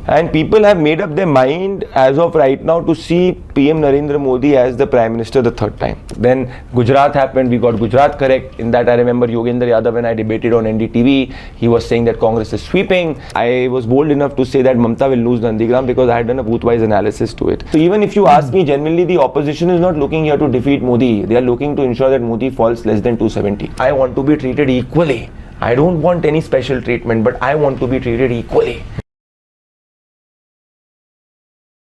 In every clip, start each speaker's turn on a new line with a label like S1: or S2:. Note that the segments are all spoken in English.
S1: And people have made up their mind as of right now to see PM Narendra Modi as the Prime Minister the third time. Then Gujarat happened, we got Gujarat correct. In that I remember Yogendra Yadav, when I debated on NDTV, he was saying that Congress is sweeping. I was bold enough to say that Mamata will lose Nandigram because I had done a booth-wise analysis to it. So even if you ask me, genuinely the opposition is not looking here to defeat Modi. They are looking to ensure that Modi falls less than 270. I want to be treated equally. I don't want any special treatment, but I want to be treated equally.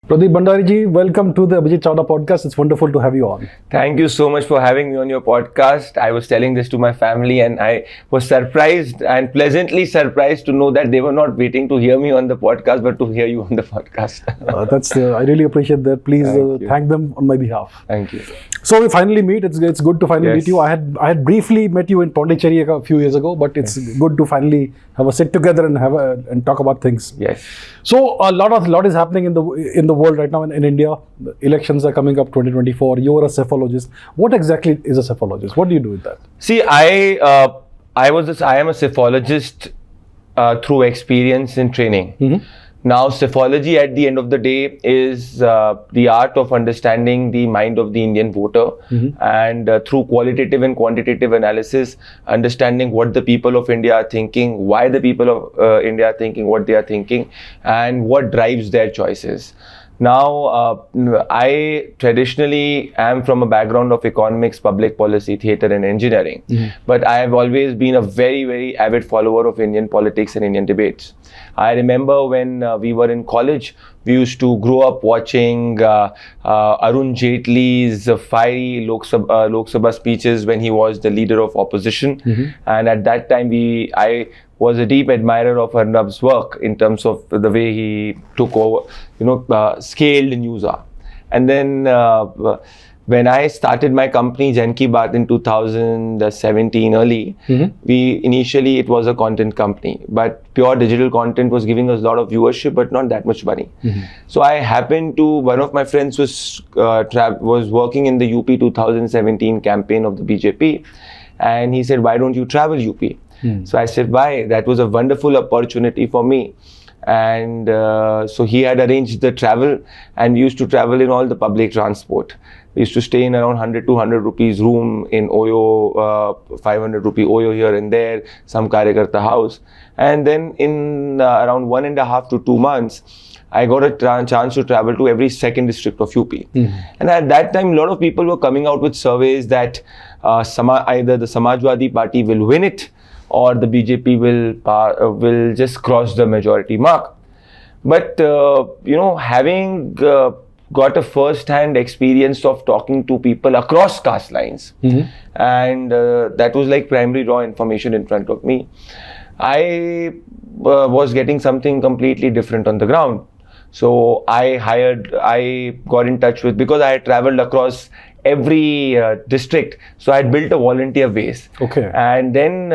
S2: Pradeep Bhandari ji, welcome to the Abhijit Chavda podcast. It's wonderful to have you on.
S1: Thank you so much for having me on your podcast. I was telling this to my family and I was surprised and pleasantly surprised to know that they were not waiting to hear me on the podcast, but to hear you on the podcast.
S2: I really appreciate that. Please thank them on my behalf.
S1: Thank you.
S2: So we finally meet. It's good to finally meet you. I had briefly met you in Pondicherry a few years ago, but it's good to finally have a sit together and talk about things.
S1: Yes.
S2: So a lot is happening in the world right now in India. The elections are coming up 2024. You're a psephologist. What exactly is a psephologist? What do you do with that? See, I am a psephologist through experience and training. Mm-hmm. Now, psephology at the end of the day is the art of understanding the mind of the Indian voter, and through qualitative and quantitative analysis, understanding what the people of India are thinking, why the people of India are thinking what they are thinking, and what drives their choices. Now, I traditionally am from a background of economics, public policy, theatre and engineering. But I have always been a very, very avid follower of Indian politics and Indian debates. I remember when we were in college, we used to grow up watching Arun Jaitley's fiery Lok Sabha speeches when he was the leader of opposition. And at that time, I was a deep admirer of Arnab's work in terms of the way he took over, scaled news up. And then when I started my company, Jan Ki Baat in 2017 early, it was a content company, but pure digital content was giving us a lot of viewership, but not that much money. So I happened to, one of my friends was working in the UP 2017 campaign of the BJP, and he said, why don't you travel UP? So I said, why? That was a wonderful opportunity for me. And so he had arranged the travel, and we used to travel in all the public transport. We used to stay in around 100 to 100 rupees room in Oyo, 500 rupee Oyo here and there, some Karyakarta house. And then in around 1.5 to 2 months, I got a chance to travel to every second district of UP. And at that time, a lot of people were coming out with surveys that either the Samajwadi Party will win it, or the BJP will just cross the majority mark. But having got a first-hand experience of talking to people across caste lines, and that was like primary raw information in front of me, I was getting something completely different on the ground. So I got in touch with, because I had traveled across every district, so I had built a volunteer base. Okay.
S1: And then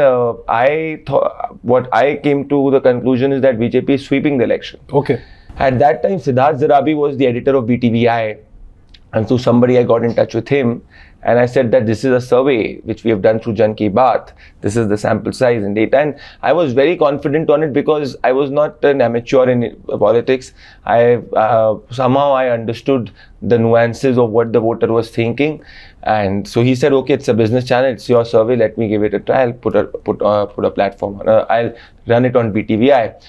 S1: what I came to the conclusion is that BJP is sweeping the election.
S2: Okay.
S1: At that time, Siddharth Zarabi was the editor of BTVI, and through somebody I got in touch with him, and I said that this is a survey which we have done through Jan Ki Baat. This is the sample size and data, and I was very confident on it because I was not an amateur in politics. Somehow I understood the nuances of what the voter was thinking, and so he said, okay, it's a business channel, it's your survey, let me give it a try. I'll put a platform on. I'll run it on BTVI.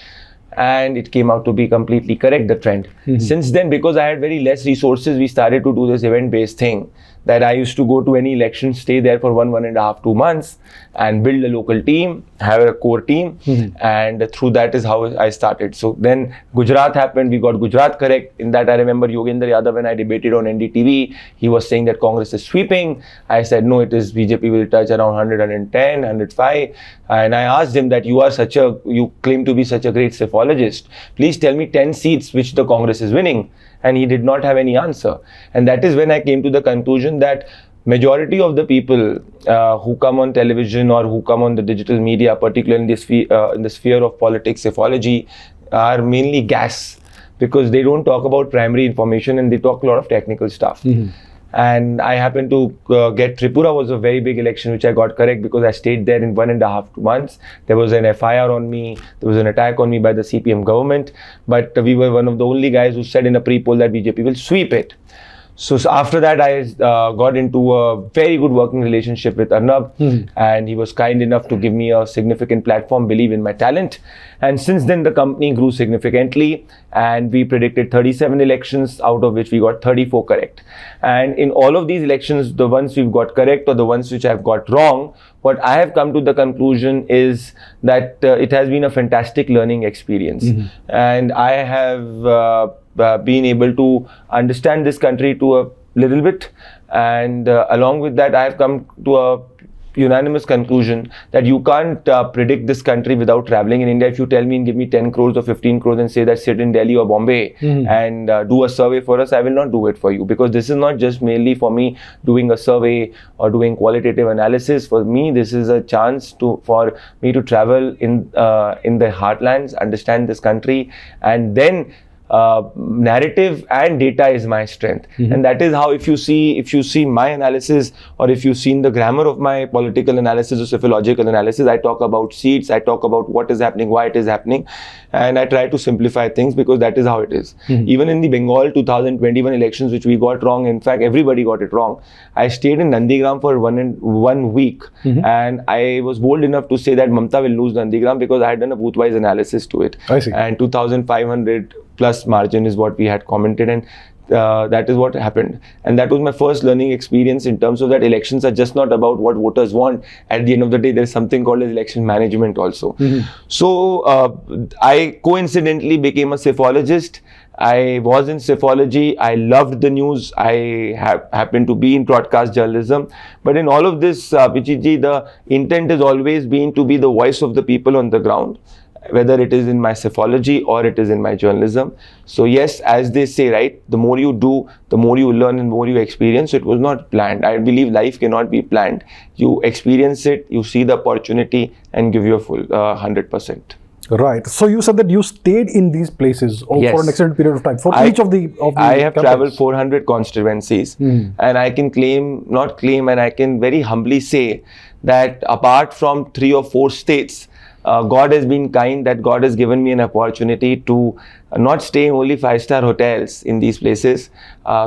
S1: And it came out to be completely correct, the trend. Since then, because I had very less resources, we started to do this event-based thing, that I used to go to any election, stay there for 1.5, 2 months, and build a local team, have a core team, and through that is how I started. So then Gujarat happened, we got Gujarat correct. In that I remember Yogendra Yadav, when I debated on NDTV, he was saying that Congress is sweeping. I said, no, it is BJP will touch around 100, 110, 105. And I asked him that you claim to be such a great psephologist. Please tell me 10 seats which the Congress is winning. And he did not have any answer. And that is when I came to the conclusion that majority of the people who come on television or who come on the digital media, particularly in the sphere of politics, psephology, are mainly gas, because they don't talk about primary information and they talk a lot of technical stuff. and I happened to get Tripura was a very big election which I got correct because I stayed there in 1.5 months. There was an FIR on me, there was an attack on me by the CPM government, but we were one of the only guys who said in a pre-poll that BJP will sweep it. So after that, I got into a very good working relationship with Arnab, and he was kind enough to give me a significant platform, believe in my talent. And since then, the company grew significantly, and we predicted 37 elections, out of which we got 34 correct. And in all of these elections, the ones we've got correct or the ones which I've got wrong, what I have come to the conclusion is that it has been a fantastic learning experience. And I have been able to understand this country to a little bit, and along with that I have come to a unanimous conclusion that you can't predict this country without traveling. In India, if you tell me and give me 10 crores or 15 crores and say that sit in Delhi or Bombay and do a survey for us, I will not do it for you, because this is not just merely for me doing a survey or doing qualitative analysis. For me, this is a chance for me to travel in the heartlands, understand this country, and then narrative and data is my strength. And that is how, if you see my analysis, or if you've seen the grammar of my political analysis or psephological analysis, I talk about seats, I talk about what is happening, why it is happening, and I try to simplify things because that is how it is. Even in the Bengal 2021 elections, which we got wrong, in fact everybody got it wrong, I stayed in Nandigram for one week, and I was bold enough to say that Mamta will lose Nandigram because I had done a booth-wise analysis to it.
S2: I see.
S1: And 2,500 plus margin is what we had commented, and that is what happened. And that was my first learning experience in terms of that elections are just not about what voters want. At the end of the day, there is something called as election management also. So I coincidentally became a psephologist. I was in psephology. I loved the news. I happened to be in broadcast journalism. But in all of this, Abhijit, the intent has always been to be the voice of the people on the ground, whether it is in my psephology or it is in my journalism. So yes, as they say, right, the more you do, the more you learn and more you experience. So it was not planned. I believe life cannot be planned. You experience it, you see the opportunity and give your full 100%.
S2: Right. So you said that you stayed in these places for an extended period of time. For each of the
S1: I have
S2: campaigns.
S1: traveled 400 constituencies, and I can and I can very humbly say that apart from 3 or 4 states, God has been kind, that God has given me an opportunity to not stay in only 5-star hotels in these places,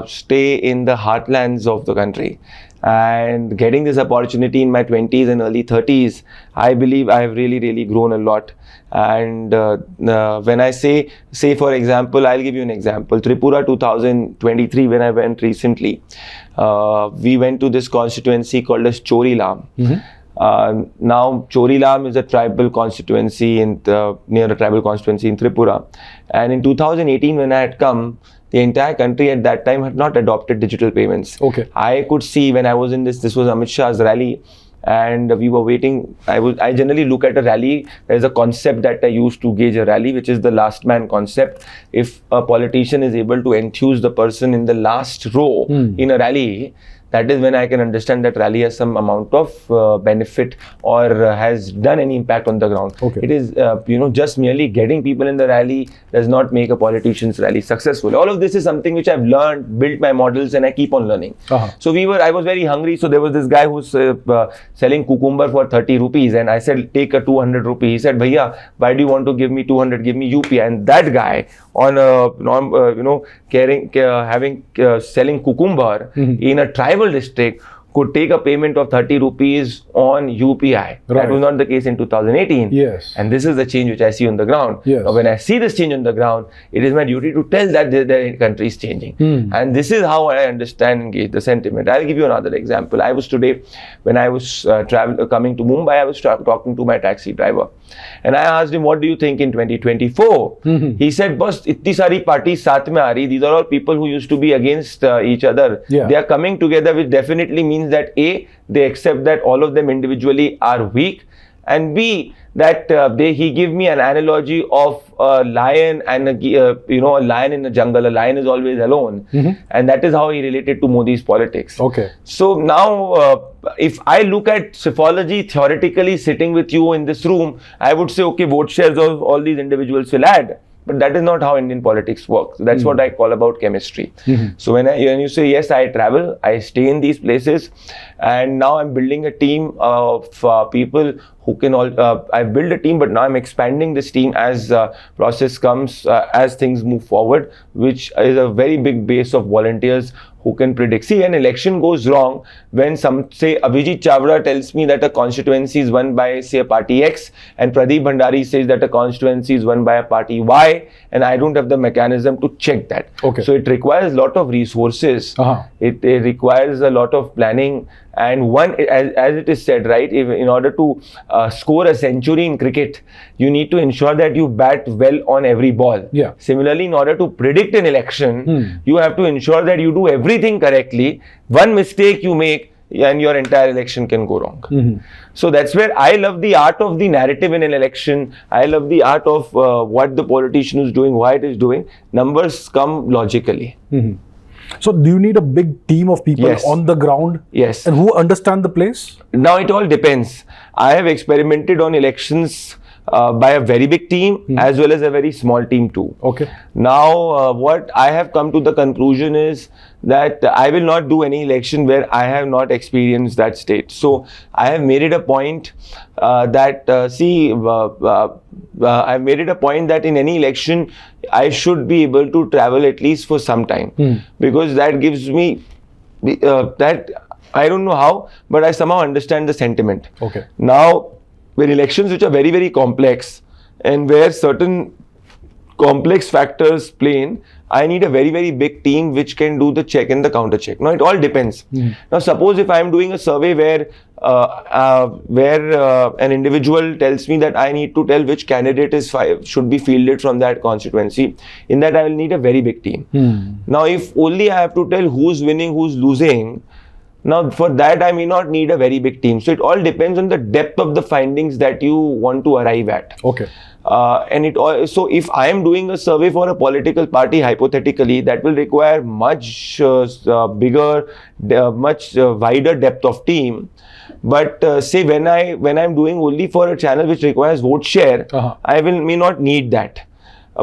S1: stay in the heartlands of the country. And getting this opportunity in my 20s and early 30s, I believe I have really, really grown a lot. And when I say for example, I'll give you an example. Tripura 2023, when I went recently, we went to this constituency called as Chorilam. Now Chorilam is a tribal constituency near a tribal constituency in Tripura, and in 2018 when I had come, the entire country at that time had not adopted digital payments. I could see when I was in this was Amit Shah's rally, and we were waiting. I generally look at a rally. There's a concept that I use to gauge a rally, which is the last man concept. If a politician is able to enthuse the person in the last row in a rally, that is when I can understand that rally has some amount of benefit or has done any impact on the ground. It is, just merely getting people in the rally does not make a politician's rally successful. All of this is something which I've learned, built my models, and I keep on learning. So I was very hungry. So there was this guy who's selling cucumber for 30 rupees, and I said, take a 200 rupee. He said, Bhaiya, why do you want to give me 200? Give me UPI. And that guy on selling cucumber in a tribal district could take a payment of 30 rupees on UPI. That was not the case in 2018. And this is the change which I see on the ground. Now, when I see this change on the ground, it is my duty to tell that the country is changing. And this is how I understand and engage the sentiment. I'll give you another example. I was today, when I was coming to Mumbai, I was talking to my taxi driver. And I asked him, what do you think in 2024? He said, boss, itni sari parties saath mein aa rahi. These are all people who used to be against each other. They are coming together, which definitely means that A, they accept that all of them individually are weak, and B, that he give me an analogy of a lion and a lion in the jungle. A lion is always alone, and that is how he related to Modi's politics. So now, if I look at psephology theoretically sitting with you in this room, I would say, okay, vote shares of all these individuals will add. but that is not how Indian politics works. That's what I call about chemistry. So when you say, yes, I travel, I stay in these places, and now I'm building a team of people who can I've built a team, but now I'm expanding this team as process comes, as things move forward, which is a very big base of volunteers who can predict. See, an election goes wrong when say Abhijit Chavda tells me that a constituency is won by, say, a party X, and Pradeep Bhandari says that a constituency is won by a party Y, and I don't have the mechanism to check that.
S2: Okay.
S1: So it requires a lot of resources. It requires a lot of planning. And as it is said, right, in order to score a century in cricket, you need to ensure that you bat well on every ball.
S2: Yeah.
S1: Similarly, in order to predict an election, you have to ensure that you do everything correctly. One mistake you make, and your entire election can go wrong. So that's where I love the art of the narrative in an election. I love the art of what the politician is doing, why it is doing. Numbers come logically.
S2: So do you need a big team of people on the ground?
S1: Yes.
S2: And who understand the place?
S1: Now it all depends. I have experimented on elections by a very big team as well as a very small team too.
S2: Okay.
S1: Now what I have come to the conclusion is that I will not do any election where I have not experienced that state. So I have made it a point I've made it a point that in any election I should be able to travel at least for some time, because that gives me that, I don't know how, but I somehow understand the sentiment.
S2: Okay.
S1: Now, when elections which are very, very complex and where certain complex factors play in, I need a very, very big team which can do the check and the counter check. Now, it all depends. Now, suppose if I am doing a survey where an individual tells me that I need to tell which candidate should be fielded from that constituency, in that I will need a very big team. Now, if only I have to tell who's winning, who's losing, now for that I may not need a very big team. So it all depends on the depth of the findings that you want to arrive at.
S2: Okay.
S1: So if I am doing a survey for a political party, hypothetically, that will require much bigger, much wider depth of team. But say when I'm doing only for a channel which requires vote share, I may not need that.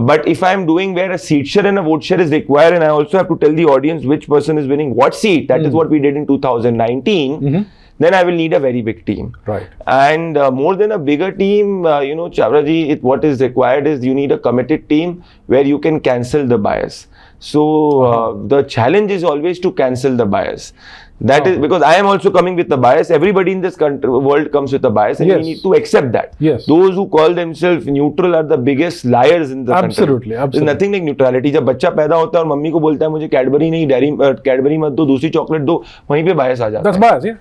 S1: But if I'm doing where a seat share and a vote share is required, and I also have to tell the audience which person is winning what seat, that is what we did in 2019, then I will need a very big team.
S2: Right.
S1: And more than a bigger team, Chavdaji, what is required is you need a committed team where you can cancel the bias. So the challenge is always to cancel the bias. That is because I am also coming with a bias. Everybody in this world comes with a bias, and we need to accept that.
S2: Yes.
S1: Those who call themselves neutral are the biggest liars in the country.
S2: Absolutely.
S1: There's nothing like neutrality. जब बच्चा पैदा होता है और mummy को बोलता है मुझे कैडबरी नहीं, कैडबरी मत दो, दूसरी चॉकलेट दो, वहीं पे bias आ जाता है.
S2: That's bias, yeah.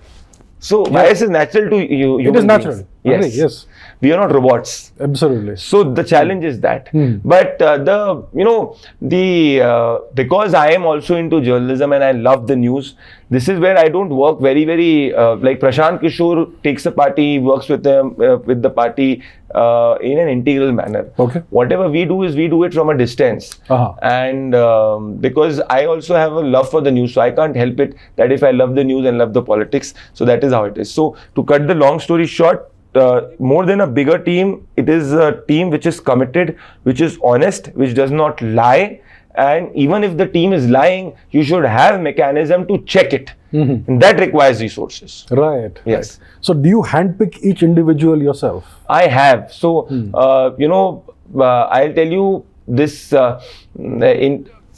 S1: So bias is natural to you.
S2: It is natural.
S1: Yes.
S2: Yes.
S1: We are not robots.
S2: Absolutely.
S1: So the challenge is that. But because I am also into journalism and I love the news, this is where I don't work very, very like Prashant Kishore takes a party, works with them with the party in an integral manner.
S2: Okay.
S1: Whatever we do is we do it from a distance. And because I also have a love for the news, so I can't help it that if I love the news and love the politics, so that is how it is. So to cut the long story short, more than a bigger team, it is a team which is committed, which is honest, which does not lie. And even if the team is lying, you should have a mechanism to check it. And that requires resources.
S2: Right.
S1: Yes.
S2: Right. So do you handpick each individual yourself?
S1: I have. So, I'll tell you this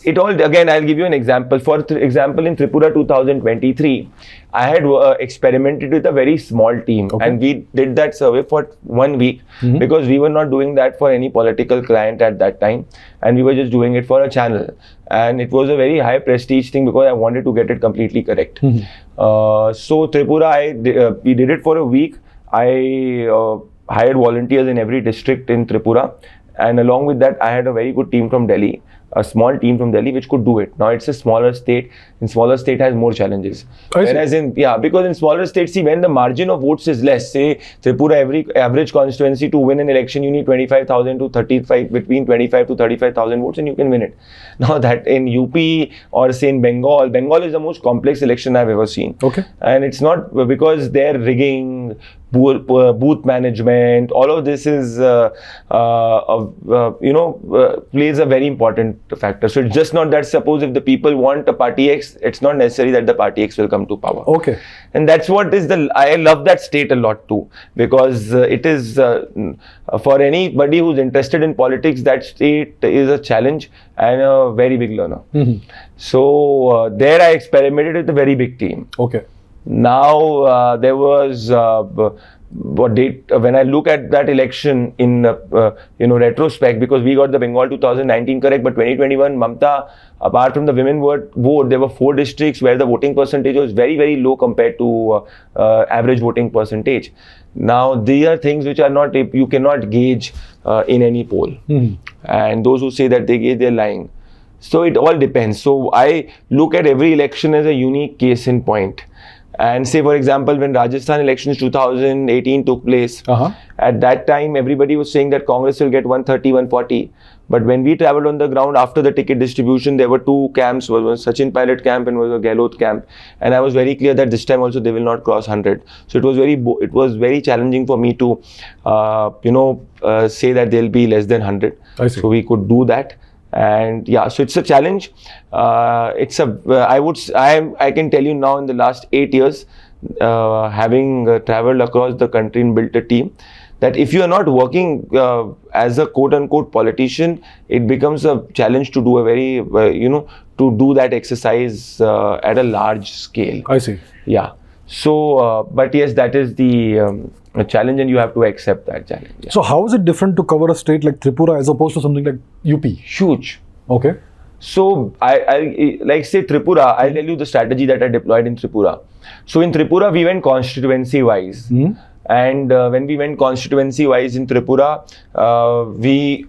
S1: it all, again, I'll give you an example. For example, in Tripura 2023, I had experimented with a very small team.
S2: Okay.
S1: And we did that survey for 1 week because we were not doing that for any political client at that time. And we were just doing it for a channel. And it was a very high prestige thing because I wanted to get it completely correct. So Tripura, we did it for a week. I hired volunteers in every district in Tripura. And along with that, I had a very good team from Delhi. a small team from Delhi which could do it. Now it's a smaller state. In smaller state has more challenges. Whereas because in smaller states, see, when the margin of votes is less, say Tripura, every average constituency to win an election, you need 25,000 to 35, between 25 to 35,000 votes, and you can win it. Now that in UP or say in Bengal is the most complex election I've ever seen.
S2: Okay.
S1: And it's not because they're rigging, booth management, all of this is, plays a very important factor. So it's just not that suppose if the people want a party X, it's not necessary that the party X will come to power.
S2: Okay.
S1: And that's what is I love that state a lot too, because it is, for anybody who's interested in politics, that state is a challenge and a very big learner. So there I experimented with a very big team.
S2: Okay.
S1: Now there was when I look at that election in retrospect, because we got the Bengal 2019 correct, but 2021 Mamta, apart from the women vote, there were 4 districts where the voting percentage was very, very low compared to average voting percentage. Now these are things which are not, you cannot gauge in any poll, and those who say that they gauge, they're lying. So it all depends. So I look at every election as a unique case in point. And say, for example, when Rajasthan elections 2018 took place, at that time, everybody was saying that Congress will get 130, 140. But when we traveled on the ground after the ticket distribution, there were 2 camps. Was Sachin Pilot camp and was a Gehlot camp. And I was very clear that this time also they will not cross 100. So it was very challenging for me to, say that they'll be less than 100.
S2: I see.
S1: So we could do that. And yeah, so it's a challenge. I can tell you now, in the last 8 years, having traveled across the country and built a team, that if you are not working as a quote-unquote politician, it becomes a challenge to do a very, to do that exercise at a large scale.
S2: I see.
S1: Yeah. So, but yes, that is the challenge, and you have to accept that challenge. Yeah.
S2: So how is it different to cover a state like Tripura as opposed to something like UP?
S1: Huge.
S2: Okay.
S1: So I like say Tripura, I'll tell you the strategy that I deployed in Tripura. So in Tripura, we went constituency wise. And when we went constituency wise in Tripura, we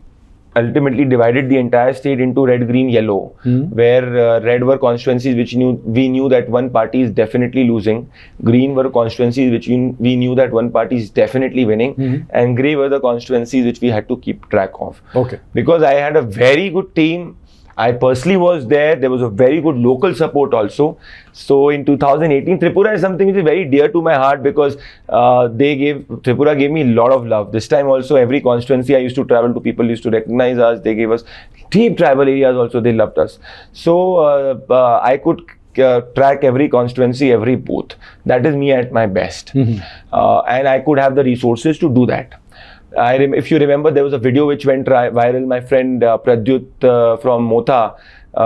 S1: ultimately divided the entire state into red, green, yellow, where red were constituencies which we knew that one party is definitely losing, green were constituencies which we knew that one party is definitely winning, and grey were the constituencies which we had to keep track of.
S2: Okay.
S1: Because I had a very good team, I personally was there. There was a very good local support also. So in 2018, Tripura is something which is very dear to my heart, because Tripura gave me a lot of love. This time also, every constituency I used to travel to, people used to recognize us. They gave us deep tribal areas also. They loved us. So I could track every constituency, every booth. That is me at my best. And I could have the resources to do that. If you remember, there was a video which went viral. My friend Pradeep from Motha,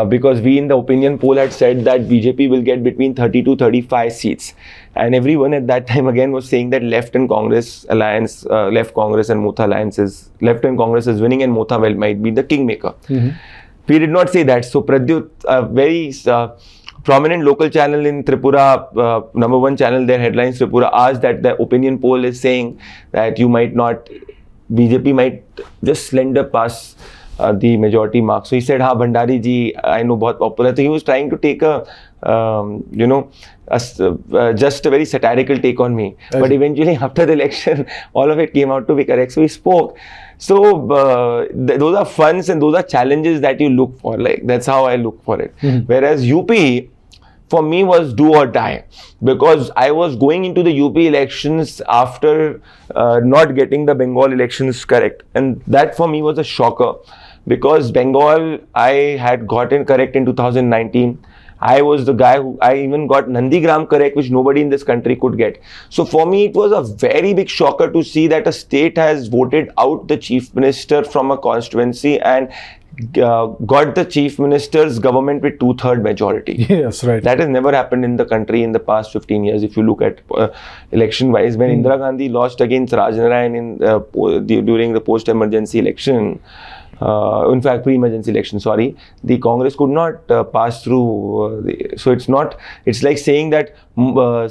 S1: because we in the opinion poll had said that BJP will get between 30 to 35 seats. And everyone at that time again was saying that Left and Congress alliance, Left Congress and Motha alliance is, Left and Congress is winning and Motha might be the kingmaker. We did not say that. So Pradyut, a very prominent local channel in Tripura, #1 channel, their headlines Tripura, asked that the opinion poll is saying that BJP might just slender pass the majority mark. So he said, Bhandari ji, I know, bahut popular. So he was trying to take just a very satirical take on me. But eventually after the election, all of it came out to be correct. So he spoke. So those are funs and those are challenges that you look for. Like, that's how I look for it. Whereas UP, for me, was do or die, because I was going into the UP elections after not getting the Bengal elections correct. And that for me was a shocker, because Bengal I had gotten correct in 2019. I was the guy who, I even got Nandigram correct, which nobody in this country could get. So for me, it was a very big shocker to see that a state has voted out the chief minister from a constituency and got the chief minister's government with 2/3 majority.
S2: Yes, right.
S1: That has never happened in the country in the past 15 years. If you look at election wise, when Indira Gandhi lost against Raj Narayan during the post-emergency election, in fact pre-emergency election, sorry, the Congress could not pass through. So it's like saying that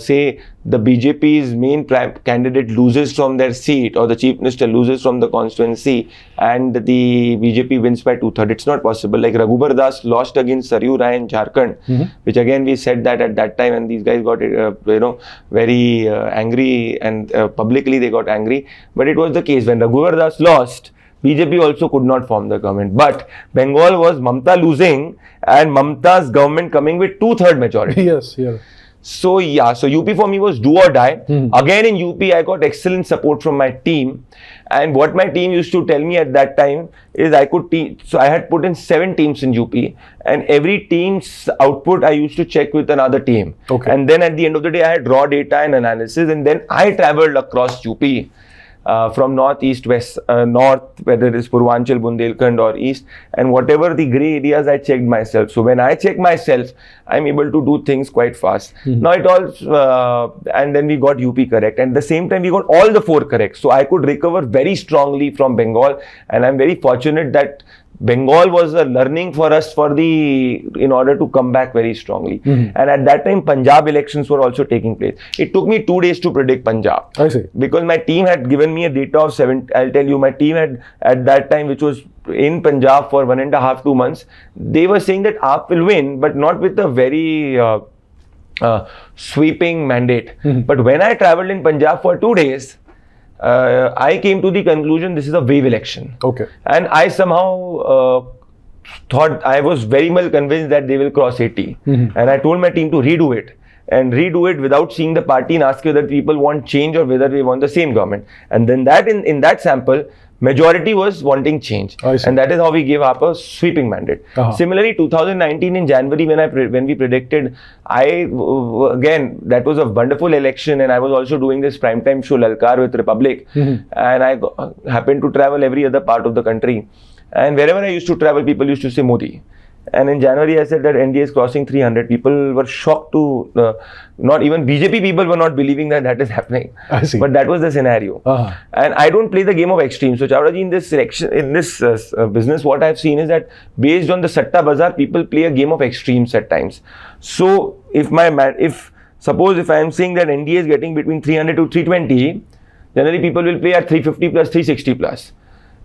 S1: say the BJP's main candidate loses from their seat, or the chief minister loses from the constituency, and the BJP wins by 2/3. It's not possible. Like Raghubar Das lost against Saryu Rai in Jharkhand, which again we said that at that time, and these guys got very angry, and publicly they got angry. But it was the case when Raghubar Das lost, BJP also could not form the government. But Bengal was Mamta losing and Mamta's government coming with 2/3 majority.
S2: Yes, yeah.
S1: So UP for me was do or die. Again in UP, I got excellent support from my team. And what my team used to tell me at that time is I could teach. So I had put in 7 teams in UP, and every team's output I used to check with another team.
S2: Okay.
S1: And then at the end of the day, I had raw data and analysis, and then I traveled across UP. From north, east, west, north, whether it is Purvanchal, Bundelkhand or east, and whatever the grey areas I checked myself. So when I check myself, I'm able to do things quite fast. Now it all, and then we got UP correct. And at the same time, we got all the 4 correct. So I could recover very strongly from Bengal, and I'm very fortunate that Bengal was a learning for us in order to come back very strongly. And at that time, Punjab elections were also taking place. It took me 2 days to predict Punjab.
S2: I see.
S1: Because my team had given me a data of 7. I'll tell you, my team had at that time, which was in Punjab for 1.5 2 months, they were saying that AAP will win, but not with a very sweeping mandate. But when I traveled in Punjab for 2 days, I came to the conclusion this is a wave election.
S2: Okay.
S1: And I somehow thought, I was very well convinced that they will cross 80. And I told my team to redo it. And redo it without seeing the party and ask whether people want change or whether they want the same government. And then that in that sample, majority was wanting change. And that is how we gave up a sweeping mandate. Similarly, 2019 in January, when we predicted, again, that was a wonderful election, and I was also doing this primetime show Lalkar with Republic, and I happened to travel every other part of the country. And wherever I used to travel, people used to say Modi. And in January, I said that NDA is crossing 300. People were shocked to, not even BJP people were not believing that is happening.
S2: I see.
S1: But that was the scenario. And I don't play the game of extremes. So Chavda ji, in this election, in this business, what I've seen is that based on the Satta Bazaar, people play a game of extremes at times. So suppose if I am saying that NDA is getting between 300 to 320, generally people will play at 350 plus, 360 plus.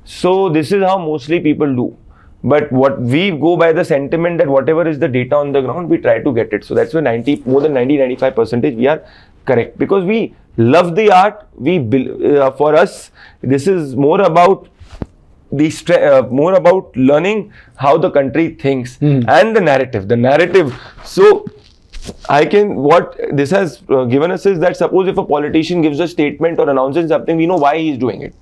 S1: So this is how mostly people do. But what we go by the sentiment that whatever is the data on the ground, we try to get it. So that's why more than 90-95% we are correct, because we love the art. For us, this is more about more about learning how the country thinks and the narrative. So what this has given us is that suppose if a politician gives a statement or announces something, we know why he is doing it.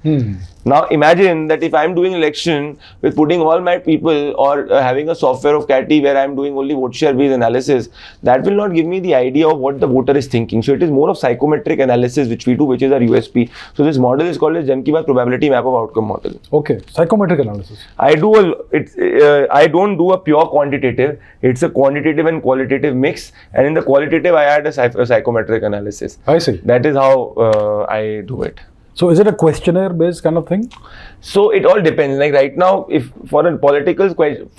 S1: Now imagine that if I am doing election with putting all my people or having a software of CATI where I am doing only vote share based analysis, that will not give me the idea of what the voter is thinking. So it is more of psychometric analysis which we do, which is our USP. So this model is called as Jan Ki Baat probability map of outcome model.
S2: Okay, psychometric analysis.
S1: I don't do a pure quantitative. It's a quantitative and qualitative mix. And in the qualitative, I add a psychometric analysis.
S2: I see.
S1: That is how I do it.
S2: So is it a questionnaire based kind of thing?
S1: So it all depends. Like right now, if for a political question,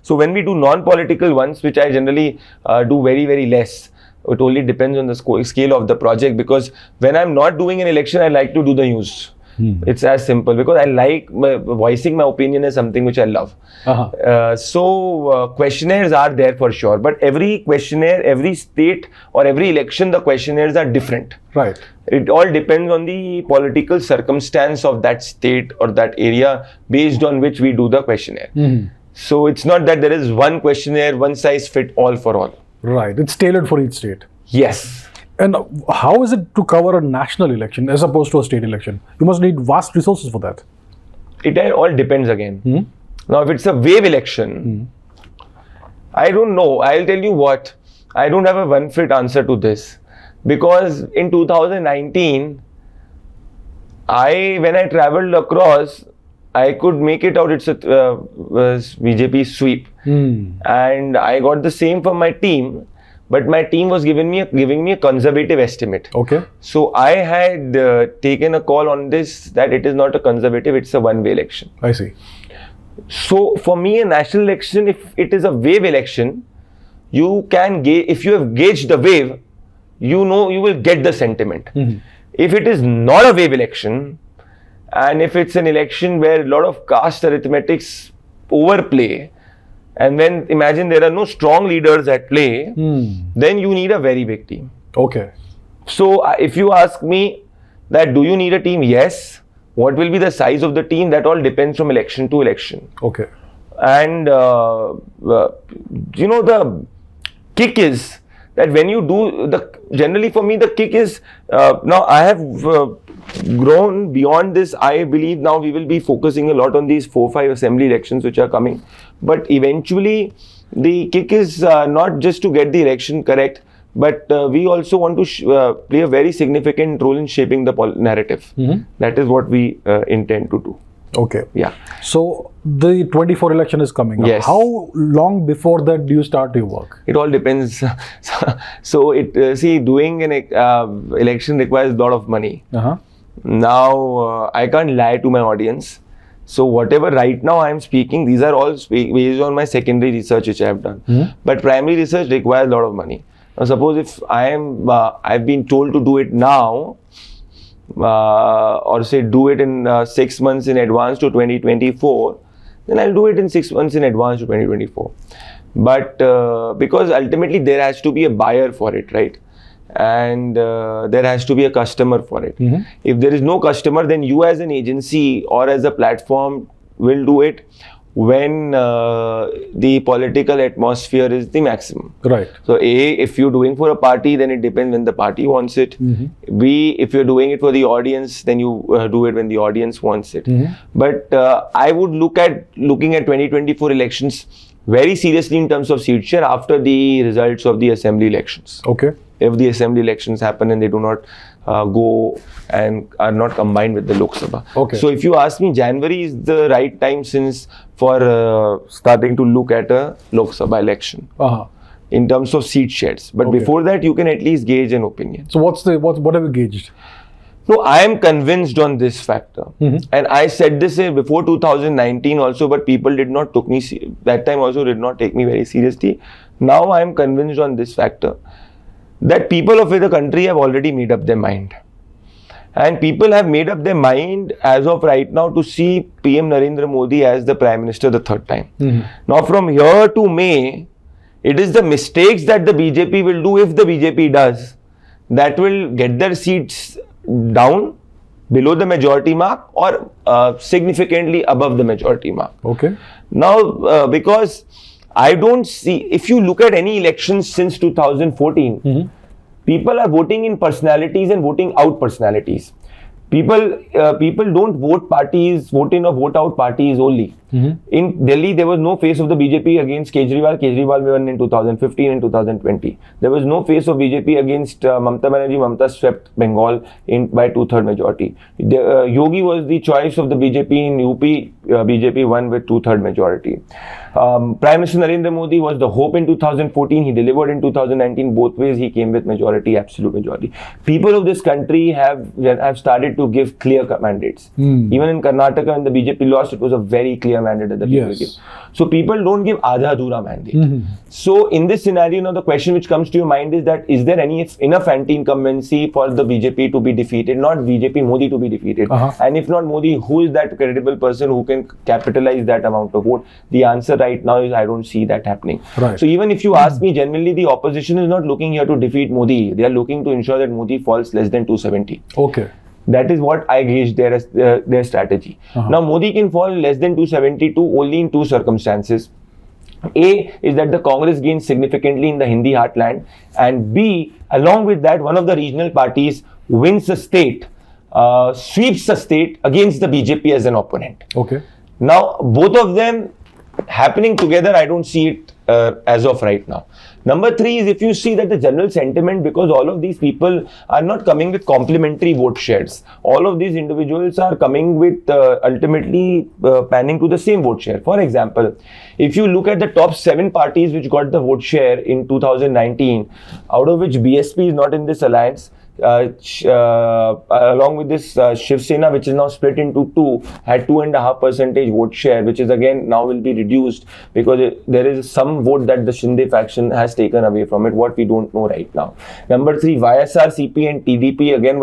S1: so when we do non-political ones, which I generally do very, very less, it only depends on the scale of the project, because when I'm not doing an election, I like to do the news. It's as simple, because I like voicing my opinion is something which I love. So questionnaires are there for sure, but every questionnaire, every state or every election, the questionnaires are different.
S2: Right.
S1: It all depends on the political circumstance of that state or that area, based on which we do the questionnaire. So it's not that there is one questionnaire, one size fit all for all.
S2: Right. It's tailored for each state.
S1: Yes.
S2: And how is it to cover a national election as opposed to a state election? You must need vast resources for that.
S1: It all depends again. Now, if it's a wave election, I don't know. I'll tell you what. I don't have a one-fit answer to this. Because in 2019, when I traveled across, I could make it out it's was BJP sweep. And I got the same from my team. but my team was giving me a conservative estimate.
S2: Okay.
S1: So I had taken a call on this that it is not a conservative, it's a one-way election.
S2: I see.
S1: So for me, a national election, if it is a wave election, you can if you have gauged the wave, you know you will get the sentiment. If it is not a wave election, and if it's an election where a lot of caste arithmetics overplay, and then imagine there are no strong leaders at play, then you need a very big team.
S2: Okay.
S1: So if you ask me that do you need a team? Yes. What will be the size of the team? That all depends from election to election.
S2: Okay.
S1: And the kick is that when you do generally for me the kick is now I have grown beyond this. I believe now we will be focusing a lot on these 4-5 assembly elections which are coming, but eventually the kick is not just to get the election correct, but we also want to play a very significant role in shaping the narrative. That is what we intend to do.
S2: Okay.
S1: Yeah.
S2: So the 24 election is coming up.
S1: Yes.
S2: How long before that do you start your work?
S1: It all depends. So doing an election requires a lot of money. Now I can't lie to my audience. So whatever right now I am speaking, these are all based on my secondary research which I have done. But primary research requires a lot of money. Now suppose if I've been told to do it now, or say do it in 6 months in advance to 2024, then I'll do it in 6 months in advance to 2024. But because ultimately there has to be a buyer for it, right? And there has to be a customer for it. If there is no customer, then you as an agency or as a platform will do it when the political atmosphere is the maximum.
S2: Right.
S1: So A, if you're doing for a party, then it depends when the party wants it. B, if you're doing it for the audience, then you do it when the audience wants it. But I would looking at 2024 elections very seriously in terms of seat share after the results of the assembly elections.
S2: Okay.
S1: If the assembly elections happen and they do not go and are not combined with the Lok Sabha.
S2: Okay.
S1: So if you ask me, January is the right time for starting to look at a Lok Sabha election in terms of seat shares. But before that, you can at least gauge an opinion.
S2: So what have you gauged?
S1: No, I am convinced on this factor. And I said this before 2019 also, but people did not take me very seriously. Now I am convinced on this factor that people of the country have already made up their mind. And people have made up their mind as of right now to see PM Narendra Modi as the Prime Minister the third time. Now from here to May, it is the mistakes that the BJP will do, if the BJP does, that will get their seats down below the majority mark or significantly above the majority mark.
S2: Okay.
S1: Now, because I don't see, if you look at any elections since 2014, people are voting in personalities and voting out personalities. People don't vote in or vote out parties only. In Delhi, there was no face of the BJP against Kejriwal. Kejriwal won in 2015 and 2020. There was no face of BJP against Mamata Banerjee. Mamata swept Bengal by 2/3 majority. Yogi was the choice of the BJP in UP. BJP won with 2/3 majority. Prime Minister Narendra Modi was the hope in 2014. He delivered in 2019. Both ways, he came with majority, absolute majority. People of this country have started to give clear mandates. Even in Karnataka, when the BJP lost, it was a very clear mandate that the people give. So people don't give adha adhura mandate. So in this scenario, now the question which comes to your mind is that is there enough anti-incumbency for the BJP to be defeated? Not BJP, Modi to be defeated. And if not Modi, who is that credible person who can capitalize that amount of vote? The answer right now is I don't see that happening.
S2: Right.
S1: So even if you ask me, generally the opposition is not looking here to defeat Modi. They are looking to ensure that Modi falls less than 270.
S2: Okay.
S1: That is what I gauge their strategy. Now Modi can fall less than 272 only in two circumstances. A is that the Congress gains significantly in the Hindi heartland, and B, along with that, one of the regional parties wins the state, sweeps the state against the BJP as an opponent.
S2: Okay.
S1: Now both of them happening together, I don't see it as of right now. Number 3 is if you see that the general sentiment, because all of these people are not coming with complementary vote shares. All of these individuals are coming with ultimately panning to the same vote share. For example, if you look at the top 7 parties which got the vote share in 2019, out of which BSP is not in this alliance, along with this Shiv Sena, which is now split into 2, had 2.5% vote share, which is again now will be reduced because there is some vote that the Shinde faction has taken away from it, what we don't know right now. Number 3, YSR, CP and TDP again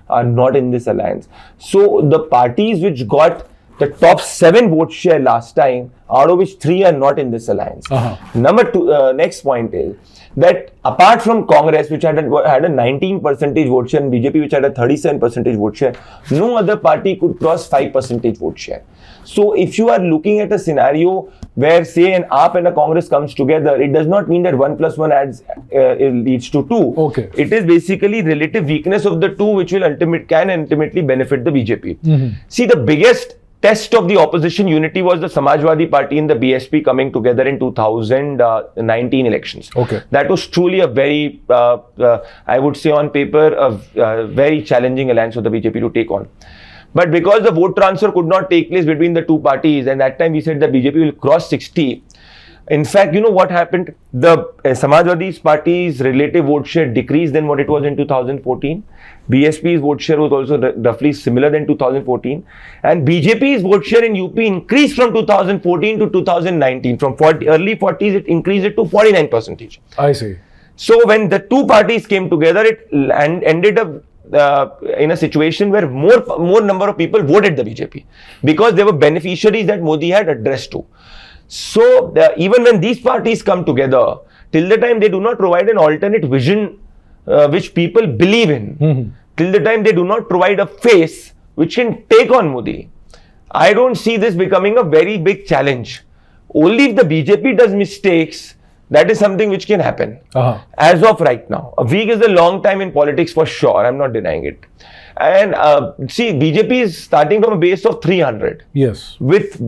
S1: are not in this alliance. So the parties which got the top 7 vote share last time, out of which 3 are not in this alliance. Number 2, next point is that apart from Congress, which had a 19% vote share, and BJP, which had a 37% vote share, no other party could cross 5% vote share. So if you are looking at a scenario where, say, an AAP and a Congress comes together, it does not mean that 1 + 1 leads to 2.
S2: Okay.
S1: It is basically relative weakness of the 2 which will can ultimately benefit the BJP. See, the biggest test of the opposition unity was the Samajwadi Party and the BSP coming together in 2019 elections.
S2: Okay.
S1: That was truly a very, I would say on paper, a very challenging alliance for the BJP to take on. But because the vote transfer could not take place between the 2 parties, and that time we said that BJP will cross 60. In fact, you know what happened? The Samajwadi Party's relative vote share decreased than what it was in 2014. BSP's vote share was also roughly similar than 2014. And BJP's vote share in UP increased from 2014 to 2019. From early 40s, it increased it to 49%.
S2: I see.
S1: So when the 2 parties came together, it ended up in a situation where more number of people voted the BJP because they were beneficiaries that Modi had addressed to. So even when these parties come together, till the time they do not provide an alternate vision which people believe in, till the time they do not provide a face which can take on Modi, I don't see this becoming a very big challenge. Only if the BJP does mistakes, that is something which can happen. As of right now. A week is a long time in politics for sure. I'm not denying it. And see, BJP is starting from a base of 300.
S2: Yes.
S1: With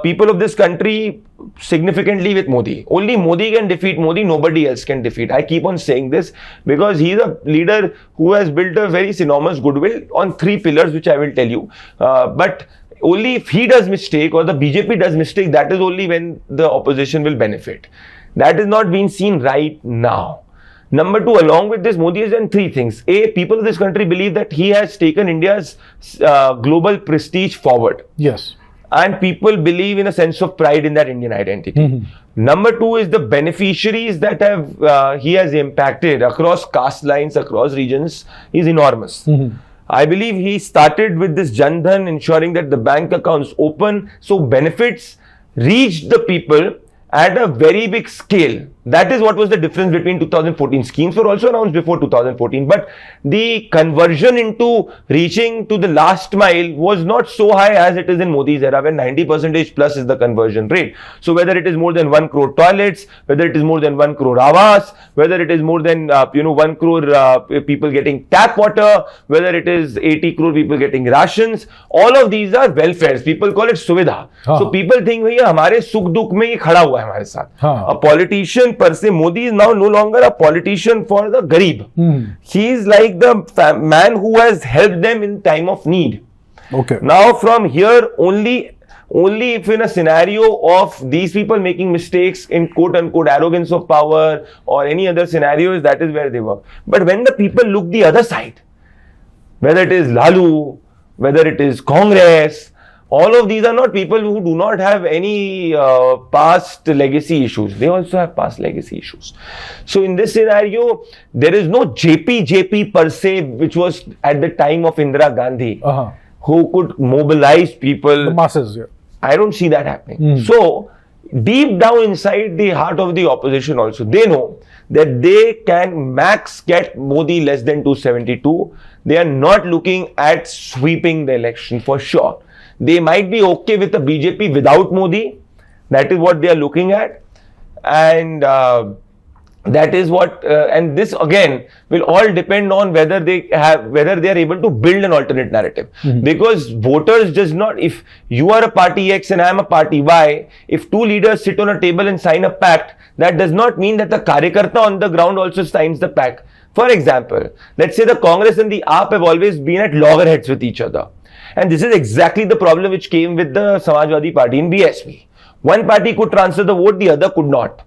S1: people of this country significantly with Modi. Only Modi can defeat Modi, nobody else can defeat. I keep on saying this because he's a leader who has built a very enormous goodwill on 3 pillars, which I will tell you. But only if he does mistake or the BJP does mistake, that is only when the opposition will benefit. That is not being seen right now. Number 2, along with this, Modi has done 3 things. A, people of this country believe that he has taken India's global prestige forward.
S2: Yes.
S1: And people believe in a sense of pride in that Indian identity. Number 2 is the beneficiaries that he has impacted across caste lines, across regions is enormous. I believe he started with this Jan Dhan, ensuring that the bank accounts open, so benefits reached the people at a very big scale. That is what was the difference between 2014. Schemes were also announced before 2014, but the conversion into reaching to the last mile was not so high as it is in Modi's era, when 90% plus is the conversion rate. So whether it is more than 1 crore toilets, whether it is more than 1 crore awas, whether it is more than 1 crore people getting tap water, whether it is 80 crore people getting rations, all of these are welfares. People call it suvidha. So people think, bhaiya hamare sukh dukh mein ye khada hua hai hamare saath. A politician per se, Modi is now no longer a politician for the garib. He is like the man who has helped them in time of need.
S2: Okay.
S1: Now from here, only if in a scenario of these people making mistakes in quote unquote arrogance of power or any other scenarios, that is where they work. But when the people look the other side, whether it is Lalu, whether it is Congress, all of these are not people who do not have any past legacy issues. They also have past legacy issues. So in this scenario, there is no JP per se, which was at the time of Indira Gandhi, who could mobilize people.
S2: The masses, yeah.
S1: I don't see that happening. So deep down inside the heart of the opposition also, they know that they can max get Modi less than 272. They are not looking at sweeping the election for sure. They might be okay with the BJP without Modi. That is what they are looking at. And That is what, and this again will all depend on whether they are able to build an alternate narrative. Because voters does not, if you are a party X and I am a party Y, if two leaders sit on a table and sign a pact, that does not mean that the Karyakarta on the ground also signs the pact. For example, let's say the Congress and the AAP have always been at loggerheads with each other. And this is exactly the problem which came with the Samajwadi Party in BSP. One party could transfer the vote, the other could not.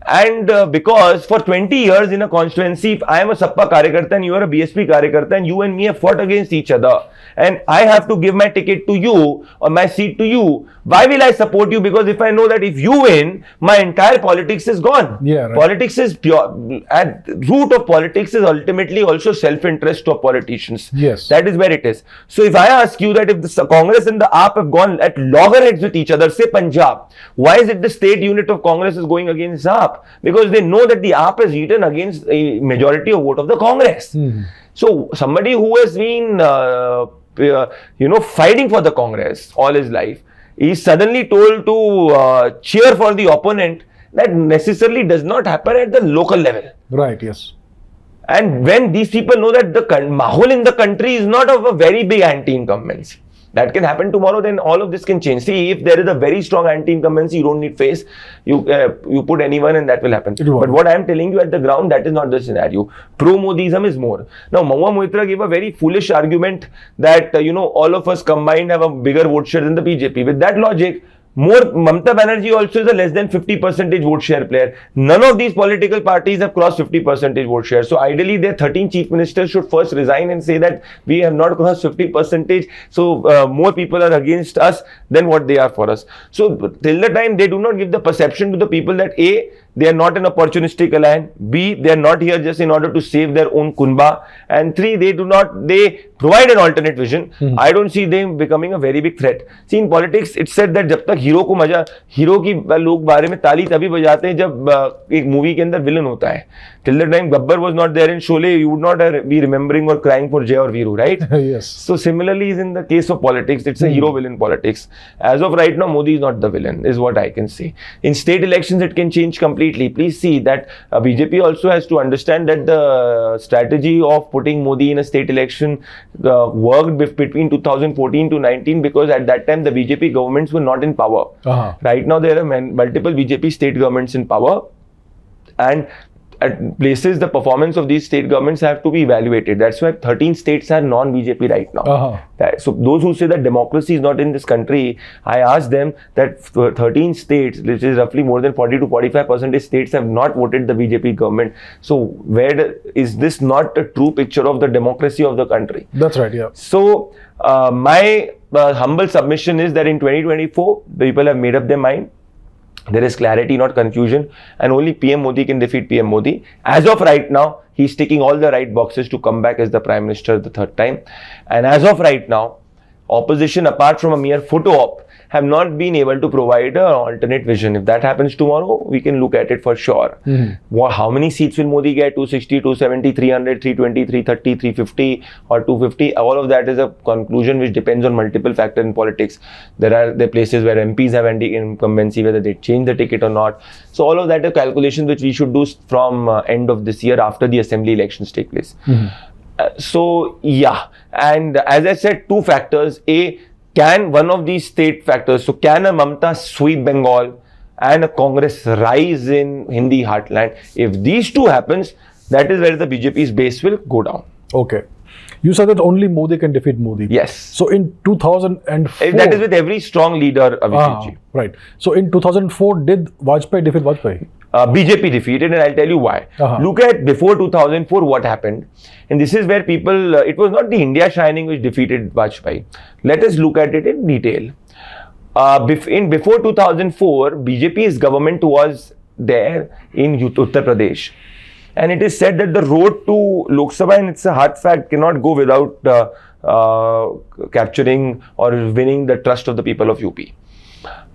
S1: And because for 20 years in a constituency, if I am a Sappa Karyakarta and you are a BSP Karyakarta and you and me have fought against each other, and I have to give my ticket to you or my seat to you, why will I support you? Because if I know that if you win, my entire politics is gone.
S2: Yeah, right.
S1: Politics is pure. At root of politics is ultimately also self-interest of politicians.
S2: Yes.
S1: That is where it is. So if I ask you that if the Congress and the AAP have gone at loggerheads with each other, say Punjab, why is it the state unit of Congress is going against AAP? Because they know that the AAP has eaten against a majority of vote of the Congress. So somebody who has been fighting for the Congress all his life is suddenly told to cheer for the opponent. That necessarily does not happen at the local level.
S2: Right, yes.
S1: And when these people know that the mahol in the country is not of a very big anti-incumbency, that can happen tomorrow, then all of this can change. See, if there is a very strong anti-incumbency, you don't need face. You put anyone and that will happen. But what I am telling you at the ground, that is not the scenario. Pro-Modism is more. Now, Mahua Moitra gave a very foolish argument that, all of us combined have a bigger vote share than the BJP. With that logic, Mamata Banerjee also is a less than 50% vote share player. None of these political parties have crossed 50% vote share. So ideally, their 13 chief ministers should first resign and say that we have not crossed 50%. So more people are against us than what they are for us. So till the time they do not give the perception to the people that A, they are not an opportunistic alliance. B, they are not here just in order to save their own kunba. And 3, they provide an alternate vision. I don't see them becoming a very big threat. See, in politics, it's said that जब तक hero की लोग बारे में ताली तभी बजाते हैं जब एक मूवी के अंदर विलन होता है. Till the time Gabbar was not there in Sholay, you would not be remembering or crying for Jay or Veeru, right?
S2: Yes.
S1: So similarly, is in the case of politics, it's a hero-villain politics. As of right now, Modi is not the villain, is what I can say. In state elections, it can change completely. Please see that BJP also has to understand that the strategy of putting Modi in a state election worked between 2014 to 19 because at that time the BJP governments were not in power. Right now, there are multiple BJP state governments in power, and at places, the performance of these state governments have to be evaluated. That's why 13 states are non-BJP right now. So those who say that democracy is not in this country, I ask them that 13 states, which is roughly more than 40 to 45% states, have not voted the BJP government. So is this not a true picture of the democracy of the country?
S2: That's right, yeah.
S1: So my humble submission is that in 2024, people have made up their mind. There is clarity, not confusion, and only PM Modi can defeat PM Modi. As of right now, he's ticking all the right boxes to come back as the Prime Minister the third time. And as of right now, opposition, apart from a mere photo op, have not been able to provide an alternate vision. If that happens tomorrow, we can look at it for sure. How many seats will Modi get? 260, 270, 300, 320, 330, 350 or 250? All of that is a conclusion which depends on multiple factors in politics. There are the places where MPs have anti-incumbency, whether they change the ticket or not. So all of that are calculations which we should do from end of this year after the assembly elections take place. So yeah, and as I said, two factors. A, can one of these state factors, so can a Mamata sweep Bengal and a Congress rise in Hindi heartland? If these two happens, that is where the BJP's base will go down.
S2: Okay. You said that only Modi can defeat Modi.
S1: Yes.
S2: So in 2004...
S1: That is with every strong leader, Abhijit.
S2: Right. So in 2004, did Vajpayee defeat Vajpayee?
S1: BJP defeated, and I'll tell you why. Look at before 2004 what happened, and this is where people, it was not the India Shining which defeated Vajpayee. Let us look at it in detail. Before 2004, BJP's government was there in Uttar Pradesh, and it is said that the road to Lok Sabha, and it's a hard fact, cannot go without capturing or winning the trust of the people of UP,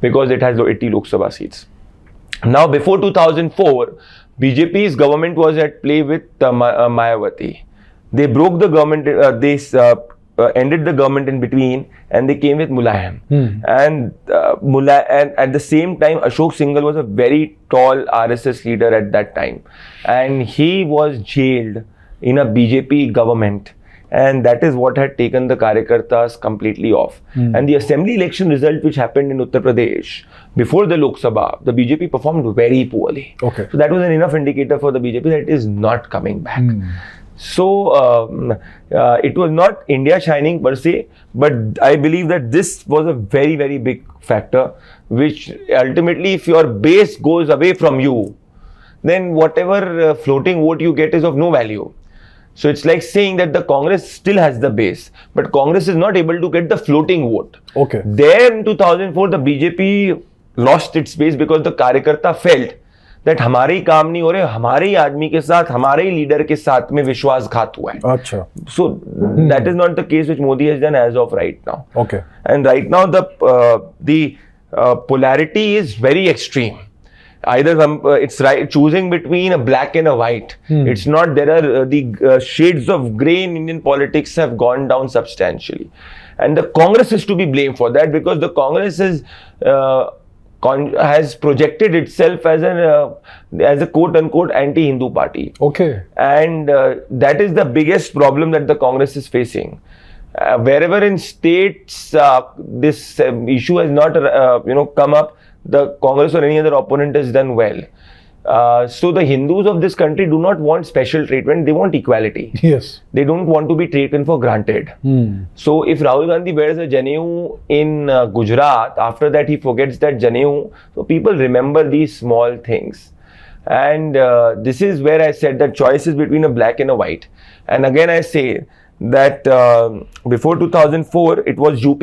S1: because it has 80 Lok Sabha seats. Now, before 2004, BJP's government was at play with Mayawati. They broke the government, ended the government in between, and they came with Mulayam. And at the same time, Ashok Singhal was a very tall RSS leader at that time, and he was jailed in a BJP government. And that is what had taken the Karyakartas completely off. And the assembly election result which happened in Uttar Pradesh before the Lok Sabha, the BJP performed very poorly.
S2: Okay.
S1: So that was an enough indicator for the BJP that it is not coming back. So it was not India shining per se, but I believe that this was a very, very big factor, which ultimately, if your base goes away from you, then whatever floating vote you get is of no value. So it's like saying that the Congress still has the base, but Congress is not able to get the floating vote.
S2: Okay.
S1: There in 2004, the BJP lost its base because the Karyakarta felt that हमारे ही काम नहीं हो रहे, हमारे ही आदमी के साथ, हमारे ही लीडर के साथ में विश्वासघात हुआ है.
S2: अच्छा.
S1: So that is not the case which Modi has done as of right now.
S2: Okay.
S1: And right now the polarity is very extreme. Either it's right choosing between a black and a white. It's not. There are the shades of grey in Indian politics have gone down substantially, and the Congress is to be blamed for that, because the Congress has projected itself as a quote unquote anti-Hindu party.
S2: Okay.
S1: And that is the biggest problem that the Congress is facing. Wherever in states this issue has not come up, the Congress or any other opponent has done well. So the Hindus of this country do not want special treatment, they want equality.
S2: Yes.
S1: They don't want to be taken for granted. So if Rahul Gandhi wears a Janeyu in Gujarat, after that he forgets that Janeyu, so people remember these small things. And this is where I said that choice is between a black and a white. And again I say that before 2004, it was UP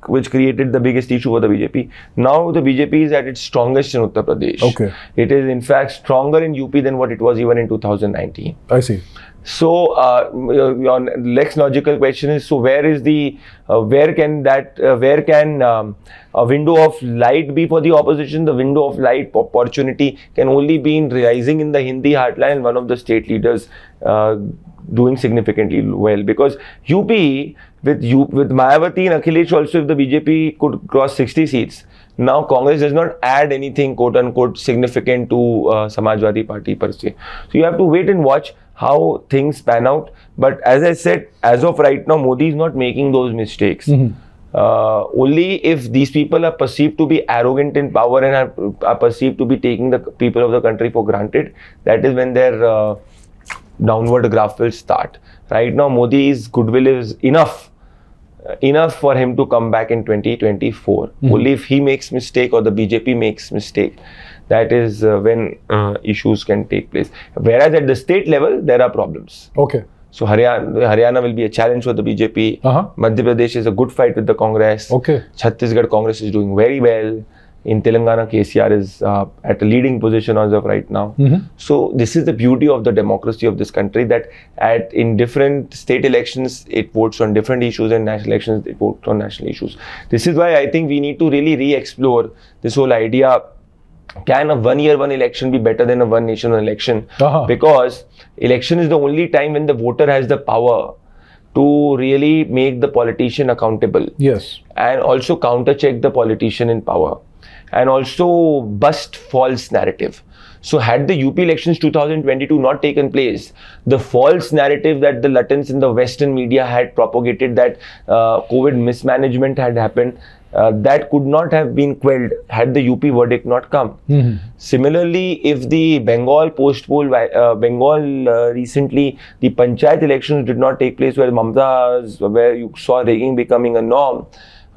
S1: which created the biggest issue for the BJP. Now the BJP is at its strongest in Uttar Pradesh.
S2: Okay.
S1: It is in fact stronger in UP than what it was even in 2019.
S2: I see.
S1: So your next logical question is, so where can a window of light be for the opposition? The window of light opportunity can only be in rising in the Hindi heartland, and one of the state leaders doing significantly well, because UP with Mayawati and Akhilesh also, if the BJP could cross 60 seats, now Congress does not add anything quote unquote significant to Samajwadi Party per se. So you have to wait and watch how things pan out. But as I said, as of right now, Modi is not making those mistakes. Only if these people are perceived to be arrogant in power and are perceived to be taking the people of the country for granted, that is when their downward graph will start. Right now, Modi's goodwill is enough for him to come back in 2024. Only if he makes mistake or the BJP makes mistake, that is when issues can take place. Whereas at the state level, there are problems.
S2: Okay.
S1: So Haryana will be a challenge for the BJP. Madhya Pradesh is a good fight with the Congress.
S2: Okay.
S1: Chhattisgarh Congress is doing very well. In Telangana, KCR is at a leading position as of right now. So this is the beauty of the democracy of this country, that in different state elections, it votes on different issues, and national elections, it votes on national issues. This is why I think we need to really re-explore this whole idea. Can a 1 year, 1 election be better than a 1 nation, 1 election? Because election is the only time when the voter has the power to really make the politician accountable.
S2: Yes.
S1: And also counter-check the politician in power. And also bust false narrative. So had the UP elections 2022 not taken place, the false narrative that the Latins in the Western media had propagated, that COVID mismanagement had happened, that could not have been quelled had the UP verdict not come. Similarly, if the Bengal post-poll, recently, the Panchayat elections did not take place, where you saw rigging becoming a norm,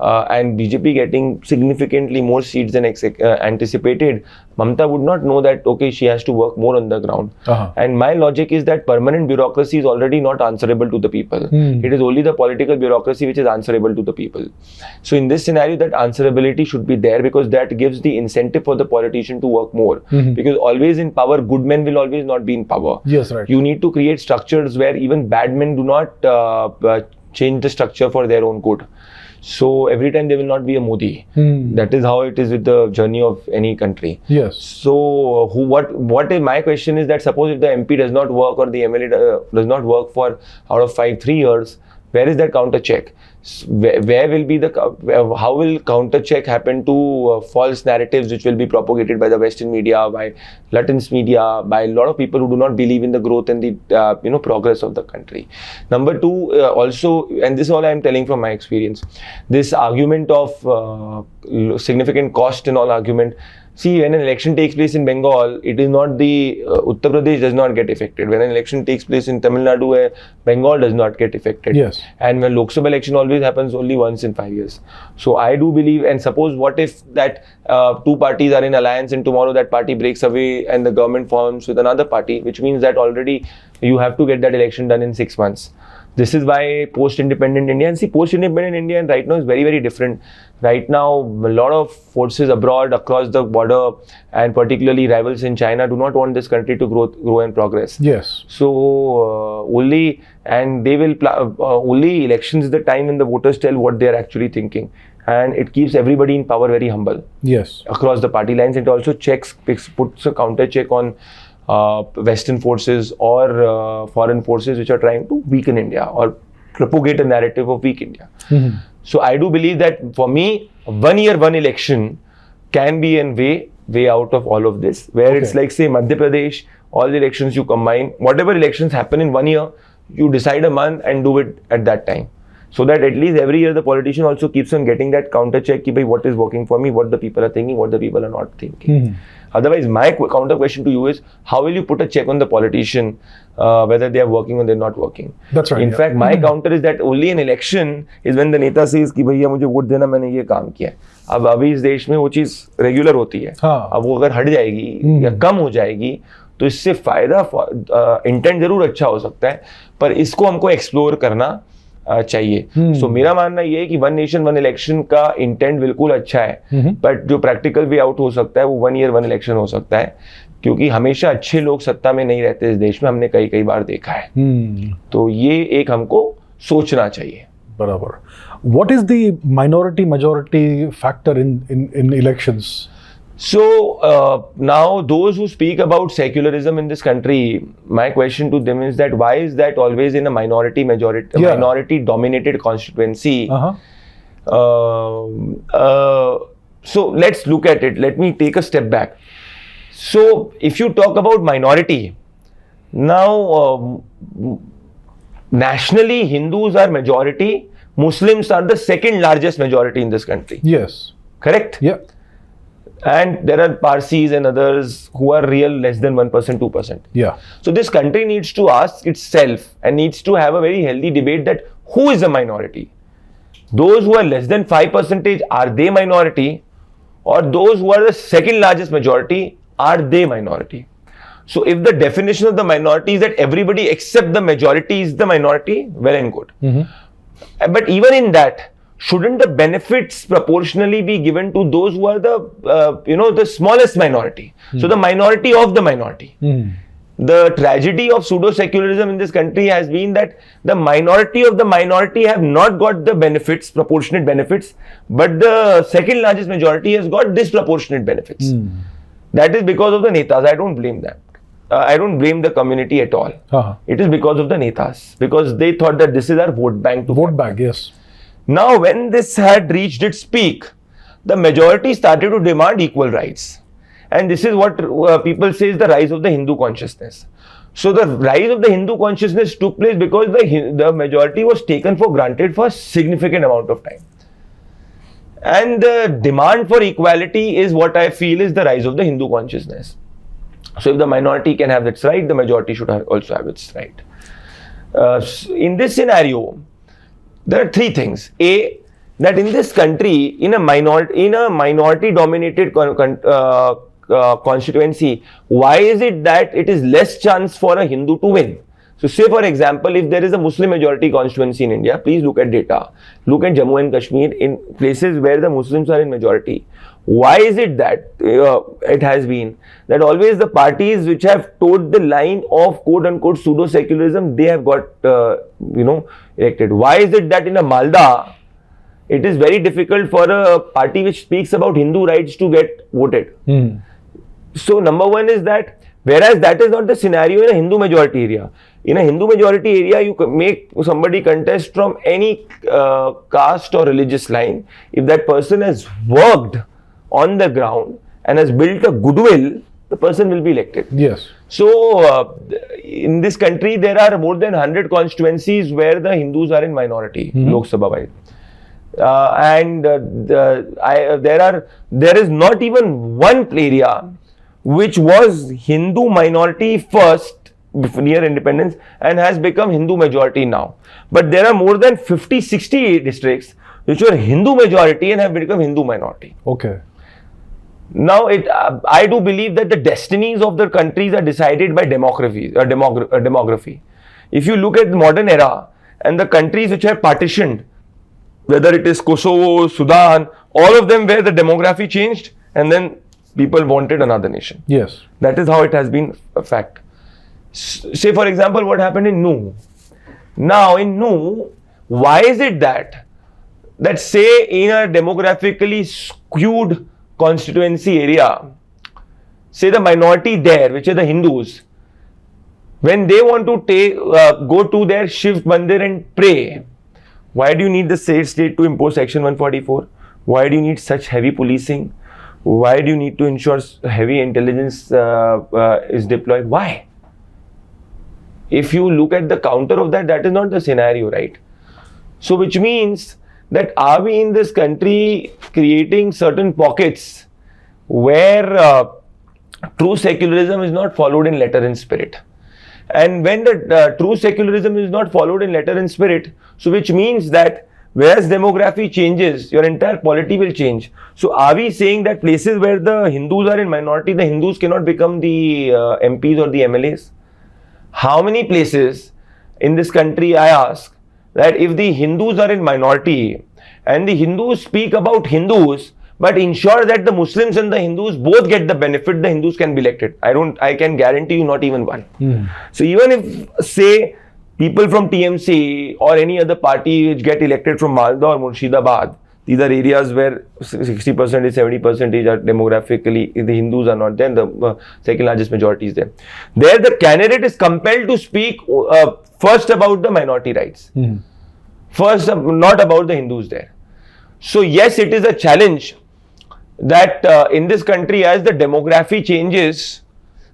S1: and BJP getting significantly more seats than anticipated, Mamta would not know that, okay, she has to work more on the ground. And my logic is that permanent bureaucracy is already not answerable to the people. It is only the political bureaucracy which is answerable to the people. So in this scenario, that answerability should be there, because that gives the incentive for the politician to work more. Because always in power, good men will always not be in power.
S2: Yes, right.
S1: You need to create structures where even bad men do not change the structure for their own good. So every time there will not be a Modi. That is how it is with the journey of any country.
S2: Yes.
S1: So what is my question is that, suppose if the MP does not work or the MLA does not work for out of 3 years, Where is that counter check? Where will be how will counter check happen to false narratives which will be propagated by the Western media, by Latin's media, by a lot of people who do not believe in the growth and the progress of the country. Number two, also, and this is all I am telling from my experience, this argument of significant cost and all argument. See, when an election takes place in Bengal, it is not the Uttar Pradesh does not get affected. When an election takes place in Tamil Nadu, Bengal does not get affected.
S2: Yes.
S1: And when Lok Sabha election always happens only once in 5 years. So I do believe, and suppose what if that two parties are in alliance and tomorrow that party breaks away and the government forms with another party, which means that already you have to get that election done in 6 months. This is why post-independent India, and see, post-independent India right now is very, very different. Right now, a lot of forces abroad, across the border, and particularly rivals in China, do not want this country to grow and progress.
S2: Yes.
S1: So only elections is the time when the voters tell what they are actually thinking, and it keeps everybody in power very humble.
S2: Yes.
S1: Across the party lines, it also puts a counter check on Western forces or foreign forces which are trying to weaken India or propagate a narrative of weak India.
S2: Mm-hmm.
S1: So I do believe that for me, 1 year, 1 election can be a way out of all of this, where it's like, say, Madhya Pradesh, all the elections you combine, whatever elections happen in 1 year, you decide a month and do it at that time. So that at least every year the politician also keeps on getting that counter check, what is working for me, what the people are thinking, what the people are not thinking.
S2: Mm-hmm.
S1: Otherwise, my counter question to you is, how will you put a check on the politician whether they are working or they're not working?
S2: That's right.
S1: In fact, my counter is that only an election is when the neta says कि भैया मुझे vote देना, मैंने ये काम किया है. अब अभी इस देश में वो चीज रेगुलर होती है. अब वो अगर हट जाएगी या कम हो जाएगी तो इससे फायदा इंटेंट जरूर अच्छा हो सकता है, पर इसको हमको एक्सप्लोर करना चाहिए. सो मेरा मानना ये है कि 1 नेशन 1 इलेक्शन का इंटेंट बिल्कुल अच्छा है, बट जो प्रैक्टिकल वे आउट हो सकता है वो 1 ईयर 1 इलेक्शन हो सकता है, क्योंकि हमेशा अच्छे लोग सत्ता में नहीं रहते इस देश में, हमने कई बार देखा है. तो ये एक हमको सोचना चाहिए.
S2: बराबर. What is the minority majority factor in elections?
S1: So now those who speak about secularism in this country, my question to them is that why is that always in a minority dominated constituency? So let's look at it. Let me take a step back. So if you talk about minority, now nationally Hindus are majority, Muslims are the second largest majority in this country.
S2: Yes.
S1: Correct?
S2: Yeah.
S1: And there are Parsis and others who are real less than 1%, 2%.
S2: Yeah.
S1: So this country needs to ask itself and needs to have a very healthy debate that who is a minority? Those who are less than 5%, are they minority? Or those who are the second largest majority, are they minority? So if the definition of the minority is that everybody except the majority is the minority, well and good. But even in that, shouldn't the benefits proportionally be given to those who are the smallest minority? So the minority of the minority. The tragedy of pseudo-secularism in this country has been that the minority of the minority have not got the benefits, proportionate benefits, but the second largest majority has got disproportionate benefits. That is because of the netas. I don't blame them. I don't blame the community at all. It is because of the netas, because they thought that this is our vote bank.
S2: Vote bank, yes.
S1: Now, when this had reached its peak, the majority started to demand equal rights. And this is what people say is the rise of the Hindu consciousness. So, the rise of the Hindu consciousness took place because the majority was taken for granted for a significant amount of time. And the demand for equality is what I feel is the rise of the Hindu consciousness. So, if the minority can have its right, the majority should also have its right. In this scenario, there are three things. A, that in this country, in a minority-dominated constituency, why is it that it is less chance for a Hindu to win? So say for example, if there is a Muslim majority constituency in India, please look at data. Look at Jammu and Kashmir, in places where the Muslims are in majority. Why is it that it has been that always the parties which have towed the line of quote-unquote pseudo-secularism, they have got elected? Why is it that in a Malda, it is very difficult for a party which speaks about Hindu rights to get voted? So number one is that Whereas that is not the scenario in a Hindu majority area. In a Hindu majority area, you make somebody contest from any caste or religious line. If that person has worked on the ground and has built a goodwill, the person will be elected.
S2: Yes.
S1: So, in this country, there are more than 100 constituencies where the Hindus are in minority, Lok Sabha wise. There is not even one area which was Hindu minority first near independence and has become Hindu majority now. But there are more than 50-60 districts which were Hindu majority and have become Hindu minority.
S2: Okay.
S1: Now, I do believe that the destinies of the countries are decided by demography. If you look at the modern era and the countries which have partitioned, whether it is Kosovo, Sudan, all of them where the demography changed and then people wanted another nation.
S2: Yes.
S1: That is how it has been a fact. Say, for example, what happened in Nu. Now, in Nu, why is it that say in a demographically skewed constituency area, say the minority there, which are the Hindus, when they want to go to their Shiv Mandir and pray, why do you need the state to impose Section 144? Why do you need such heavy policing? Why do you need to ensure heavy intelligence is deployed? Why? If you look at the counter of that, that is not the scenario, right? So, which means that are we in this country creating certain pockets where true secularism is not followed in letter and spirit? And when the true secularism is not followed in letter and spirit, so which means that whereas demography changes, your entire polity will change. So are we saying that places where the Hindus are in minority, the Hindus cannot become the MPs or the MLAs? How many places in this country, I ask, that if the Hindus are in minority and the Hindus speak about Hindus, but ensure that the Muslims and the Hindus both get the benefit, the Hindus can be elected. I can guarantee you not even one. So even if, say, people from TMC or any other party which get elected from Malda or Murshidabad, these are areas where 60%, 70% are demographically, the Hindus are not there, the second largest majority is there. There the candidate is compelled to speak first about the minority rights. First, not about the Hindus there. So yes, it is a challenge that in this country, as the demography changes,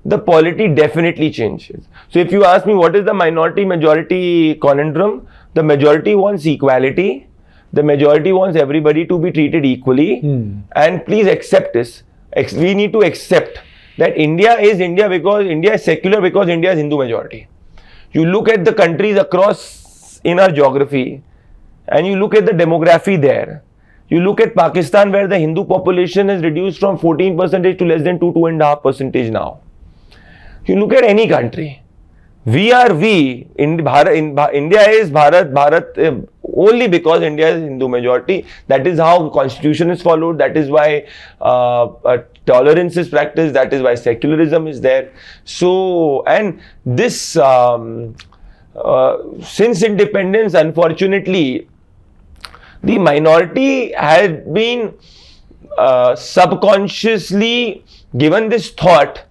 S1: the polity definitely changes. So if you ask me what is the minority-majority conundrum, the majority wants equality, the majority wants everybody to be treated equally, and please accept this. We need to accept that India is India because India is secular, because India is Hindu majority. You look at the countries across in our geography and you look at the demography there. You look at Pakistan, where the Hindu population is reduced from 14% to less than 2.5% now. You look at any country. India is Bharat only because India is Hindu majority. That is how constitution is followed. That is why tolerance is practiced. That is why secularism is there. So, and this since independence, unfortunately, the minority had been subconsciously given this thought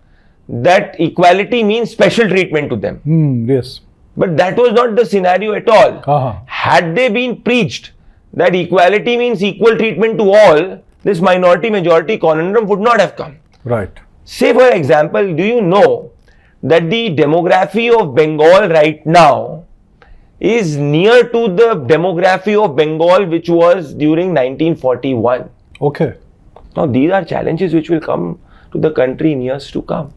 S1: that equality means special treatment to them.
S2: Yes.
S1: But that was not the scenario at all. Had they been preached that equality means equal treatment to all, this minority-majority conundrum would not have come.
S2: Right.
S1: Say, for example, do you know that the demography of Bengal right now is near to the demography of Bengal which was during 1941?
S2: Okay.
S1: Now, these are challenges which will come to the country in years to come.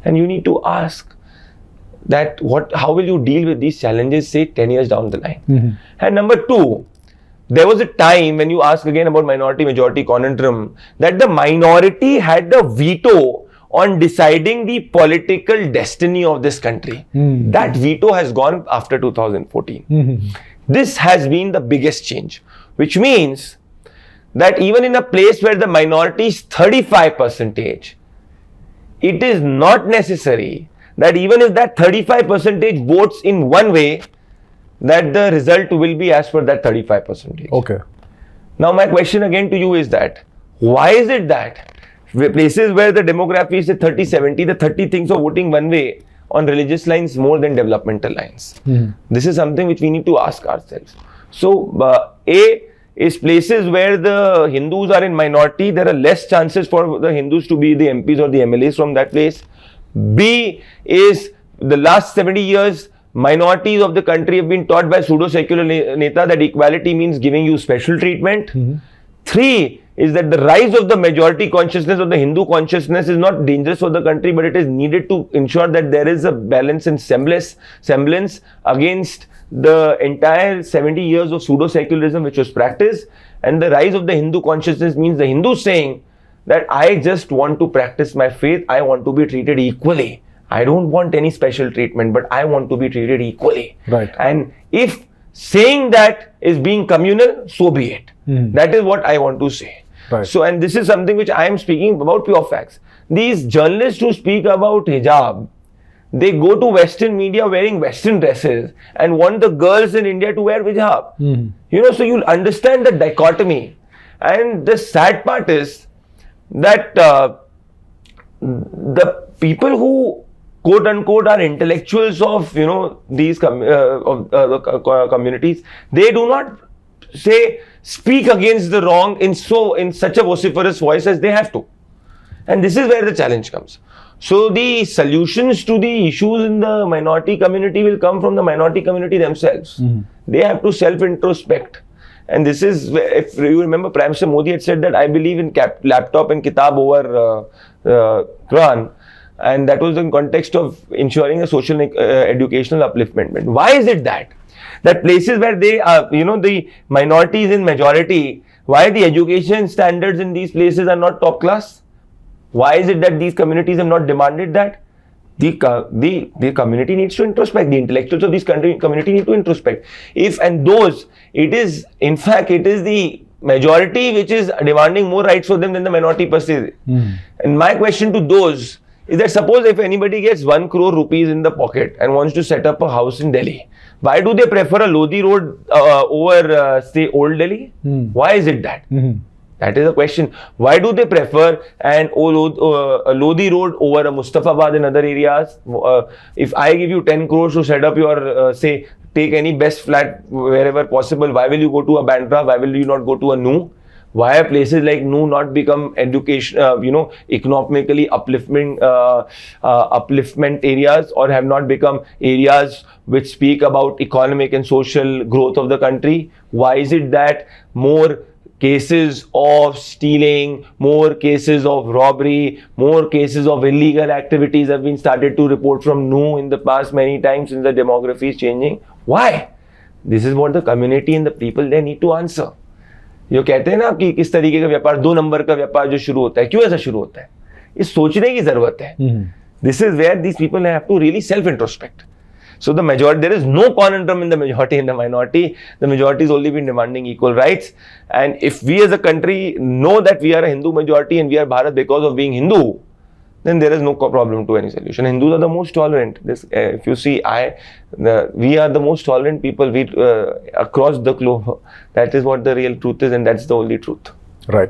S1: And you need to ask that how will you deal with these challenges, say, 10 years down the line? And number two, there was a time when you ask again about minority-majority conundrum, that the minority had the veto on deciding the political destiny of this country. That veto has gone after 2014. This has been the biggest change, which means that even in a place where the minority is 35%, it is not necessary that even if that 35% votes in one way, that the result will be as per that 35%.
S2: Okay.
S1: Now my question again to you is that, why is it that Places where the demography is 30-70, the 30 thinks of voting one way on religious lines more than developmental lines. This is something which we need to ask ourselves. So, A is places where the Hindus are in minority, there are less chances for the Hindus to be the MPs or the MLAs from that place. B is the last 70 years, minorities of the country have been taught by pseudo-secular neta that equality means giving you special treatment. 3 is that the rise of the majority consciousness of the Hindu consciousness is not dangerous for the country, but it is needed to ensure that there is a balance and semblance against the entire 70 years of pseudo-secularism which was practiced. And the rise of the Hindu consciousness means the Hindus saying that I just want to practice my faith, I want to be treated equally. I don't want any special treatment, but I want to be treated equally.
S2: Right.
S1: And if saying that is being communal, so be it. That is what I want to say.
S2: Right.
S1: So, and this is something which I am speaking about pure facts. These journalists who speak about hijab, they go to Western media wearing Western dresses and want the girls in India to wear hijab. You know, so you'll understand the dichotomy. And the sad part is that the people who quote unquote are intellectuals of, you know, these communities, they do not speak against the wrong in such a vociferous voice as they have to. And this is where the challenge comes. So the solutions to the issues in the minority community will come from the minority community themselves. They have to self-introspect. And this is, if you remember, Prime Minister Modi had said that I believe in laptop and kitab over Quran. And that was in context of ensuring a social educational upliftment. Why is it that places where they are, you know, the minorities in majority, why the education standards in these places are not top class? Why is it that these communities have not demanded that? The community needs to introspect. The intellectuals of this community need to introspect. It is the majority which is demanding more rights for them than the minority per se. And my question to those is that suppose if anybody gets 1 crore rupees in the pocket and wants to set up a house in Delhi, why do they prefer a Lodi road over, say, Old Delhi? Why is it that? That is a question. Why do they prefer a Lodi road over a Mustafabad in other areas? If I give you 10 crores to set up your, take any best flat wherever possible, why will you go to a Bandra? Why will you not go to a New? Why are places like New not become education, economically upliftment areas, or have not become areas which speak about economic and social growth of the country? Why is it that more cases of stealing, more cases of robbery, more cases of illegal activities have been started to report from New in the past many times since the demography is changing? Why? This is what the community and the people they need to answer. जो कहते हैं ना कि किस तरीके का व्यापार 2 number का व्यापार जो शुरू होता है, क्यों ऐसा शुरू होता है, ये सोचने की जरूरत है. This is where these people have to really self-introspect. So the majority, there is no conundrum in the majority and the minority. The majority has only been demanding equal rights. And if we as a country know that we are a Hindu majority and we are Bharat because of being Hindu, then there is no problem to any solution. Hindus are the most tolerant. If you see, we are the most tolerant people across the globe. That is what the real truth is, and that's the only truth.
S2: Right.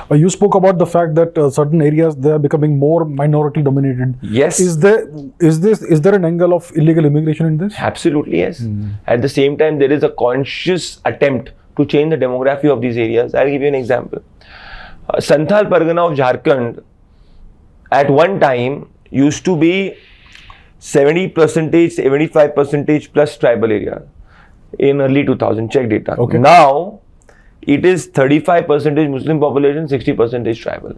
S2: You spoke about the fact that certain areas they are becoming more minority dominated.
S1: Yes.
S2: Is there an angle of illegal immigration in this?
S1: Absolutely yes. At the same time, there is a conscious attempt to change the demography of these areas. I'll give you an example. Santhal Pargana of Jharkhand at one time used to be 70%, 75% plus tribal area in early 2000. Check data.
S2: Okay.
S1: Now it is 35% Muslim population, 60% tribal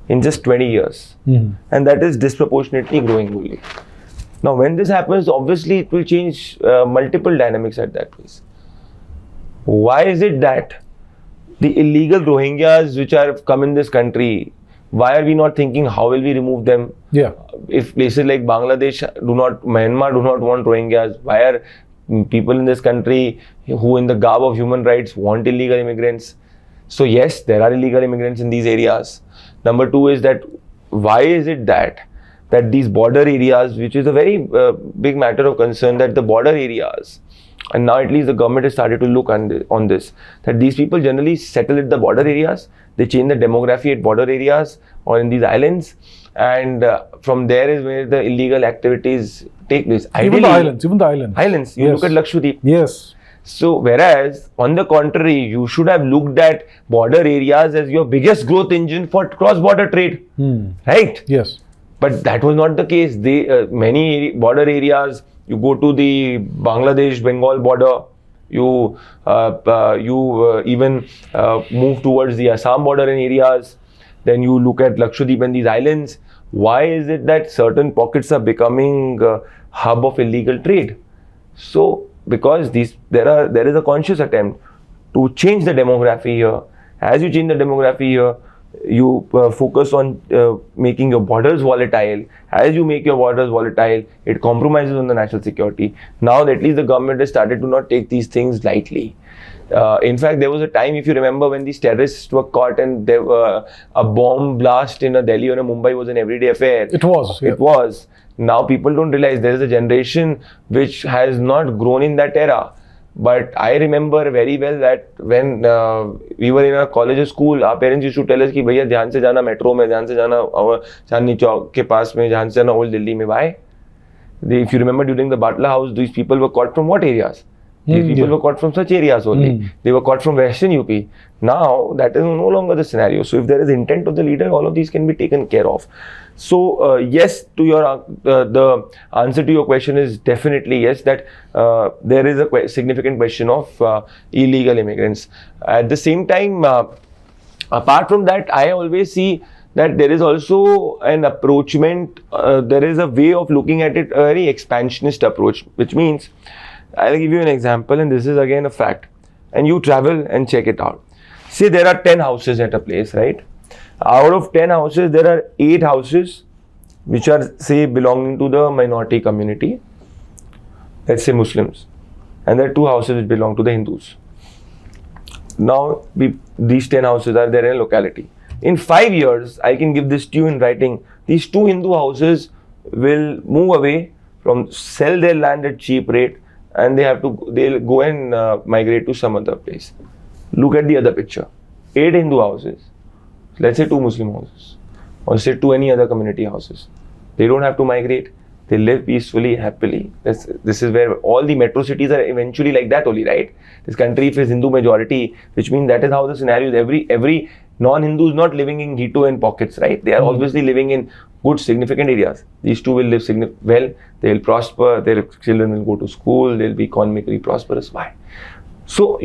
S1: in just 20 years. And that is disproportionately growing only. Now when this happens, obviously it will change multiple dynamics at that place. Why is it that the illegal Rohingyas which have come in this country, why are we not thinking how will we remove them?
S2: Yeah.
S1: If places like Bangladesh Myanmar do not want Rohingyas, why are people in this country who in the garb of human rights want illegal immigrants? So yes, there are illegal immigrants in these areas. Number 2 is that why is it that these border areas, which is a very big matter of concern, that the border areas and now at least the government has started to look on this, that these people generally settle at the border areas, they change the demography at border areas or in these islands, and from there is where the illegal activities take place.
S2: Even the islands.
S1: Islands. You look at Lakshadweep.
S2: Yes.
S1: So whereas on the contrary, you should have looked at border areas as your biggest growth engine for cross-border trade, right?
S2: Yes.
S1: But that was not the case. Many border areas, you go to the Bangladesh-Bengal border, you even move towards the Assam border in areas. Then you look at Lakshadweep and these islands. Why is it that certain pockets are becoming a hub of illegal trade? So because there is a conscious attempt to change the demography here. As you change the demography here, you focus on making your borders volatile. As you make your borders volatile, it compromises on the national security. Now at least the government has started to not take these things lightly. In fact, there was a time, if you remember, when these terrorists were caught and there were a bomb blast in a Delhi or a Mumbai was an everyday affair.
S2: It was.
S1: It was. Now people don't realize there is a generation which has not grown in that era. But I remember very well that when we were in a college or school, our parents used to tell us कि भैया ध्यान से जाना metro में, ध्यान से जाना चांदनी चौक के पास में, ध्यान से जाना old Delhi में. Why? If you remember during the Batla House, these people were caught from what areas? These people were caught from such areas only. They were caught from Western UP. Now that is no longer the scenario. So if there is intent of the leader, all of these can be taken care of. So yes, to your the answer to your question is definitely yes, that there is a significant question of illegal immigrants. At the same time, apart from that, I always see that there is also an approachment, there is a way of looking at it, a very expansionist approach, which means, I'll give you an example, and this is again a fact, and you travel and check it out. Say there are 10 houses at a place, right? Out of 10 houses, there are 8 houses which are, say, belonging to the minority community, let's say Muslims, and there are 2 houses which belong to the Hindus. Now, these 10 houses are there in a locality. In 5 years, I can give this to you in writing. These 2 Hindu houses will move away from, sell their land at cheap rate, and they'll go and migrate to some other place. Look at the other picture. 8 Hindu houses, let's say 2 Muslim houses, or say 2 any other community houses. They don't have to migrate. They live peacefully, happily. This is where all the metro cities are eventually like that only, right? This country, if it's Hindu majority, which means that is how the scenario is. Every non-Hindu is not living in ghetto and pockets, right? They are obviously living in good, significant areas. These 2 will live well, they will prosper, their children will go to school, they'll be economically prosperous. Why? So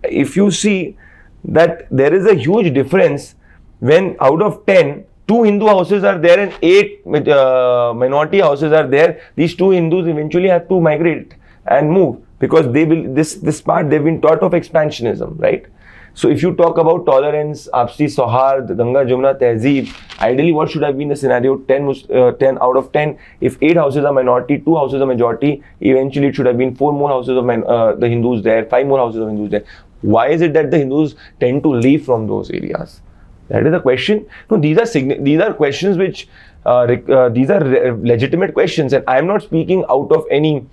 S1: if you see that there is a huge difference when out of 10, 2 Hindu houses are there and 8 minority houses are there, these 2 Hindus eventually have to migrate and move because they will, this part they've been taught of expansionism, right? So if you talk about tolerance, Apsi Sohard, Ganga Jamuna Tehzeeb, ideally what should have been the scenario? 10 out of 10, if 8 houses are minority, 2 houses are majority, eventually it should have been 4 more houses of the Hindus there, 5 more houses of Hindus there. Why is it that the Hindus tend to leave from those areas? That is the question. No, these are questions which, these are legitimate questions, and I am not speaking out of any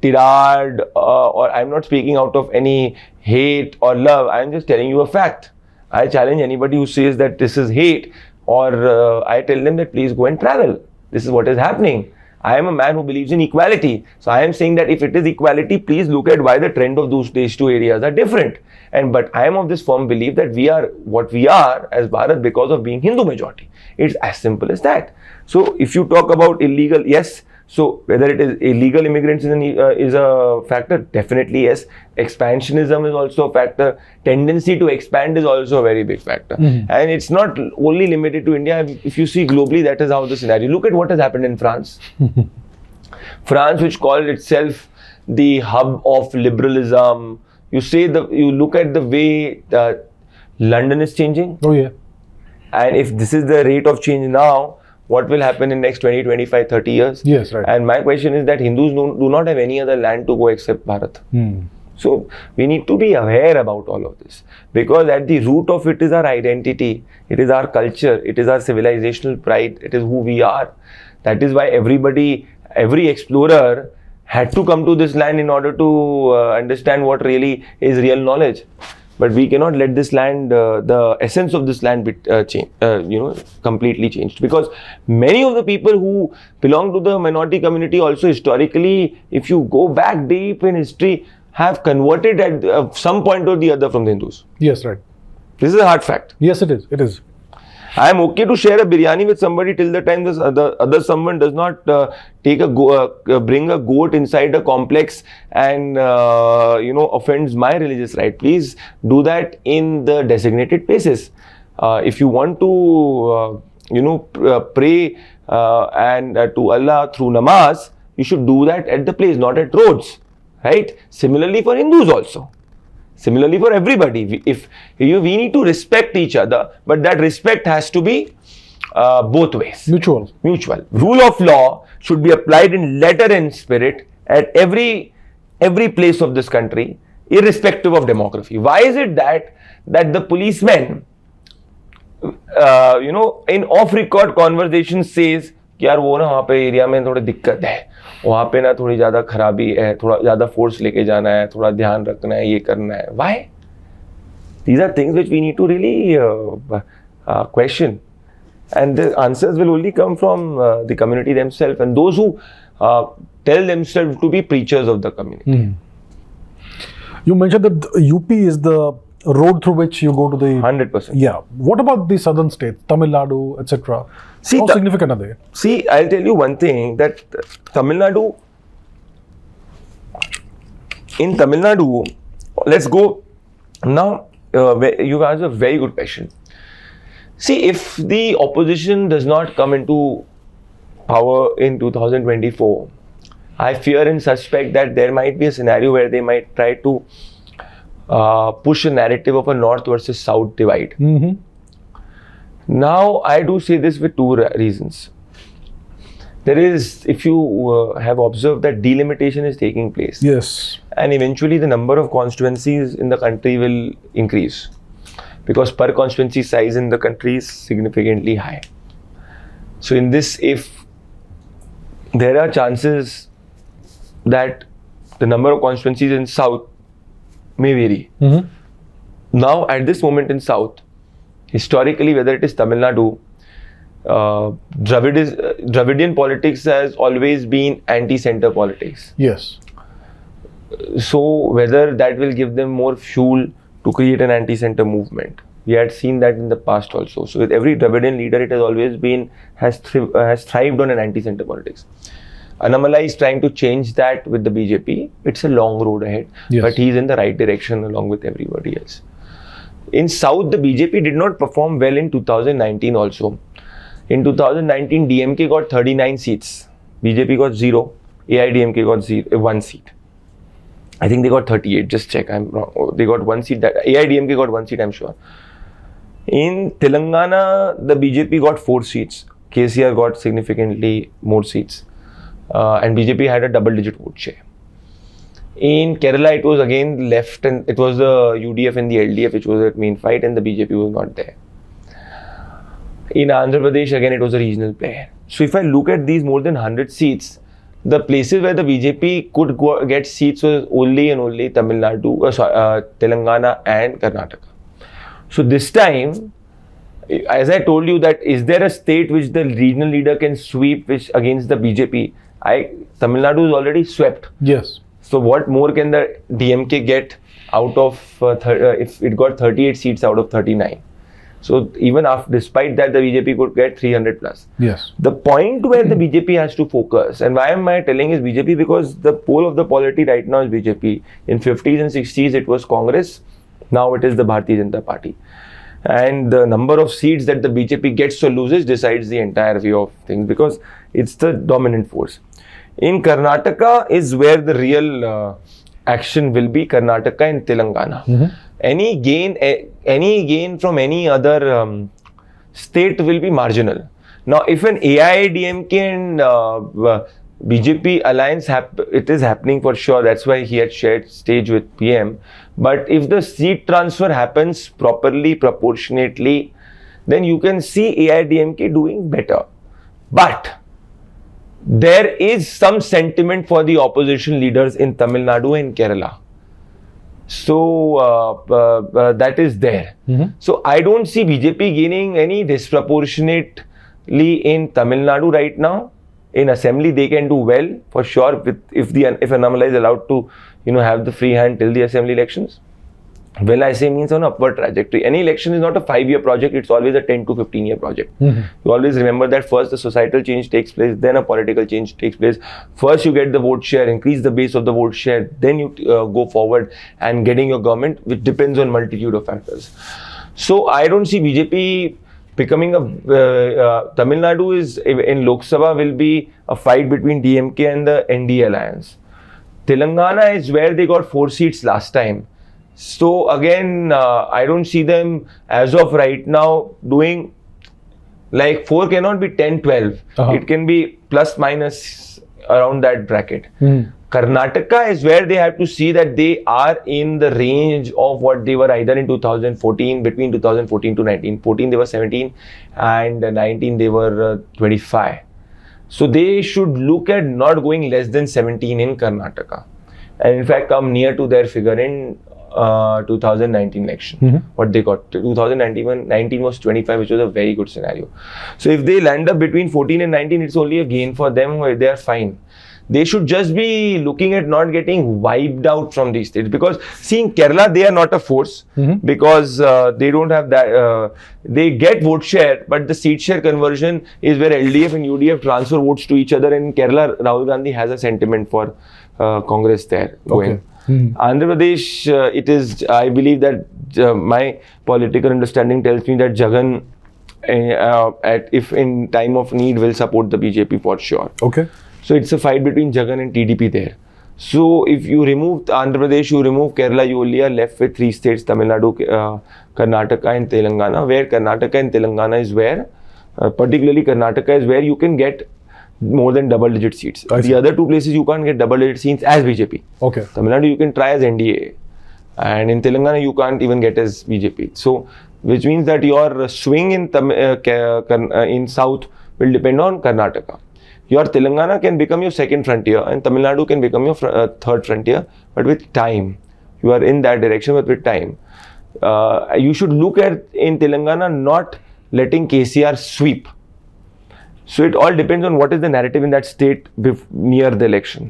S1: tirade or I'm not speaking out of any hate or love. I'm just telling you a fact. I challenge anybody who says that this is hate, or I tell them that please go and travel. This is what is happening. I am a man who believes in equality. So I am saying that if it is equality, please look at why the trend of these 2 areas are different. But I am of this firm belief that we are what we are as Bharat because of being Hindu majority. It's as simple as that. So if you talk about illegal, yes. So whether it is illegal immigrants is a factor, definitely yes. Expansionism is also a factor. Tendency to expand is also a very big factor. And it's not only limited to India. If you see globally, that is how the scenario. Look at what has happened in France. France, which called itself the hub of liberalism. You look at the way that London is changing.
S2: Oh yeah.
S1: And if this is the rate of change now, what will happen in next 20, 25, 30 years?
S2: Yes, right.
S1: And my question is that Hindus do not have any other land to go except Bharat. So we need to be aware about all of this, because at the root of it is our identity, it is our culture, it is our civilizational pride, it is who we are. That is why every explorer had to come to this land in order to understand what really is real knowledge. But we cannot let this land, the essence of this land, be completely changed. Because many of the people who belong to the minority community also historically, if you go back deep in history, have converted at some point or the other from the Hindus.
S2: Yes, right.
S1: This is a hard fact.
S2: Yes, it is. It is.
S1: I am okay to share a biryani with somebody till the time this other someone does not bring a goat inside a complex and offends my religious right. Please do that in the designated places. If you want to pray and to Allah through namaz, you should do that at the place, not at roads, right? Similarly for Hindus also. Similarly for everybody, we need to respect each other, but that respect has to be both ways.
S2: Mutual.
S1: Rule of law should be applied in letter and spirit at every place of this country, irrespective of demography. Why is it that the policemen, in off-record conversation says, यार वो ना वहाँ पे area में थोड़ी दिक्कत है, वहाँ पे ना थोड़ी ज़्यादा खराबी है, थोड़ा ज़्यादा फोर्स लेके जाना है, थोड़ा ध्यान रखना है, ये करना है. Why? These are things which we need to really question, and the answers will only come from the community themselves and those who tell themselves to be preachers of the community.
S2: You mentioned that UP is the road through which you go to the
S1: 100%.
S2: Yeah. What about the southern states, Tamil Nadu, etc.? How significant are they?
S1: See, I'll tell you one thing, that in Tamil Nadu, let's go now. You've asked a very good question. See, if the opposition does not come into power in 2024, I fear and suspect that there might be a scenario where they might try to push a narrative of a north versus south divide. Now, I do say this with two reasons. There is, if you have observed, that delimitation is taking place.
S2: Yes.
S1: And eventually the number of constituencies in the country will increase, because per constituency size in the country is significantly high. So in this, if there are chances that the number of constituencies in south may vary. Now, at this moment in south, historically, whether it is Tamil Nadu, Dravidian politics has always been anti-center politics.
S2: Yes.
S1: So whether that will give them more fuel to create an anti-center movement. We had seen that in the past also. So with every Dravidian leader, it has always been, has thrived on an anti-center politics. Annamalai is trying to change that with the BJP. It's a long road ahead, but he's in the right direction along with everybody else. In South, the BJP did not perform well in 2019 also. In 2019, DMK got 39 seats. BJP got 0. AIDMK got 1 seat. I think they got 38. Just check. I'm wrong. They got 1 seat. AIDMK got 1 seat, I'm sure. In Telangana, the BJP got 4 seats. KCR got significantly more seats. And BJP had a double-digit vote share. In Kerala, it was again left, and it was the UDF and the LDF which was the main fight, and the BJP was not there. In Andhra Pradesh, again, it was a regional player. So if I look at these more than 100 seats, the places where the BJP could get seats was only and only Tamil Nadu, Telangana and Karnataka. So this time, as I told you, that is there a state which the regional leader can sweep which against the BJP? Tamil Nadu is already swept.
S2: Yes.
S1: So what more can the DMK get out of if it got 38 seats out of 39? So even despite that, the BJP could get 300 plus.
S2: Yes.
S1: The point where the BJP has to focus, and why am I telling is BJP, because the pole of the polity right now is BJP. In 50s and 60s, it was Congress. Now it is the Bharatiya Janata Party. And the number of seats that the BJP gets or loses decides the entire view of things, because it's the dominant force. In Karnataka is where the real action will be. Karnataka and Telangana. Any gain from any other state will be marginal. Now, if an AIADMK and BJP alliance, it is happening for sure. That's why he had shared stage with PM. But if the seat transfer happens properly, proportionately, then you can see AIADMK doing better. But there is some sentiment for the opposition leaders in Tamil Nadu and Kerala. So that is there. So I don't see BJP gaining any disproportionately in Tamil Nadu right now. In assembly, they can do well for sure if Annamalai is allowed to, have the free hand till the assembly elections. Well, I say means on upward trajectory. Any election is not a 5-year project, it's always a 10 to 15-year project. You always remember that first the societal change takes place, then a political change takes place. First you get the vote share, increase the base of the vote share, then you go forward and getting your government, which depends on multitude of factors. So I don't see BJP becoming Tamil Nadu is in Lok Sabha will be a fight between DMK and the NDA alliance. Telangana is where they got 4 seats last time. So again, I don't see them as of right now doing like 4 cannot be 10, 12. It can be plus minus around that bracket. Karnataka is where they have to see that they are in the range of what they were either in 2014, between 2014 to 19. 14 they were 17 and 19 they were 25. So they should look at not going less than 17 in Karnataka. And in fact come near to their figure in 2019 election. What they got 2019 was 25, which was a very good scenario. So if they land up between 14 and 19, it's only a gain for them. They are fine. They should just be looking at not getting wiped out from these states, because seeing Kerala, they are not a force because they don't have that. They get vote share, but the seat share conversion is where LDF and UDF transfer votes to each other. And in Kerala, Rahul Gandhi has a sentiment for Congress there going. Andhra Pradesh, it is, I believe that my political understanding tells me that Jagan, if in time of need, will support the BJP for sure. So it's a fight between Jagan and TDP there. So if you remove Andhra Pradesh, you remove Kerala, you only are left with 3 states, Tamil Nadu, Karnataka and Telangana, where Karnataka and Telangana is where, particularly Karnataka is where you can get more than double-digit seats. The other 2 places you can't get double-digit seats as BJP. Tamil Nadu you can try as NDA, and in Telangana you can't even get as BJP. So, which means that your swing in South will depend on Karnataka. Your Telangana can become your second frontier, and Tamil Nadu can become your third frontier. But with time, you are in that direction. But with time, you should look at in Telangana not letting KCR sweep. So it all depends on what is the narrative in that state near the election.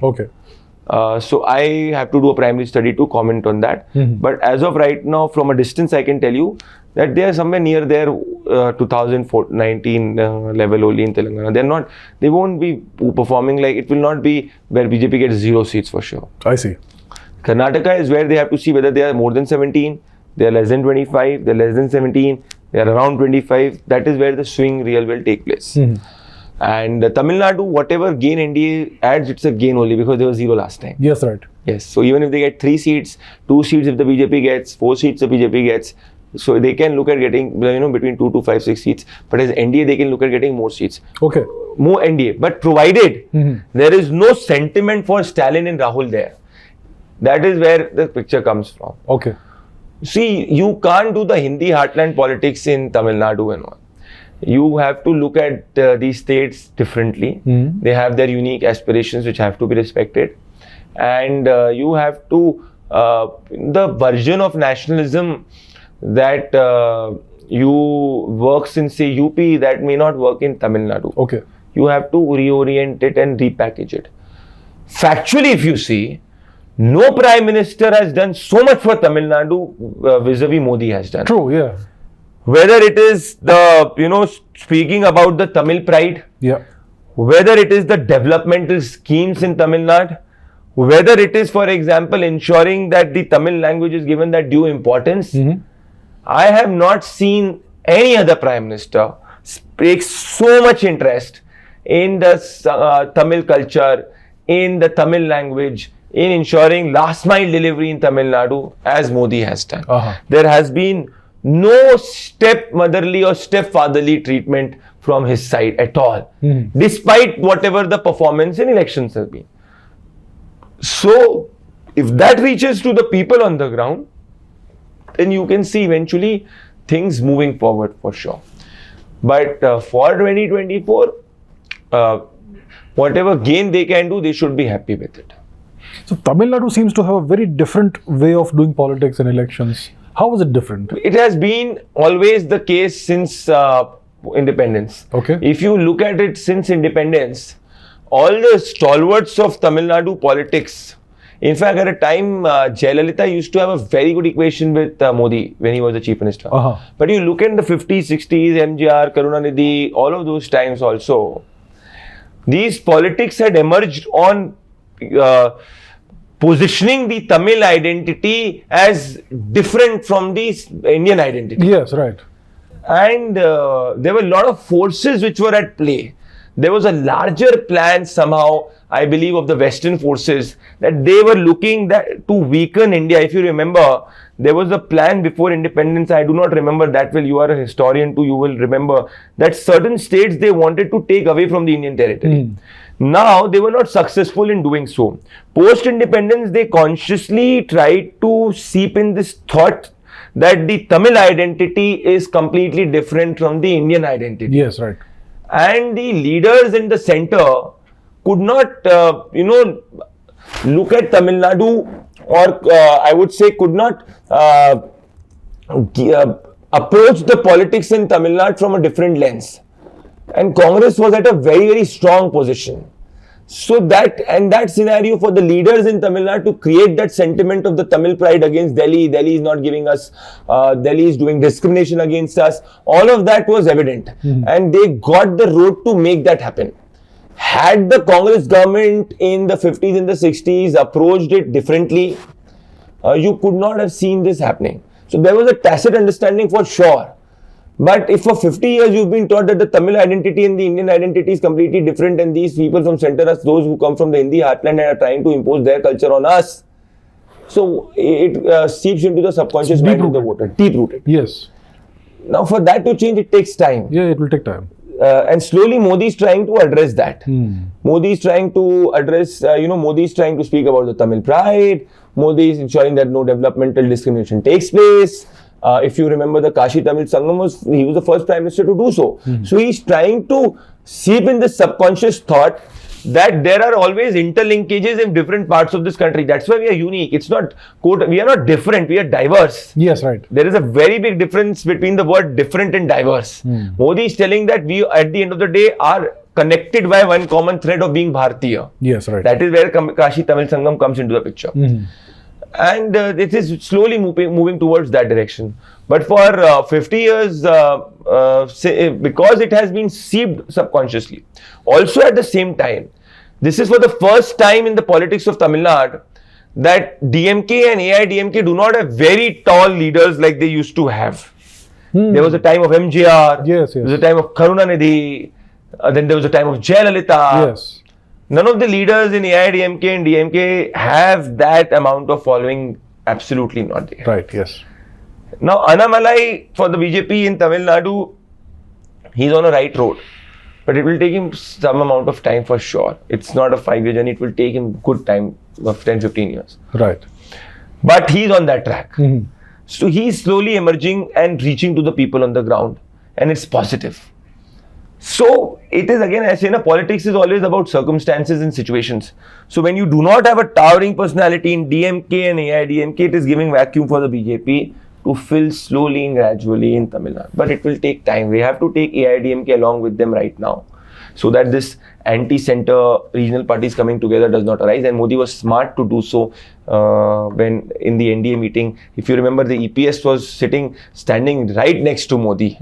S1: So I have to do a primary study to comment on that. But as of right now, from a distance, I can tell you that they are somewhere near their 2019 level only in Telangana. They won't be performing like, it will not be where BJP gets 0 seats for sure. Karnataka is where they have to see whether they are more than 17, they are less than 25, they are less than 17, they are around 25. That is where the swing real will take place. And Tamil Nadu, whatever gain NDA adds, it's a gain only because there was 0 last time.
S2: Yes.
S1: So even if they get 3 seats, 2 seats if the BJP gets, 4 seats the BJP gets, so they can look at getting, between 2 to 5, 6 seats. But as NDA, they can look at getting more seats. More NDA. But provided there is no sentiment for Stalin and Rahul there. That is where the picture comes from. See, you can't do the Hindi heartland politics in Tamil Nadu and all. You have to look at these states differently. They have their unique aspirations which have to be respected. And you have to, the version of nationalism that works in say UP, that may not work in Tamil Nadu. You have to reorient it and repackage it. Factually, if you see, no Prime Minister has done so much for Tamil Nadu vis-a-vis Modi has done. Whether it is the, speaking about the Tamil pride, whether it is the developmental schemes in Tamil Nadu, whether it is, for example, ensuring that the Tamil language is given that due importance, I have not seen any other Prime Minister take so much interest in the Tamil culture, in the Tamil language, in ensuring last mile delivery in Tamil Nadu as Modi has done. There has been no stepmotherly or stepfatherly treatment from his side at all, despite whatever the performance in elections has been. So, if that reaches to the people on the ground, then you can see eventually things moving forward for sure. But for 2024, whatever gain they can do, they should be happy with it.
S2: So Tamil Nadu seems to have a very different way of doing politics and elections. How is it different?
S1: It has been always the case since independence.
S2: Okay.
S1: If you look at it since independence, all the stalwarts of Tamil Nadu politics, in fact, at a time, Jayalalitha used to have a very good equation with Modi when he was the chief minister. But you look at the 50s, 60s, MGR, Karunanidhi, all of those times also, these politics had emerged on positioning the Tamil identity as different from the Indian identity.
S2: Yes, right.
S1: And there were a lot of forces which were at play. There was a larger plan somehow, I believe, of the Western forces that they were looking to weaken India. If you remember, there was a plan before independence. I do not remember that well. You are a historian too. You will remember that certain states they wanted to take away from the Indian territory. Now, they were not successful in doing so. Post-independence, they consciously tried to seep in this thought that the Tamil identity is completely different from the Indian identity.
S2: Yes, right.
S1: And the leaders in the center could not, look at Tamil Nadu, or I would say could not approach the politics in Tamil Nadu from a different lens. And Congress was at a very, very strong position. So that scenario for the leaders in Tamil Nadu to create that sentiment of the Tamil pride against Delhi, Delhi is not giving us, Delhi is doing discrimination against us, all of that was evident. And they got the road to make that happen. Had the Congress government in the 50s and the 60s approached it differently, you could not have seen this happening. So there was a tacit understanding for sure. But if for 50 years you've been taught that the Tamil identity and the Indian identity is completely different, and these people from center are those who come from the Hindi heartland and are trying to impose their culture on us, so it seeps into the subconscious mind of the voter, deep-rooted.
S2: Yes.
S1: Now for that to change, it takes time.
S2: Yeah, it will take time.
S1: And slowly Modi is trying to address that. Modi is trying to address, Modi is trying to speak about the Tamil pride. Modi is ensuring that no developmental discrimination takes place. If you remember, the Kashi Tamil Sangam he was the first prime minister to do so. So he's trying to seep in the subconscious thought that there are always interlinkages in different parts of this country. That's why we are unique. It's not, quote, we are not different, we are diverse.
S2: Yes, right.
S1: There is a very big difference between the word different and diverse. Modi is telling that we, at the end of the day, are connected by one common thread of being Bharatiya.
S2: Yes, right.
S1: That is where Kashi Tamil Sangam comes into the picture. And it is slowly moving towards that direction. But for 50 years, because it has been seeped subconsciously. Also at the same time, this is for the first time in the politics of Tamil Nadu that DMK and AIDMK do not have very tall leaders like they used to have. There was a time of MGR,
S2: yes.
S1: There was a time of Karunanidhi, then there was a time of Jayalalitha.
S2: Yes.
S1: None of the leaders in AIDMK and DMK have that amount of following, absolutely not there.
S2: Right, yes.
S1: Now, Annamalai for the BJP in Tamil Nadu, he's on a right road. But it will take him some amount of time for sure. It's not a 5-year journey, it will take him good time of 10-15 years.
S2: Right.
S1: But he's on that track. So he's slowly emerging and reaching to the people on the ground. And it's positive. So it is, again, I say, politics is always about circumstances and situations. So when you do not have a towering personality in DMK and AIDMK, it is giving vacuum for the BJP to fill slowly and gradually in Tamil Nadu. But it will take time. We have to take AIDMK along with them right now, so that this anti-center regional parties coming together does not arise. And Modi was smart to do so when in the NDA meeting. If you remember, the EPS was standing right next to Modi.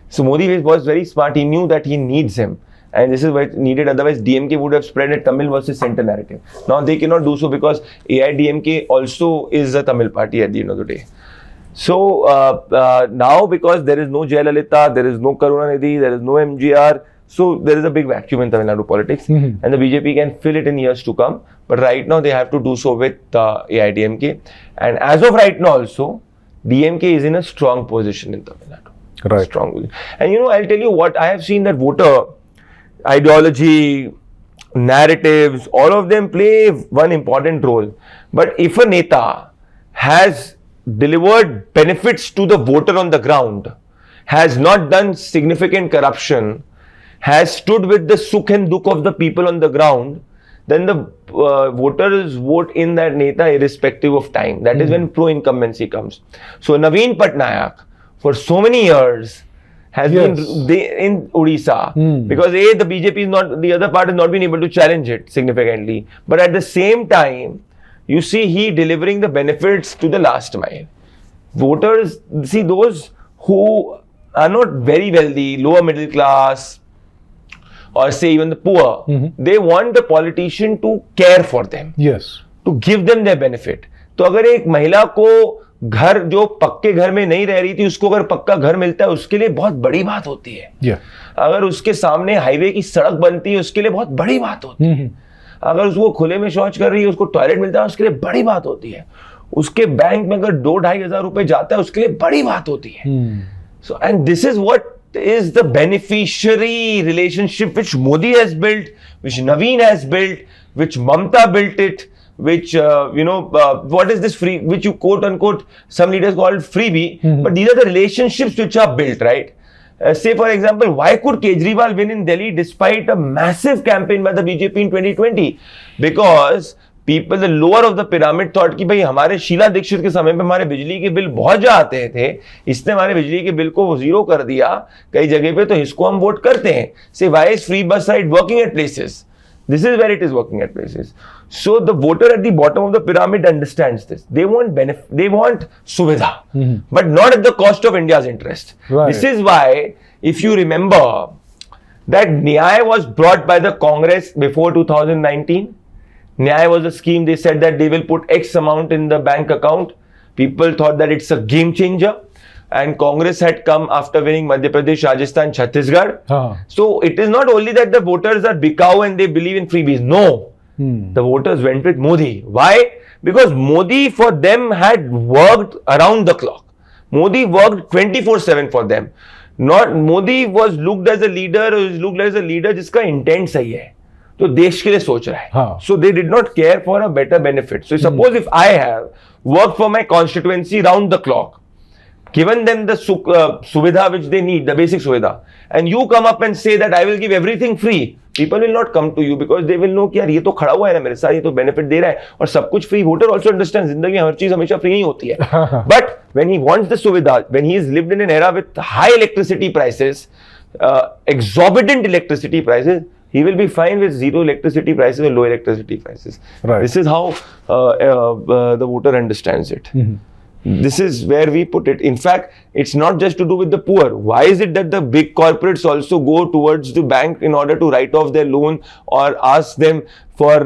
S1: So Modi was very smart. He knew that he needs him. And this is what needed. Otherwise, DMK would have spread a Tamil versus center narrative. Now they cannot do so because AIDMK also is a Tamil party at the end of the day. So now, because there is no Jayalalitha, there is no Karunanidhi, there is no MGR, so there is a big vacuum in Tamil Nadu politics, and the BJP can fill it in years to come. But right now they have to do so with AIDMK. And as of right now also, DMK is in a strong position in Tamil Nadu.
S2: Right.
S1: Strong position. And I'll tell you what, I have seen that voter ideology, narratives, all of them play one important role. But if a Neta has delivered benefits to the voter on the ground, has not done significant corruption, has stood with the sukh and dukh of the people on the ground, then the voters vote in that neta irrespective of time. That is when pro-incumbency comes. So Naveen Patnaik, for so many years, has been in Odisha because the BJP is not, the other part has not been able to challenge it significantly. But at the same time, you see he delivering the benefits to the last mile. Voters, see those who are not very wealthy, lower middle class, or say even the poor, they want the politician to care for them.
S2: Yes.
S1: To give them their benefit. तो अगर एक महिला को घर जो पक्के घर में नहीं रह रही थी उसको अगर पक्का घर मिलता है उसके लिए बहुत बड़ी बात होती है. अगर उसके सामने हाईवे की सड़क बनती है उसके लिए बहुत बड़ी बात होती है. अगर उसको खुले में शौच कर रही है उसको टॉयलेट मिलता है उसके लिए बड़ी बात होती है. उसके बैंक में अगर 2-2.5 हजार रुपए जाता है उसके लिए बड़ी बात होती है. So and this is what is the beneficiary relationship which Modi has built, which Naveen has built, which Mamta built it, which what is this free, which you quote unquote some leaders call freebie, but these are the relationships which are built, right? Say for example, why could Kejriwal win in Delhi despite a massive campaign by the BJP in 2020? Because people, the lower of the pyramid thought कि भाई हमारे शीला दीक्षित के समय पे हमारे बिजली के bill बहुत ज्यादा आते थे, इसने हमारे बिजली के बिल को जीरो कर दिया कई जगह पे, तो इसको हम वोट करते हैं. Say why is free bus ride working at places? This is where it is working at places. So the voter at the bottom of the pyramid understands this. They want benefit, they want suvidha, but not at the cost of India's interest. Right. This is why, if you remember, that Nyay was brought by the Congress before 2019. Nyay was a scheme, they said that they will put X amount in the bank account. People thought that it's a game changer. And Congress had come after winning Madhya Pradesh, Rajasthan, Chhattisgarh. So it is not only that the voters are bikau and they believe in freebies. No. The voters went with Modi. Why? Because Modi for them had worked around the clock. Modi worked 24/7 for them. Not Modi was looked as a leader, जिसका intent सही है. तो देश के लिए सोच रहा है. So they did not care for a better benefit. So suppose if I have worked for my constituency round the clock, given them the suvidha which they need, the basic suvidha, and you come up and say that I will give everything free, people will not come to you because they will know कि यार ये तो खड़ा हुआ है ना मेरे साथ, ये तो benefit दे रहा है और सब कुछ free. Voter also understands जिंदगी में हर चीज हमेशा free नहीं होती है. But when he wants the suvidha, when he is lived in an era with high electricity prices, exorbitant electricity prices, he will be fine with zero electricity prices or low electricity prices. Right. This is how the voter understands it. This is where we put it. In fact, it's not just to do with the poor. Why is it that the big corporates also go towards the bank in order to write off their loan or ask them for,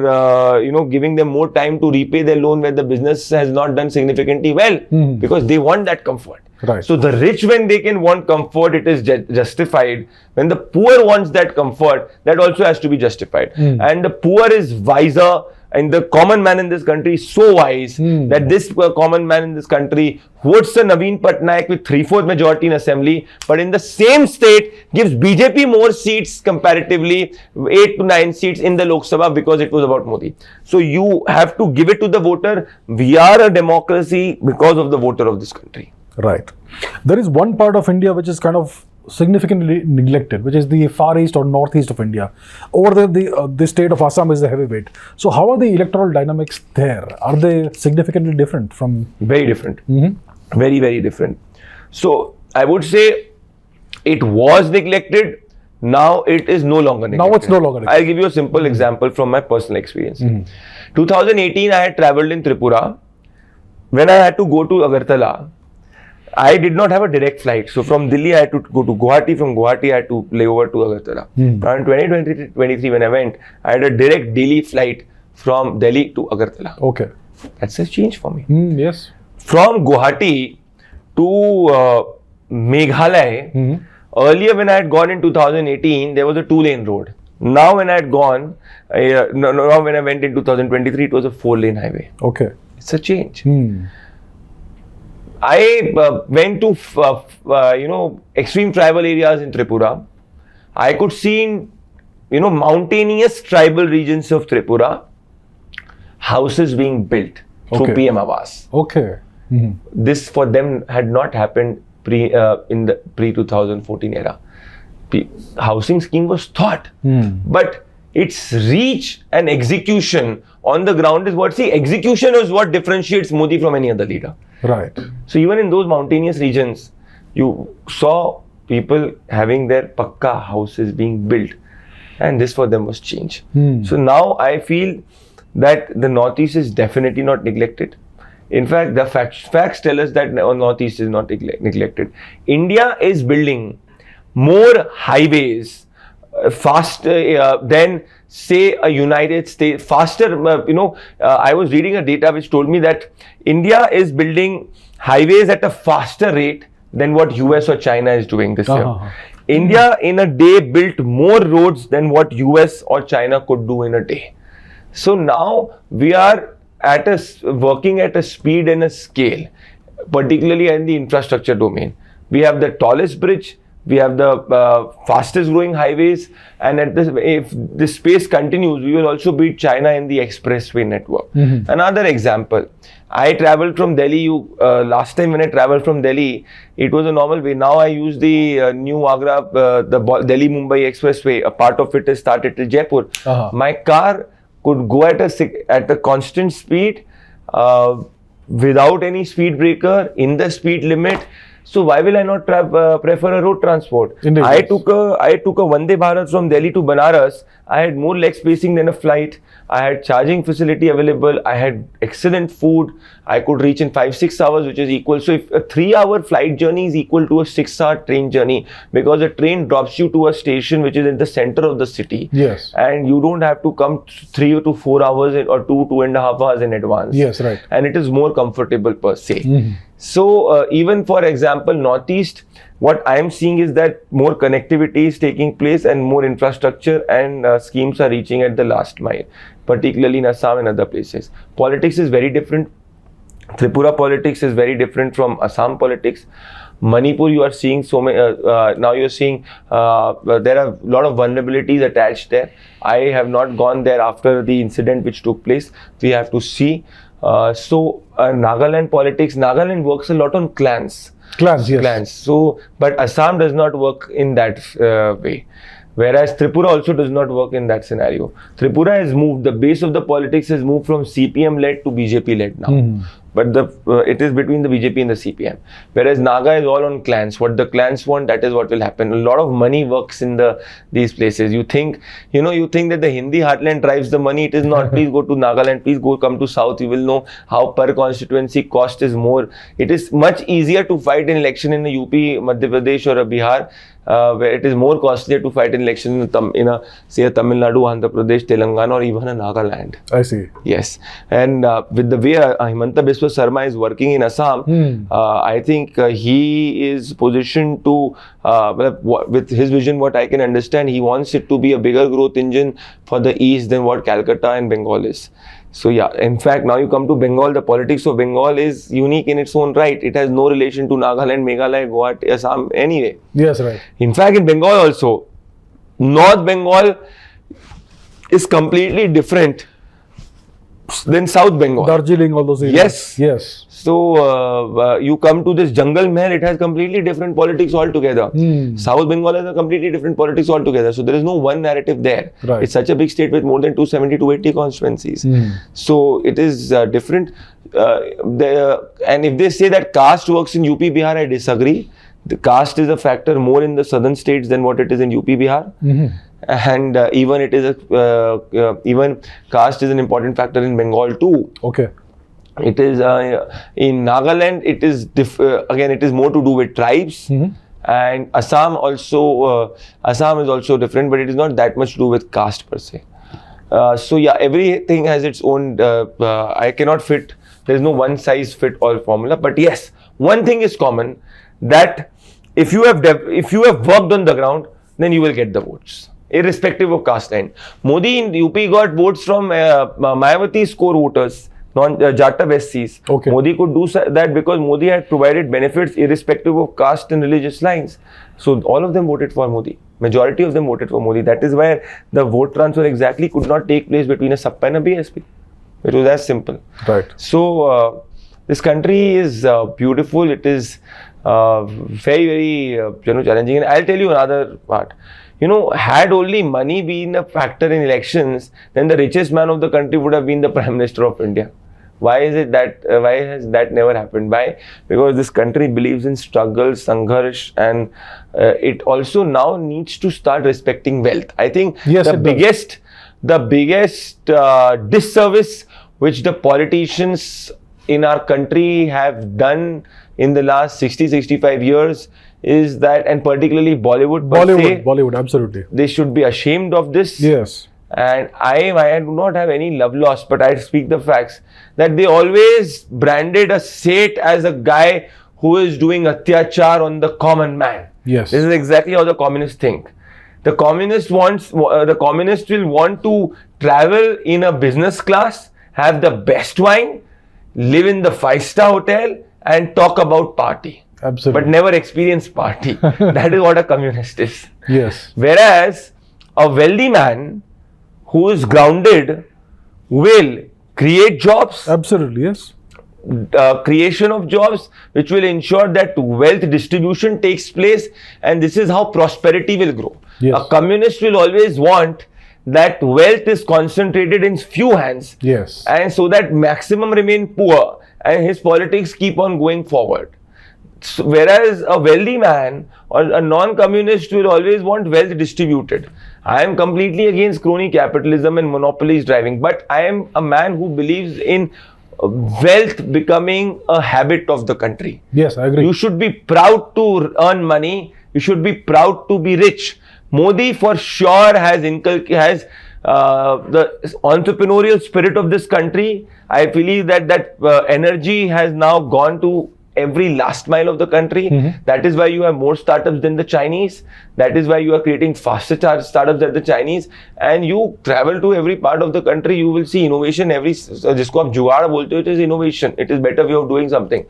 S1: giving them more time to repay their loan where the business has not done significantly well? Because they want that comfort. Right. So the rich, when they can want comfort, it is justified. When the poor wants that comfort, that also has to be justified. And the poor is wiser, and the common man in this country is so wise that this common man in this country votes a Naveen Patnaik with 3/4 majority in assembly, but in the same state gives BJP more seats comparatively, 8 to 9 seats in the Lok Sabha because it was about Modi. So you have to give it to the voter. We are a democracy because of the voter of this country. Right.
S2: There is one part of India which is kind of significantly neglected, which is the far east or northeast of India. Over there, the state of Assam is the heavyweight. So how are the electoral dynamics there? Are they significantly different from?
S1: Very different. Very, very different. So I would say it was neglected. Now it is no longer neglected.
S2: Now it's no longer neglected.
S1: I'll give you a simple example from my personal experience. 2018, I had traveled in Tripura. When I had to go to Agartala, I did not have a direct flight. So from Delhi, I had to go to Guwahati. From Guwahati, I had to lay over to Agartala. Now in 2023, when I went, I had a direct daily flight from Delhi to Agartala.
S2: Okay.
S1: That's a change for me.
S2: Yes.
S1: From Guwahati to Meghalaya, earlier when I had gone in 2018, there was a 2-lane road. Now when I had gone, now when I went in 2023, it was a 4-lane highway.
S2: Okay.
S1: It's a change. I went to, extreme tribal areas in Tripura. I could see in, mountainous tribal regions of Tripura, houses being built through PM Awas.
S2: Okay.
S1: This for them had not happened in the pre-2014 era. housing scheme was thought. But its reach and execution on the ground is what, see, execution is what differentiates Modi from any other leader.
S2: Right.
S1: So even in those mountainous regions, you saw people having their pakka houses being built, and this for them was change. So now I feel that the Northeast is definitely not neglected. In fact, the facts tell us that Northeast is not neglected. India is building more highways faster than, say, a United States, faster. I was reading a data which told me that India is building highways at a faster rate than what US or China is doing this year. India in a day built more roads than what US or China could do in a day. So now we are working at a speed and a scale, particularly in the infrastructure domain. We have the tallest bridge, we have the fastest growing highways, and if this space continues, we will also beat China in the expressway network. Another example, I traveled from Delhi. Last time when I traveled from Delhi, it was a normal way. Now I use the new Agra, the Delhi-Mumbai expressway. A part of it is started till Jaipur. My car could go at a constant speed without any speed breaker, in the speed limit. So why will I not prefer a road transport?
S2: Indeed,
S1: I took a Vande Bharat from Delhi to Banaras. I had more leg spacing than a flight. I had charging facility available. I had excellent food. I could reach in 5-6 hours, which is equal. So if a 3-hour flight journey is equal to a 6-hour train journey, because a train drops you to a station which is in the center of the city.
S2: Yes.
S1: And you don't have to come 3 to 4 hours or 2.5 hours in advance.
S2: Yes, right.
S1: And it is more comfortable per se. So even for example, Northeast, what I am seeing is that more connectivity is taking place and more infrastructure and schemes are reaching at the last mile, particularly in Assam and other places. Politics is very different. Tripura politics is very different from Assam politics. Manipur, you are seeing so many, now you're seeing there are a lot of vulnerabilities attached there. I have not gone there after the incident which took place. We have to see. Nagaland politics, Nagaland works a lot on clans.
S2: Clans, yes.
S1: Clans. So, but Assam does not work in that way. Whereas Tripura also does not work in that scenario. Tripura has moved, the base of the politics has moved from CPM-led to BJP-led now. But it is between the BJP and the CPM. Whereas Naga is all on clans. What the clans want, that is what will happen. A lot of money works in these places. You think that the Hindi heartland drives the money. It is not. Please go to Nagaland. Please come to South. You will know how per constituency cost is more. It is much easier to fight an election in a UP, Madhya Pradesh or a Bihar, where it is more costlier to fight an election in a Tamil Nadu, Andhra Pradesh, Telangana, or even a Nagaland.
S2: I see.
S1: Yes. And with the way Himanta Biswa Sarma is working in Assam, I think he is positioned to, with his vision, what I can understand, he wants it to be a bigger growth engine for the East than what Calcutta and Bengal is. So yeah, in fact, now you come to Bengal, the politics of Bengal is unique in its own right. It has no relation to Nagaland, Meghalaya, Goa, Assam anyway.
S2: Yes, right.
S1: In fact, in Bengal also, North Bengal is completely different than South Bengal.
S2: Darjeeling, all those areas.
S1: Yes.
S2: Yes.
S1: So you come to this jungle Mahal, it has completely different politics altogether. South Bengal has a completely different politics altogether. So there is no one narrative there.
S2: Right.
S1: It's such a big state with more than 270 to 80 constituencies. So it is different. And if they say that caste works in UP, Bihar, I disagree. The caste is a factor more in the southern states than what it is in UP, Bihar. And even caste is an important factor in Bengal too.
S2: Okay.
S1: It is in Nagaland. It is again. It is more to do with tribes, and Assam also. Assam is also different, but it is not that much to do with caste per se. So yeah, everything has its own. I cannot fit. There is no one size fit all formula. But yes, one thing is common, that if you have worked on the ground, then you will get the votes, irrespective of caste line. Modi in UP got votes from Mayawati's core voters, Jata SCs.
S2: Okay.
S1: Modi could do that because Modi had provided benefits irrespective of caste and religious lines. So all of them voted for Modi. Majority of them voted for Modi. That is why the vote transfer exactly could not take place between a Sappa and a BSP. It was as simple.
S2: Right.
S1: So this country is beautiful. It is very challenging. And I'll tell you another part. Had only money been a factor in elections, then the richest man of the country would have been the Prime Minister of India. Why is it that? Why has that never happened? Why? Because this country believes in struggle, sangharsh, and it also now needs to start respecting wealth. I think the biggest disservice which the politicians in our country have done in the last 60-65 years is that, and particularly Bollywood,
S2: absolutely.
S1: They should be ashamed of this.
S2: Yes.
S1: And I do not have any love lost, but I speak the facts that they always branded a Seth as a guy who is doing atyachar on the common man.
S2: Yes.
S1: This is exactly how the communists think. The communist will want to travel in a business class, have the best wine, live in the 5-star hotel, and talk about party.
S2: Absolutely.
S1: But never experience party. That is what a communist is.
S2: Yes.
S1: Whereas a wealthy man who is grounded will create jobs.
S2: Absolutely, yes.
S1: Creation of jobs which will ensure that wealth distribution takes place, and this is how prosperity will grow.
S2: Yes.
S1: A communist will always want that wealth is concentrated in few hands,
S2: yes,
S1: and so that maximum remain poor and his politics keep on going forward. So, whereas a wealthy man or a non-communist will always want wealth distributed. I am completely against crony capitalism and monopolies driving, but I am a man who believes in wealth becoming a habit of the country.
S2: Yes, I agree.
S1: You should be proud to earn money. You should be proud to be rich. Modi for sure has the entrepreneurial spirit of this country. I believe that energy has now gone to every last mile of the country.
S2: Mm-hmm.
S1: That is why you have more startups than the Chinese. That is why you are creating faster startups than the Chinese. And you travel to every part of the country, you will see innovation. जिसको आप जुगाड़ बोलते हो, it is innovation. It is better way of doing something.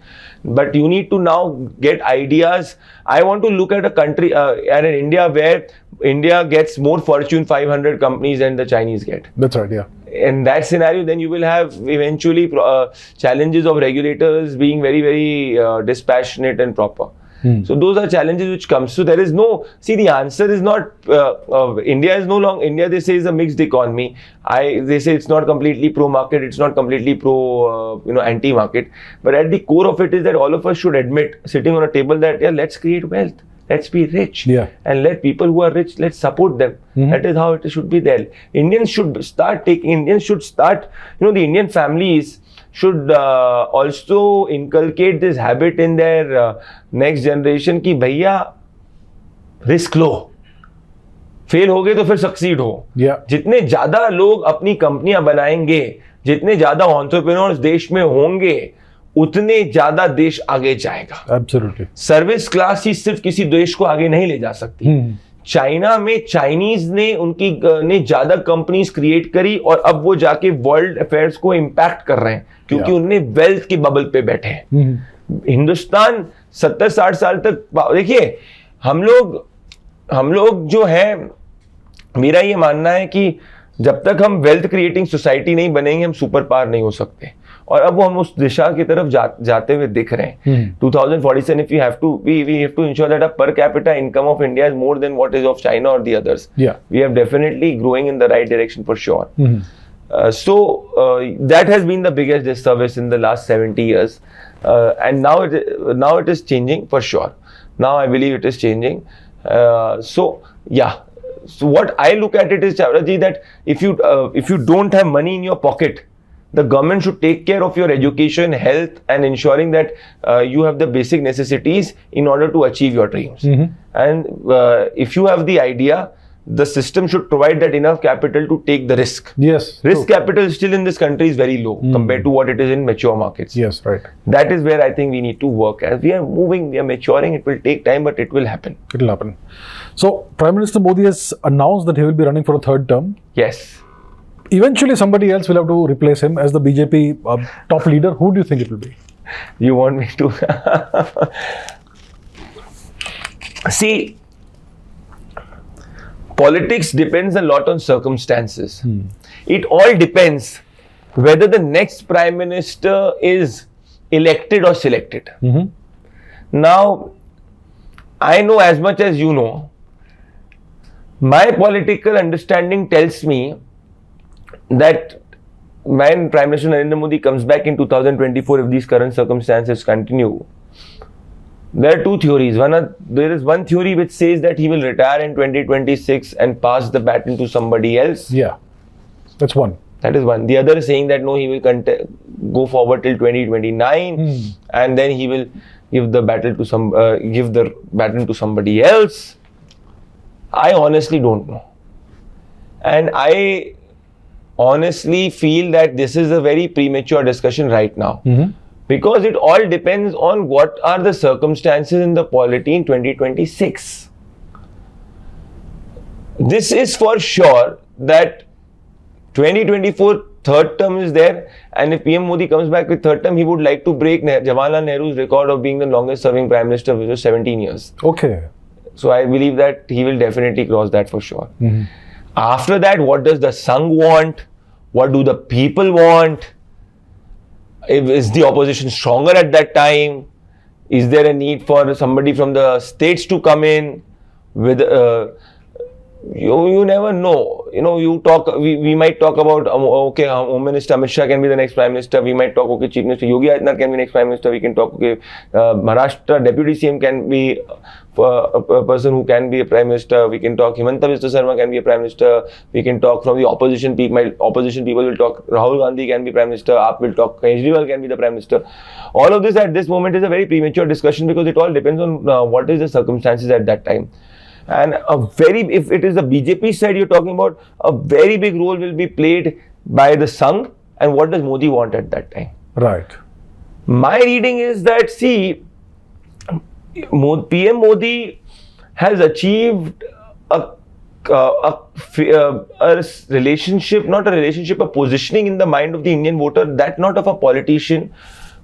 S1: But you need to now get ideas. I want to look at a country, at an India where India gets more Fortune 500 companies than the Chinese get.
S2: That's right, yeah.
S1: In that scenario, then you will have eventually challenges of regulators being very, very dispassionate and proper. So those are challenges which come. So there is the answer is not, India is no longer, India they say is a mixed economy. They say it's not completely pro-market, it's not completely anti-market. But at the core of it is that all of us should admit, sitting on a table, that let's create wealth. Let's be rich, and let people who are rich, let's support them. Mm-hmm. That is how it should be there. The Indian families should also inculcate this habit in their next generation कि भैया risk लो, fail हो गए तो फिर succeed हो. जितने ज़्यादा लोग अपनी कंपनियां बनाएंगे, जितने ज़्यादा entrepreneurs देश में होंगे, उतने ज्यादा देश आगे जाएगा.
S2: Absolutely.
S1: सर्विस क्लास ही सिर्फ किसी देश को आगे नहीं ले जा सकती. चाइना में चाइनीज ने ज्यादा कंपनीज क्रिएट करी और अब वो जाके वर्ल्ड अफेयर्स को इम्पैक्ट कर रहे हैं क्योंकि उन्हें वेल्थ के बबल पे बैठे हैं. हिंदुस्तान 70-60 साल तक, देखिए हम लोग जो है, मेरा ये मानना है कि जब तक हम वेल्थ क्रिएटिंग सोसाइटी नहीं बनेंगे, हम सुपर पावर नहीं हो सकते. और अब वो हम उस दिशा की तरफ जाते हुए दिख रहे हैं. 2047 if we have to ensure that a per capita income of India is more than what is of China or the others. We are definitely growing in the right direction for sure. So that has been the biggest disservice in the last 70 years, and now it is changing for sure. Now I believe it is changing. So what I look at it is, Chavda, that if you don't have money in your pocket, the government should take care of your education, health, and ensuring that you have the basic necessities in order to achieve your dreams. And if you have the idea, the system should provide that enough capital to take the risk.
S2: Yes.
S1: Risk capital still in this country is very low compared to what it is in mature markets.
S2: Yes, right.
S1: That is where I think we need to work. As we are moving, we are maturing. It will take time, but it will happen.
S2: It will happen. So, Prime Minister Modi has announced that he will be running for a third term.
S1: Yes.
S2: Eventually, somebody else will have to replace him as the BJP top leader. Who do you think it will be?
S1: You want me to? See, politics depends a lot on circumstances. It all depends whether the next Prime Minister is elected or selected. Now, I know as much as you know. My political understanding tells me that when Prime Minister Narendra Modi comes back in 2024, if these current circumstances continue, there are two theories. There is one theory which says that he will retire in 2026 and pass the baton to somebody else.
S2: Yeah, that's one.
S1: That is one. The other is saying that no, he will go forward till 2029, and then he will give the baton to somebody else. I honestly don't know, and I honestly feel that this is a very premature discussion right now. Because it all depends on what are the circumstances in the polity in 2026. This is for sure that 2024 third term is there, and if PM Modi comes back with third term, he would like to break Jawaharlal Nehru's record of being the longest serving Prime Minister, which was 17 years.
S2: Okay.
S1: So I believe that he will definitely cross that for sure. After that, what does the Sangh want? What do the people want? Is the opposition stronger at that time? Is there a need for somebody from the states to come in? With you never know. We might talk about Home Minister Amit Shah can be the next Prime Minister. We might talk Chief Minister Yogi Adityanath can be next Prime Minister. We can talk Maharashtra Deputy CM can be a person who can be a Prime Minister. We can talk Himanta Biswa Sarma can be a Prime Minister. We can talk from the opposition people. My opposition people will talk Rahul Gandhi can be Prime Minister. AAP will talk Kejriwal can be the Prime Minister. All of this at this moment is a very premature discussion because it all depends on what is the circumstances at that time. And if it is the BJP side you're talking about, a very big role will be played by the Sangh and what does Modi want at that time.
S2: Right.
S1: My reading is that, PM Modi has achieved a relationship, not a relationship, a positioning in the mind of the Indian voter, that not of a politician,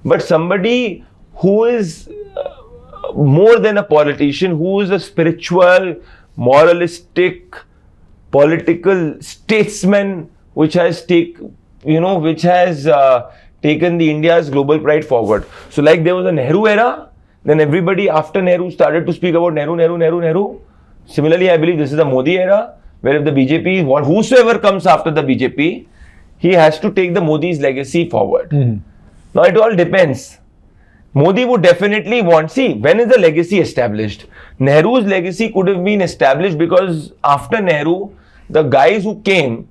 S1: but somebody who is more than a politician, who is a spiritual, moralistic, political statesman, which has taken the India's global pride forward. So like there was a Nehru era, then everybody after Nehru started to speak about Nehru. Similarly, I believe this is the Modi era, where if the BJP, whosoever comes after the BJP, he has to take the Modi's legacy forward. Now it all depends. Modi would definitely want, when is the legacy established? Nehru's legacy could have been established because after Nehru, the guys who came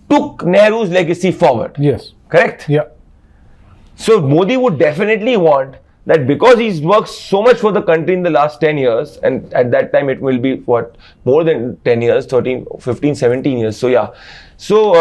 S1: took Nehru's legacy forward.
S2: Yes.
S1: Correct?
S2: Yeah.
S1: So Modi would definitely want that because he's worked so much for the country in the last 10 years, and at that time it will be more than 10 years, 13, 15, 17 years. So yeah. So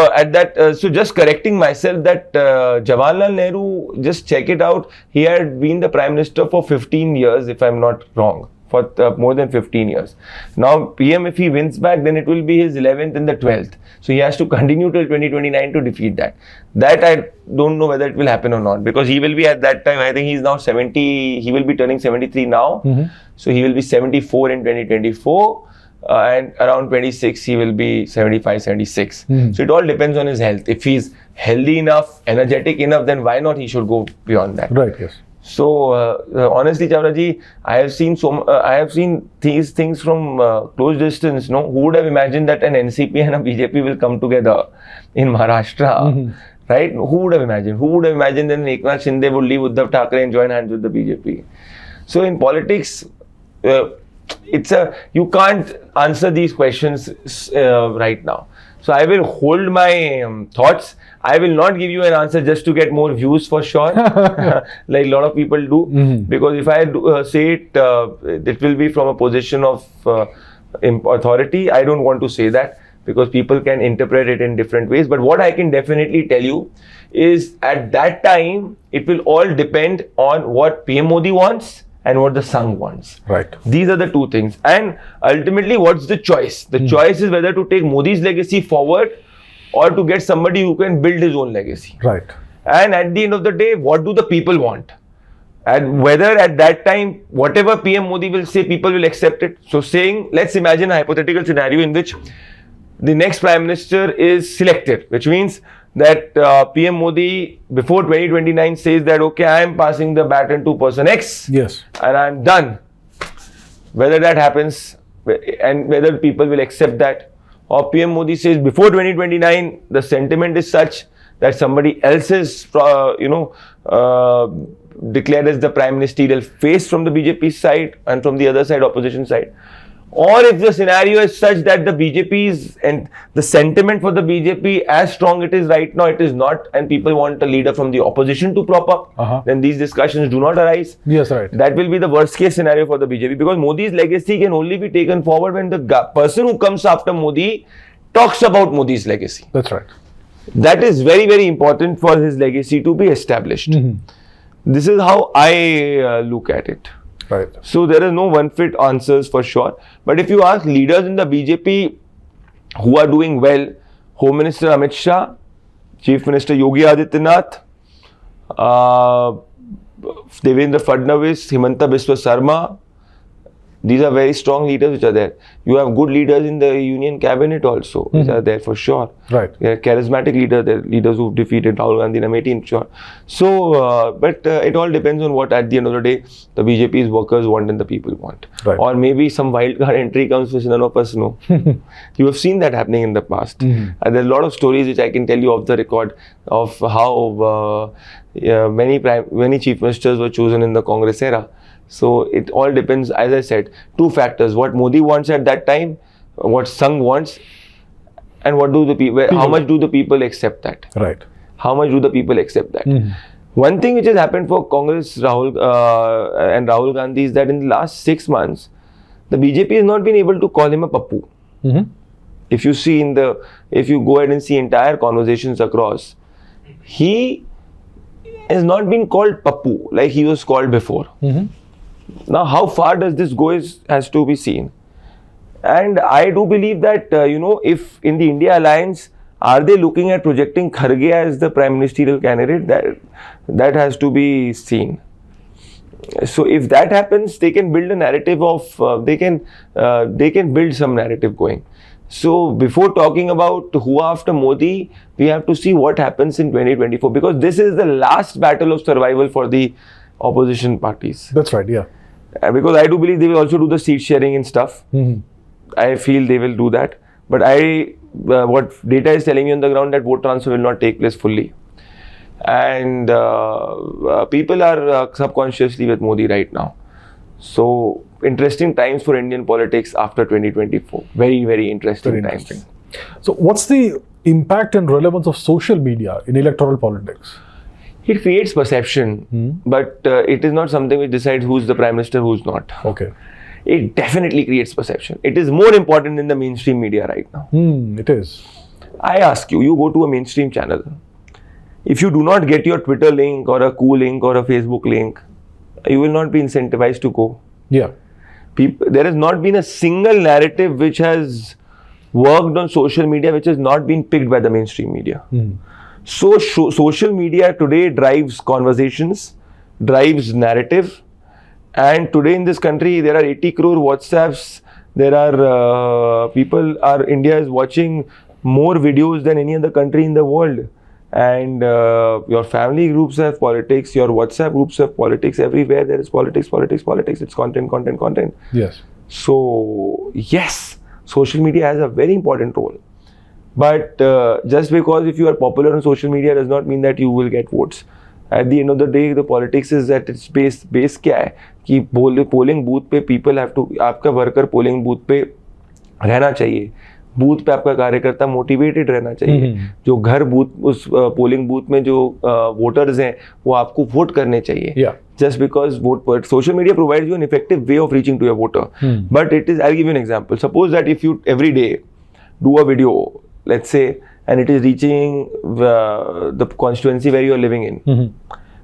S1: so just correcting myself that Jawaharlal Nehru, just check it out, he had been the Prime Minister for 15 years, if I'm not wrong, for more than 15 years. Now PM, if he wins back, then it will be his 11th and the 12th. So he has to continue till 2029 to defeat that. That I don't know whether it will happen or not, because he will be at that time, I think he's now 70, he will be turning 73 now. So he will be 74 in 2024. And around 26, he will be 75, 76. So it all depends on his health. If he's healthy enough, energetic enough, then why not he should go beyond that?
S2: Right, yes.
S1: So honestly, Chavda ji, I have seen these things from close distance. Who would have imagined that an NCP and a BJP will come together in Maharashtra? Right? Who would have imagined? Who would have imagined that Eknath Shinde would leave Uddhav Thackeray and join hands with the BJP? So in politics, you can't answer these questions right now. So I will hold my thoughts. I will not give you an answer just to get more views for sure, like a lot of people do. Because if I say it, it will be from a position of authority. I don't want to say that because people can interpret it in different ways. But what I can definitely tell you is at that time, it will all depend on what PM Modi wants and what the Sangh wants.
S2: Right.
S1: These are the two things. And ultimately, what's the choice? The choice is whether to take Modi's legacy forward or to get somebody who can build his own legacy.
S2: Right.
S1: And at the end of the day, what do the people want? And whether at that time, whatever PM Modi will say, people will accept it. So let's imagine a hypothetical scenario in which the next Prime Minister is selected, which means that PM Modi before 2029 says that, okay, I am passing the baton to person X,
S2: yes,
S1: and I am done. Whether that happens and whether people will accept that, or PM Modi says before 2029 the sentiment is such that somebody else is, declared as the prime ministerial face from the BJP side and from the other side, opposition side. Or if the scenario is such that the BJP's and the sentiment for the BJP as strong it is right now, it is not, and people want a leader from the opposition to prop up, then these discussions do not arise.
S2: Yes, right.
S1: That will be the worst case scenario for the BJP, because Modi's legacy can only be taken forward when the person who comes after Modi talks about Modi's legacy.
S2: That's right.
S1: That is very, very important for his legacy to be established. This is how I look at it.
S2: Right.
S1: So there is no one fit answers for sure. But if you ask leaders in the BJP who are doing well, Home Minister Amit Shah, Chief Minister Yogi Adityanath, Devendra Fadnavis, Himanta Biswa Sarma, these are very strong leaders which are there. You have good leaders in the union cabinet also, which are there for sure.
S2: Right.
S1: They are charismatic leaders, they are leaders who defeated Rahul Gandhi in Amethi, sure. So, but it all depends on what at the end of the day the BJP's workers want and the people want.
S2: Right.
S1: Or maybe some wild card entry comes which none of us know. You have seen that happening in the past. And there are a lot of stories which I can tell you off the record of how many chief ministers were chosen in the Congress era. So it all depends, as I said, two factors: what Modi wants at that time, what Sangh wants, and what do the people, how much do the people accept that?
S2: Right.
S1: How much do the people accept that? One thing which has happened for Congress, and Rahul Gandhi is that in the last 6 months, the BJP has not been able to call him a pappu. If you see if you go ahead and see entire conversations across, he has not been called pappu like he was called before. Now, how far does this go has to be seen. And I do believe that, if in the India Alliance, are they looking at projecting Kharge as the prime ministerial candidate? That has to be seen. So if that happens, they can build a narrative of, they can build some narrative going. So before talking about who after Modi, we have to see what happens in 2024, because this is the last battle of survival for the opposition parties.
S2: That's right, yeah.
S1: Because I do believe they will also do the seat sharing and stuff. I feel they will do that. But what data is telling me on the ground, that vote transfer will not take place fully. And people are subconsciously with Modi right now. So interesting times for Indian politics after 2024. Very, very interesting times.
S2: So what's the impact and relevance of social media in electoral politics?
S1: It creates perception, but it is not something which decides who's the prime minister, who's not.
S2: Okay.
S1: It definitely creates perception. It is more important than the mainstream media right now.
S2: It is.
S1: I ask you, you go to a mainstream channel. If you do not get your Twitter link or a Coup link or a Facebook link, you will not be incentivized to go.
S2: Yeah.
S1: There has not been a single narrative which has worked on social media which has not been picked by the mainstream media. So social media today drives conversations, drives narrative, and today in this country there are 80 crore WhatsApps. There are India is watching more videos than any other country in the world. And your family groups have politics, your WhatsApp groups have politics, everywhere there is politics. It's content.
S2: Yes.
S1: So, yes, social media has a very important role. But just because if you are popular on social media does not mean that you will get votes. At the end of the day, the politics is at its base क्या है कि polling booth पे people have to, आपका worker polling booth पे रहना चाहिए. Booth पे आपका कार्यकर्ता मोटिवेटेड रहना चाहिए. जो घर बूथ उस पोलिंग बूथ में जो वोटर्स हैं वो आपको वोट करने चाहिए. Just because social media provides you an effective way of reaching to your voter. But I'll give you an example. Suppose that if you every day do a video, let's say, and it is reaching the constituency where you are living in.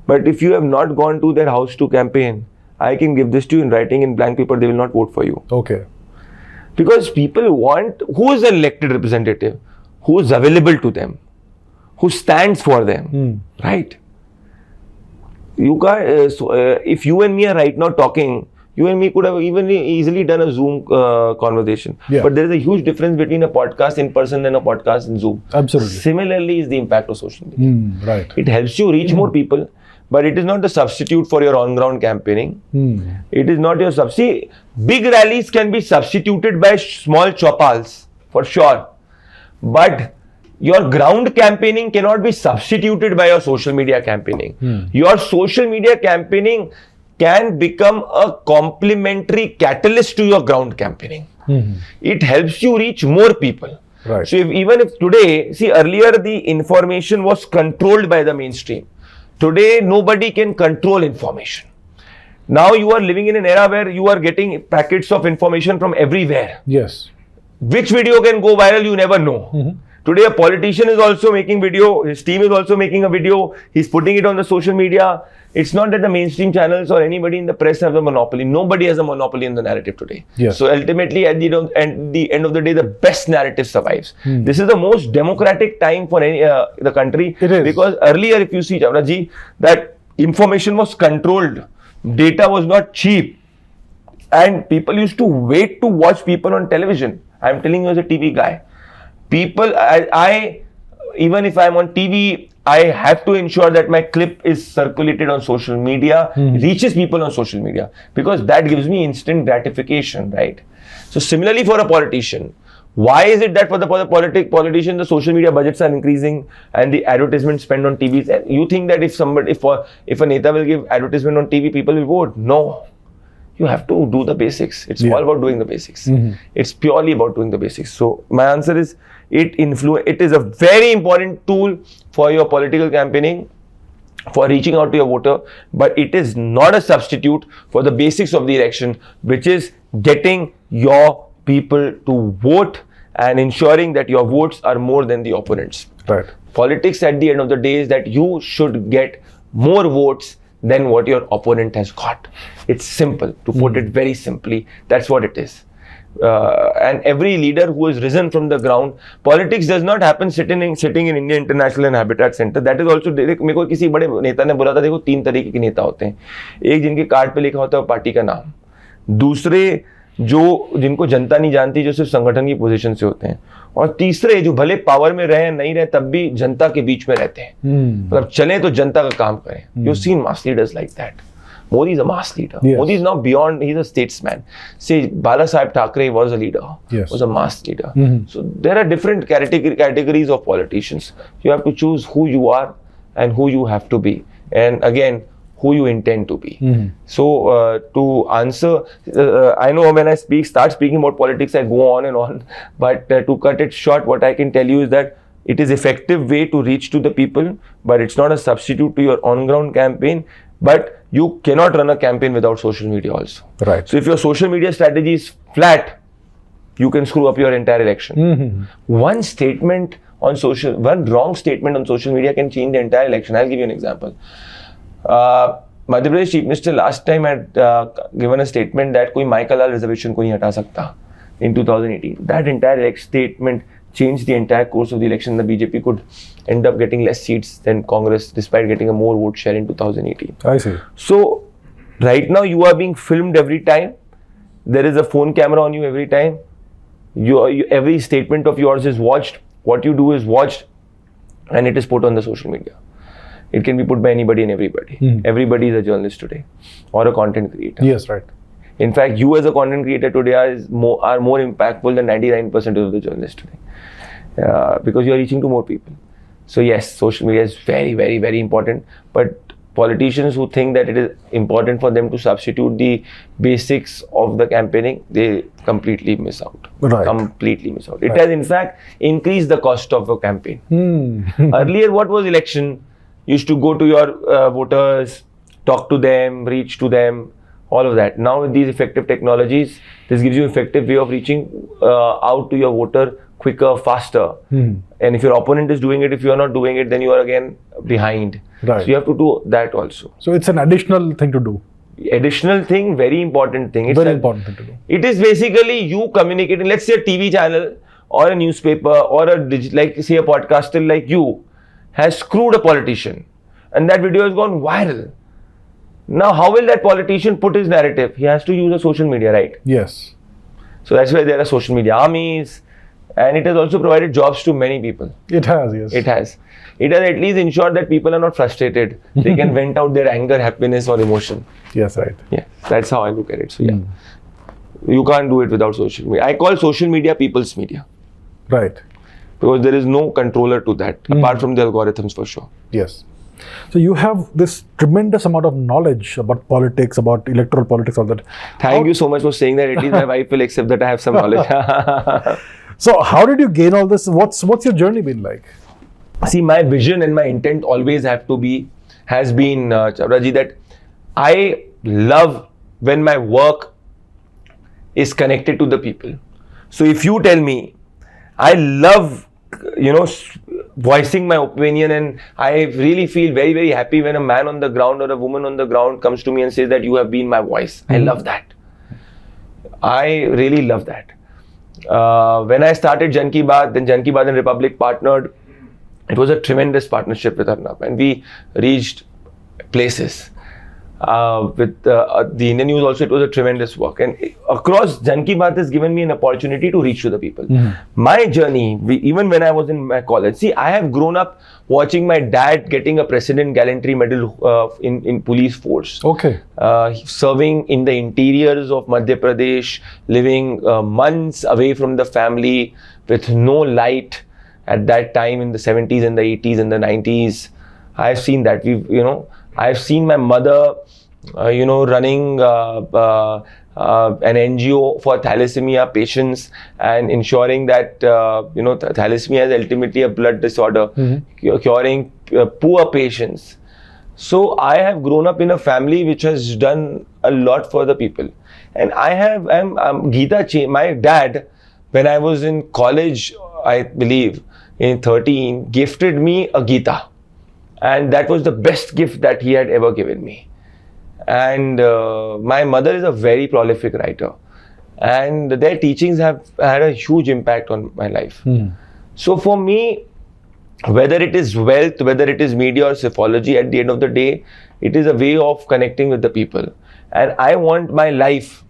S1: But if you have not gone to their house to campaign, I can give this to you in writing in blank paper, they will not vote for you.
S2: Okay.
S1: Because people want who is an elected representative, who is available to them, who stands for them, right? You can't. If you and me are right now talking, You and me could have even easily done a Zoom conversation.
S2: Yeah.
S1: But there is a huge difference between a podcast in person and a podcast in Zoom.
S2: Absolutely.
S1: Similarly is the impact of social media.
S2: Right.
S1: It helps you reach more people, but it is not the substitute for your on-ground campaigning. It is not your substitute. Big rallies can be substituted by small chopals, for sure. But your ground campaigning cannot be substituted by your social media campaigning. Your social media campaigning can become a complementary catalyst to your ground campaigning. It helps you reach more people.
S2: Right.
S1: So even if today, see, earlier the information was controlled by the mainstream. Today, nobody can control information. Now you are living in an era where you are getting packets of information from everywhere.
S2: Yes.
S1: Which video can go viral, you never know. Today, a politician is also making video. His team is also making a video. He's putting it on the social media. It's not that the mainstream channels or anybody in the press have a monopoly. Nobody has a monopoly in the narrative today.
S2: Yes.
S1: So ultimately, at the end of the day, the best narrative survives. This is the most democratic time for the country.
S2: It is.
S1: Because earlier, if you see, Chavda ji, that information was controlled. Data was not cheap. And people used to wait to watch people on television. I'm telling you as a TV guy. People, even if I'm on TV, I have to ensure that my clip is circulated on social media, reaches people on social media, because that gives me instant gratification, right? So similarly for a politician, why is it that for the politician, the social media budgets are increasing and the advertisement spent on TV? You think that if a neta will give advertisement on TV, people will vote? No. You have to do the basics. It's all about doing the basics. It's purely about doing the basics. So my answer is, it is a very important tool for your political campaigning, for reaching out to your voter, but it is not a substitute for the basics of the election, which is getting your people to vote and ensuring that your votes are more than the opponents.
S2: Right.
S1: Politics at the end of the day is that you should get more votes than what your opponent has got. It's simple, to put it very simply. That's what it is. And every leader who has risen from the ground, politics does not happen sitting in India International and Habitat Center. That is also, मेरे को किसी बड़े नेता ने बोला था, देखो 3 तरीके के नेता होते हैं. एक जिनके कार्ड पे लिखा होता है पार्टी का नाम, दूसरे जिनको जनता नहीं जानती, जो सिर्फ संगठन की पोजीशन से होते हैं, और तीसरे जो भले पावर में रहे नहीं रहे तब भी जनता के बीच में रहते हैं, मतलब चले तो जनता का काम करें. You've seen mass leaders like that. Modi is a mass leader.
S2: Yes.
S1: Modi is now beyond, he's a statesman. Say Bala Sahib Thackeray was a leader, was a mass leader. So there are different categories of politicians. You have to choose who you are and who you have to be. And again, who you intend to be. So to answer, I know when I start speaking about politics, I go on and on. But to cut it short, what I can tell you is that it is effective way to reach to the people, but it's not a substitute to your on-ground campaign. But you cannot run a campaign without social media also.
S2: Right.
S1: So if your social media strategy is flat, you can screw up your entire election. One wrong statement on social media can change the entire election. I'll give you an example. Madhya Pradesh Chief Minister last time had given a statement that koi Michael Lal reservation ko nahi hata sakta in 2018. That entire statement changed the entire course of the election. The BJP could end up getting less seats than Congress despite getting a more vote share in 2018.
S2: I see.
S1: So right now you are being filmed every time. There is a phone camera on you every time. Every statement of yours is watched. What you do is watched and it is put on the social media. It can be put by anybody and everybody. Everybody is a journalist today or a content creator.
S2: Yes, right.
S1: In fact, you as a content creator today are more impactful than 99% of the journalists today. Because you are reaching to more people. So yes, social media is very, very, very important. But politicians who think that it is important for them to substitute the basics of the campaigning, they completely miss out.
S2: Right.
S1: Completely miss out. It has in fact increased the cost of a campaign. Earlier, what was election? You used to go to your voters, talk to them, reach to them, all of that. Now with these effective technologies, this gives you effective way of reaching out to your voter quicker, faster. And if your opponent is doing it, if you are not doing it, then you are again behind.
S2: Right.
S1: So you have to do that also.
S2: So it's an additional thing to do.
S1: Additional thing, very important thing. It's
S2: very important thing to do.
S1: It is basically you communicating. Let's say a TV channel or a newspaper or a say a podcaster like you has screwed a politician and that video has gone viral. Now, how will that politician put his narrative? He has to use a social media, right?
S2: Yes.
S1: So that's why there are social media armies, and it has also provided jobs to many people.
S2: It has, yes.
S1: It has. It has at least ensured that people are not frustrated. They can vent out their anger, happiness, or emotion.
S2: Yes, right.
S1: Yeah, that's how I look at it. So yeah, you can't do it without social media. I call social media people's media.
S2: Right.
S1: Because there is no controller to that, apart from the algorithms for sure.
S2: Yes. So you have this tremendous amount of knowledge about politics, about electoral politics, all that.
S1: Thank you so much for saying that. At least my wife will accept that I have some knowledge.
S2: So how did you gain all this? What's your journey been like?
S1: See, my vision and my intent always has been, Chavda ji, that I love when my work is connected to the people. So if you tell me, I love, voicing my opinion, and I really feel very, very happy when a man on the ground or a woman on the ground comes to me and says that you have been my voice. I love that. I really love that. When I started Jan Ki Baat, then Jan Ki Baat and Republic partnered. It was a tremendous partnership with Arnab, and we reached places. With the Indian News also, it was a tremendous work. And across, Jan Ki Baat has given me an opportunity to reach to the people. My journey, even when I was in my college, see, I have grown up watching my dad getting a President Gallantry Medal in police force.
S2: Okay.
S1: Serving in the interiors of Madhya Pradesh, living months away from the family with no light at that time in the 70s and the 80s and the 90s. I've seen that. I've seen my mother, running an NGO for thalassemia patients and ensuring that, thalassemia is ultimately a blood disorder, curing poor patients. So I have grown up in a family which has done a lot for the people. And my dad, when I was in college, I believe, in 13, gifted me a Gita. And that was the best gift that he had ever given me. And my mother is a very prolific writer. And their teachings have had a huge impact on my life. So for me, whether it is wealth, whether it is media or psephology, at the end of the day, it is a way of connecting with the people. And I want my life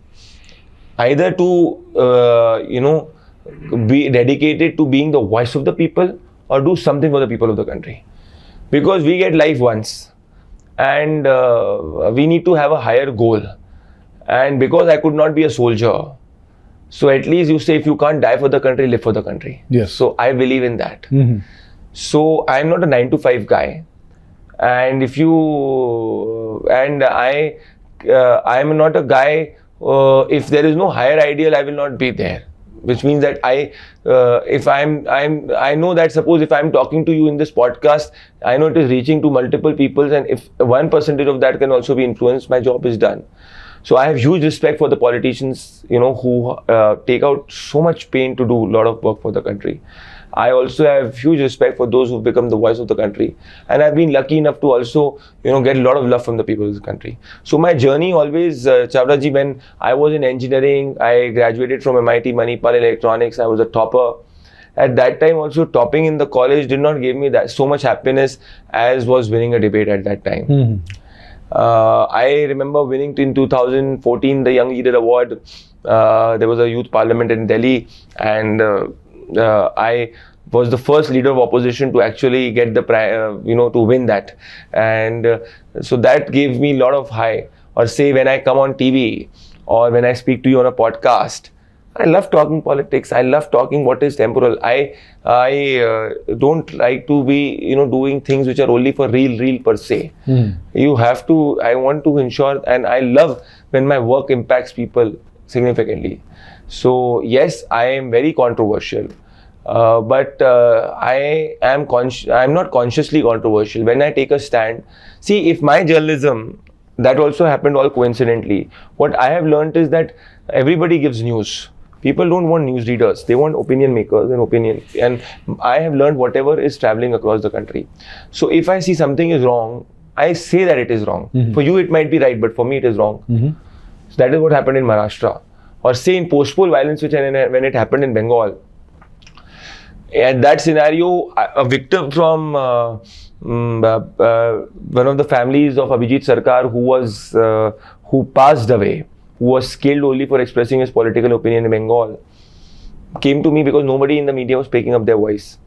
S1: either to, be dedicated to being the voice of the people or do something for the people of the country. Because we get life once, and we need to have a higher goal. And because I could not be a soldier, so at least you say if you can't die for the country, live for the country.
S2: Yes.
S1: So I believe in that. So I'm not a 9-to-5 guy, and I'm not a guy. If there is no higher ideal, I will not be there. Which means that I know that suppose if I'm talking to you in this podcast, I know it is reaching to multiple people, and if 1% of that can also be influenced, my job is done. So I have huge respect for the politicians, who take out so much pain to do a lot of work for the country. I also have huge respect for those who've become the voice of the country. And I've been lucky enough to also, get a lot of love from the people of the country. So my journey always, Chavda ji, when I was in engineering, I graduated from MIT Manipal Electronics. I was a topper. At that time also, topping in the college did not give me that so much happiness as was winning a debate at that time. I remember winning in 2014 the Young Leader Award. There was a youth parliament in Delhi, and I was the first leader of opposition to actually get the to win that. And so that gave me a lot of high. Or say when I come on TV or when I speak to you on a podcast, I love talking politics. I love talking what is temporal. I don't like to be doing things which are only for real per se. You have to. I want to ensure, and I love when my work impacts people significantly. So yes, I am very controversial, but I'm not consciously controversial. When I take a stand, see, if my journalism, that also happened all coincidentally. What I have learned is that everybody gives news. People don't want news readers. They want opinion makers and opinion. And I have learned whatever is traveling across the country. So if I see something is wrong, I say that it is wrong. For you, it might be right, but for me, it is wrong. So that is what happened in Maharashtra. Or say in post-poll violence, when it happened in Bengal, at that scenario, a victim from one of the families of Abhijit Sarkar who passed away, who was killed only for expressing his political opinion in Bengal, came to me because nobody in the media was picking up their voice.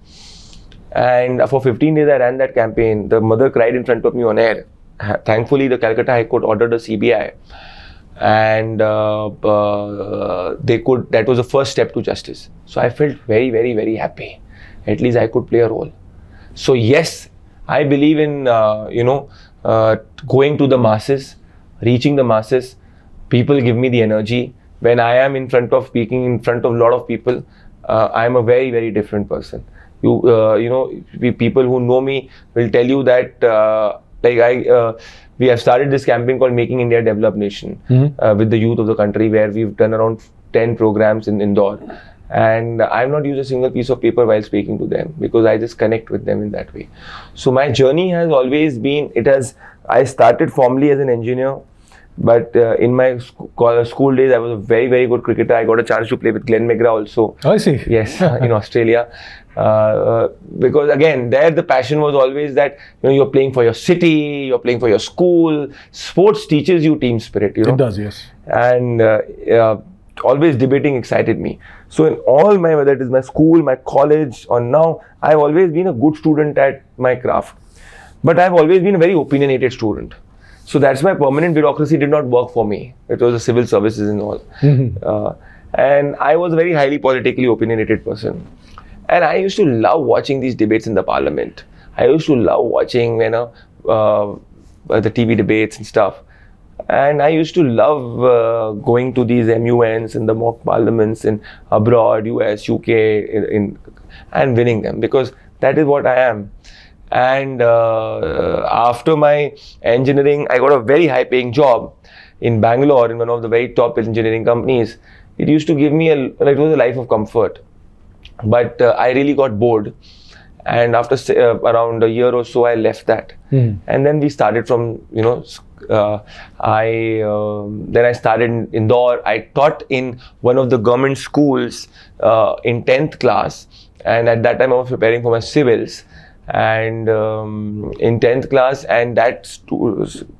S1: And for 15 days I ran that campaign. The mother cried in front of me on air. Thankfully, the Calcutta High Court ordered a CBI, and that was the first step to justice. So I felt very, very, very happy. At least I could play a role. So yes, I believe in going to the masses, reaching the masses. People give me the energy. When I am in front of speaking in front of a lot of people, I am a very, very different person. People who know me will tell you that we have started this campaign called Making India a Developed Nation with the youth of the country, where we've done around 10 programs in Indore. And I've not used a single piece of paper while speaking to them, because I just connect with them in that way. So my journey has always been, I started formally as an engineer, but in my school days, I was a very, very good cricketer. I got a chance to play with Glenn McGrath also.
S2: I see.
S1: Yes, in Australia. Because again, there the passion was always that you're playing for your city, you're playing for your school. Sports teaches you team spirit.
S2: It does, yes.
S1: And always debating excited me. So in all whether it is my school, my college, or now, I've always been a good student at my craft. But I've always been a very opinionated student. So that's why permanent bureaucracy did not work for me. It was the civil services and all. And I was a very highly politically opinionated person. And I used to love watching these debates in the parliament. I used to love watching, the TV debates and stuff. And I used to love going to these MUNs and the mock parliaments in abroad, US, UK, and winning them, because that is what I am. And after my engineering, I got a very high paying job in Bangalore in one of the very top engineering companies. It used to give me it was a life of comfort. But I really got bored. And after around a year or so, I left that. And then we started from, then I started in Indore. I taught in one of the government schools in 10th class. And at that time, I was preparing for my civils. And in 10th class, and that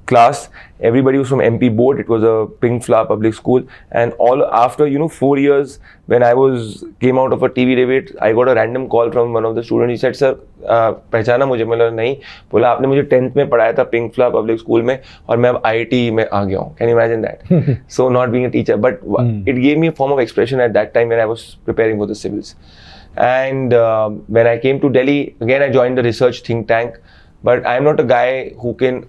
S1: class, everybody was from MP board. It was a pink flower public school. And after 4 years, when I came out of a TV debate, I got a random call from one of the students. He said, "Sir, पहचाना मुझे?" मतलब नहीं, बोला आपने मुझे 10th में पढ़ाया था पिंक फ्लावर पब्लिक स्कूल में, और मैं अब IIT में आ गया हूँ. Can you imagine that? So not being a teacher, but it gave me a form of expression at that time when I was preparing for the civils. And when I came to Delhi, again I joined the research think tank. But I am not a guy who can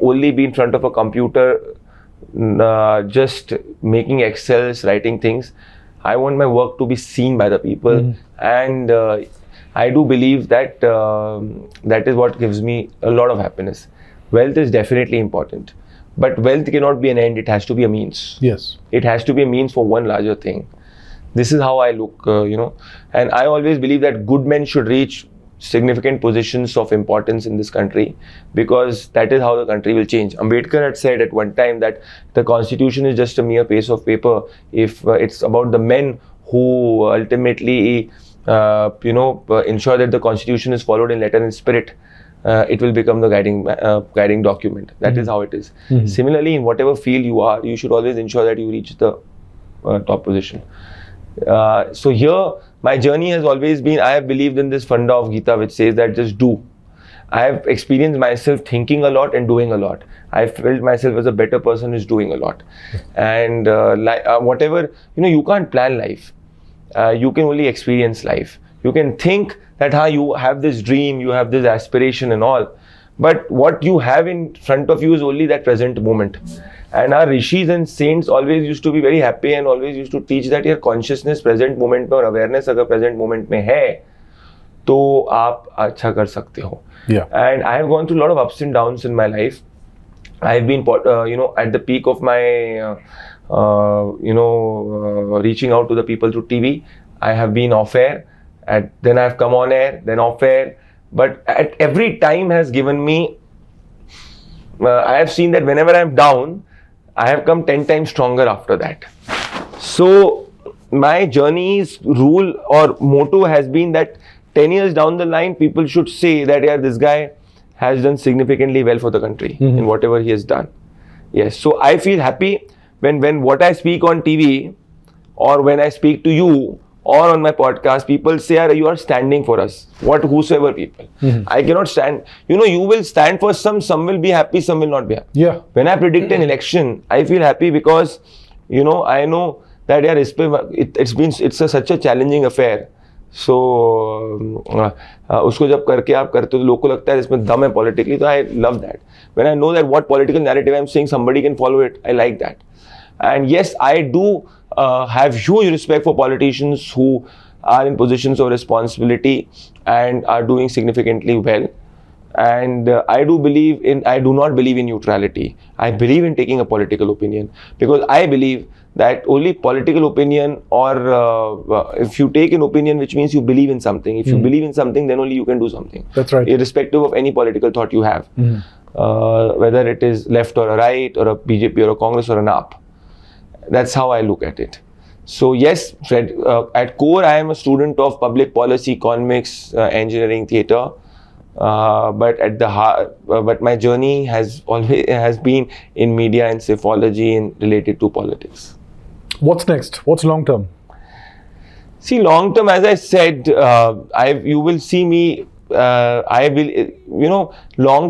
S1: only be in front of a computer, just making Excels, writing things. I want my work to be seen by the people, and I do believe that that is what gives me a lot of happiness. Wealth is definitely important, but wealth cannot be an end. It has to be a means.
S2: Yes.
S1: It has to be a means for one larger thing. This is how I look, and I always believe that good men should reach significant positions of importance in this country, because that is how the country will change. Ambedkar had said at one time that the constitution is just a mere piece of paper. If it's about the men who ultimately, ensure that the constitution is followed in letter and spirit, it will become the guiding document. That is how it is. Similarly, in whatever field you are, you should always ensure that you reach the top position. So here, my journey has always been, I have believed in this funda of Gita, which says that just do. I have experienced myself thinking a lot and doing a lot. I felt myself as a better person who's doing a lot. And whatever, you can't plan life. You can only experience life. You can think that you have this dream, you have this aspiration and all. But what you have in front of you is only that present moment. And our rishis and saints always used to be very happy and always used to teach that your consciousness present moment में और awareness अगर present moment में है, तो आप अच्छा कर सकते हो.
S2: Yeah.
S1: And I have gone through a lot of ups and downs in my life. I have been, at the peak of my, reaching out to the people through TV. I have been off air, and then I have come on air, then off air. But at every time has given me, I have seen that whenever I am down, I have come 10 times stronger after that. So my journey's rule or motto has been that 10 years down the line, people should say that, yeah, this guy has done significantly well for the country in whatever he has done. Yes, so I feel happy when what I speak on TV or when I speak to you or on my podcast, people say, you are standing for us, whosoever people. I cannot stand, you will stand for some will be happy, some will not be happy.
S2: Yeah.
S1: When I predict an election, I feel happy because, I know that it's such a challenging affair. So, उसको जब करके आप करते हो तो लोगों को लगता है इसमें दम है politically, तो I love that. When I know that what political narrative I'm saying, somebody can follow it, I like that. And yes, I do have huge respect for politicians who are in positions of responsibility and are doing significantly well. And I do not believe in neutrality. I believe in taking a political opinion because I believe that only political opinion or if you take an opinion, which means you believe in something. If you believe in something, then only you can do something.
S2: That's right.
S1: Irrespective of any political thought you have, whether it is left or a right or a BJP or a Congress or an AAP. That's how I look at it. So yes, Fred, at core, I am a student of public policy, economics, engineering, theatre. But at the heart, but my journey has been in media and psephology and related to politics.
S2: What's next? What's long term?
S1: See, long term, as I said, you will see me. Long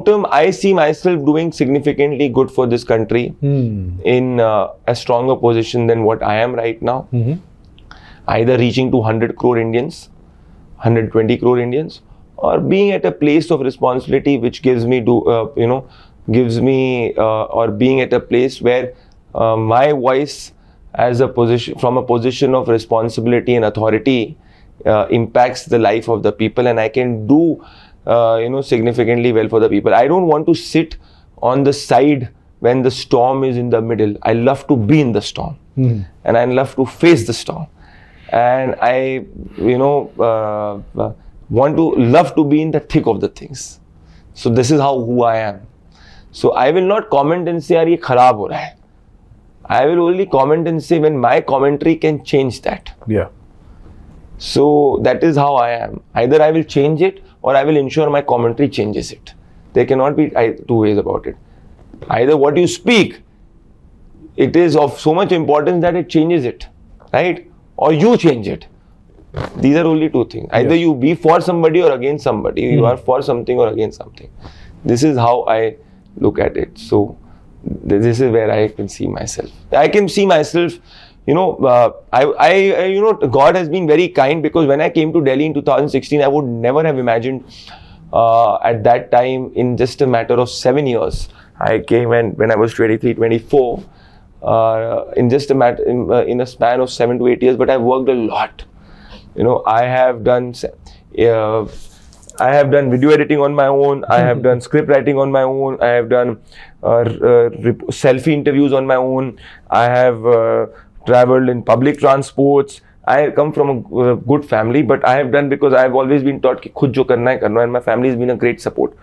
S1: term, I see myself doing significantly good for this country in a stronger position than what I am right now. Either reaching to 100 crore Indians, 120 crore Indians, or being at a place of responsibility which gives me, or being at a place where my voice from a position of responsibility and authority impacts the life of the people, and I can do significantly well for the people. I don't want to sit on the side when the storm is in the middle. I love to be in the storm, and I love to face the storm, and I love to be in the thick of the things. So this is who I am. So I will not comment and say, "Yaar, ye kharab ho raha hai." I will only comment and say when my commentary can change that.
S2: Yeah.
S1: So that is how I am. Either I will change it or I will ensure my commentary changes it. There cannot be two ways about it. Either what you speak, it is of so much importance that it changes it, right? Or you change it. These are only two things. Either you be for somebody or against somebody. You are for something or against something. This is how I look at it. So this is where I can see myself. I can see myself, God has been very kind, because when I came to Delhi in 2016, I would never have imagined at that time, in just a matter of 7 years, I came when I was 23, 24, in just a in a span of 7 to 8 years, but I worked a lot. I have done video editing on my own. I have done script writing on my own. I have done selfie interviews on my own. I have traveled in public transports. I come from a good family, but I have done because I have always been taught कि खुद जो करना है करना है, and my family has been a great support.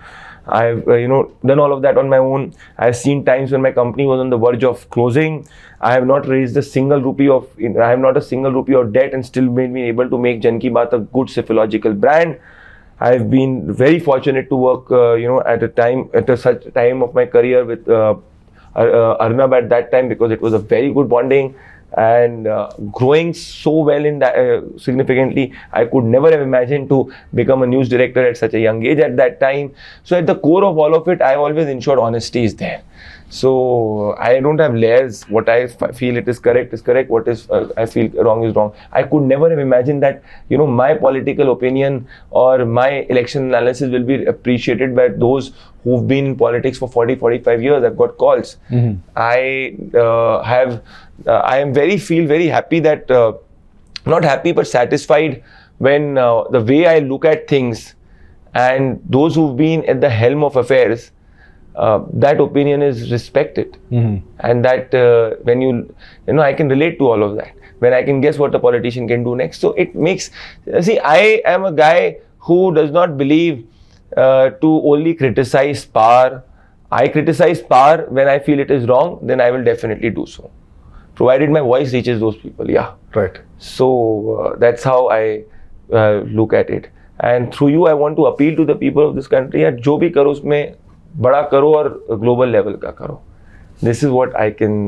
S1: I have done all of that on my own. I have seen times when my company was on the verge of closing. I have not raised a single rupee of debt, and still made me able to make Jan Ki Baat a good psephological brand. I have been very fortunate to work, at such a time of my career with Arnab at that time, because it was a very good bonding. And growing so well in that significantly, I could never have imagined to become a news director at such a young age at that time. So at the core of all of it, I always ensured honesty is there. So I don't have layers. What I feel it is correct is correct. What is I feel wrong is wrong. I could never have imagined that my political opinion or my election analysis will be appreciated by those who've been in politics for 40-45 years. I've got calls. I am very happy that not happy but satisfied when the way I look at things, and those who've been at the helm of affairs, that opinion is respected, and that when I can relate to all of that, when I can guess what a politician can do next. So it makes, I am a guy who does not believe to only criticize power. I criticize power when I feel it is wrong, then I will definitely do so. provided my voice reaches those people. Yeah.
S2: Right.
S1: So that's how I look at it. And through you, I want to appeal to the people of this country that जो भी करो उसमें बड़ा करो और global level का करो. This is what I can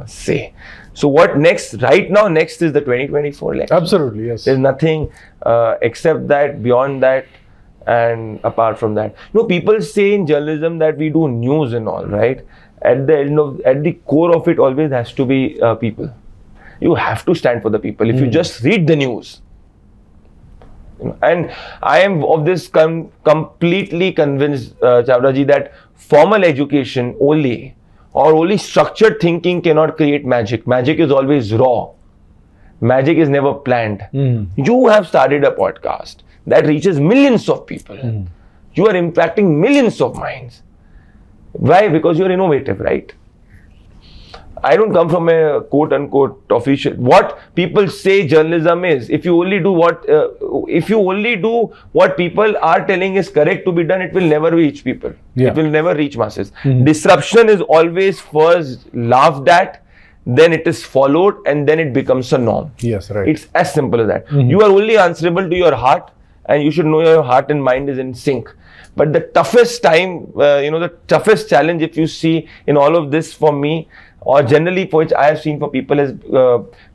S1: say. So what next? Right now, next is the 2024 election.
S2: Absolutely, yes.
S1: There's nothing except that, beyond that, and apart from that. People say in journalism that we do news and all, right? At the core of it always has to be people. You have to stand for the people. If you just read the news, and I am of this completely convinced, Chavda ji, that formal education only or only structured thinking cannot create magic. Magic is always raw. Magic is never planned. You have started a podcast that reaches millions of people. You are impacting millions of minds. Why? Because you are innovative, right? I don't come from a quote-unquote official. What people say journalism is, if you only do what people are telling is correct to be done, it will never reach people. Yeah. It will never reach masses. Disruption is always first laughed at, then it is followed, and then it becomes a norm.
S2: Yes, right.
S1: It's as simple as that. You are only answerable to your heart, and you should know your heart and mind is in sync. But the toughest time, the toughest challenge, if you see in all of this for me, or generally for which I have seen for people, is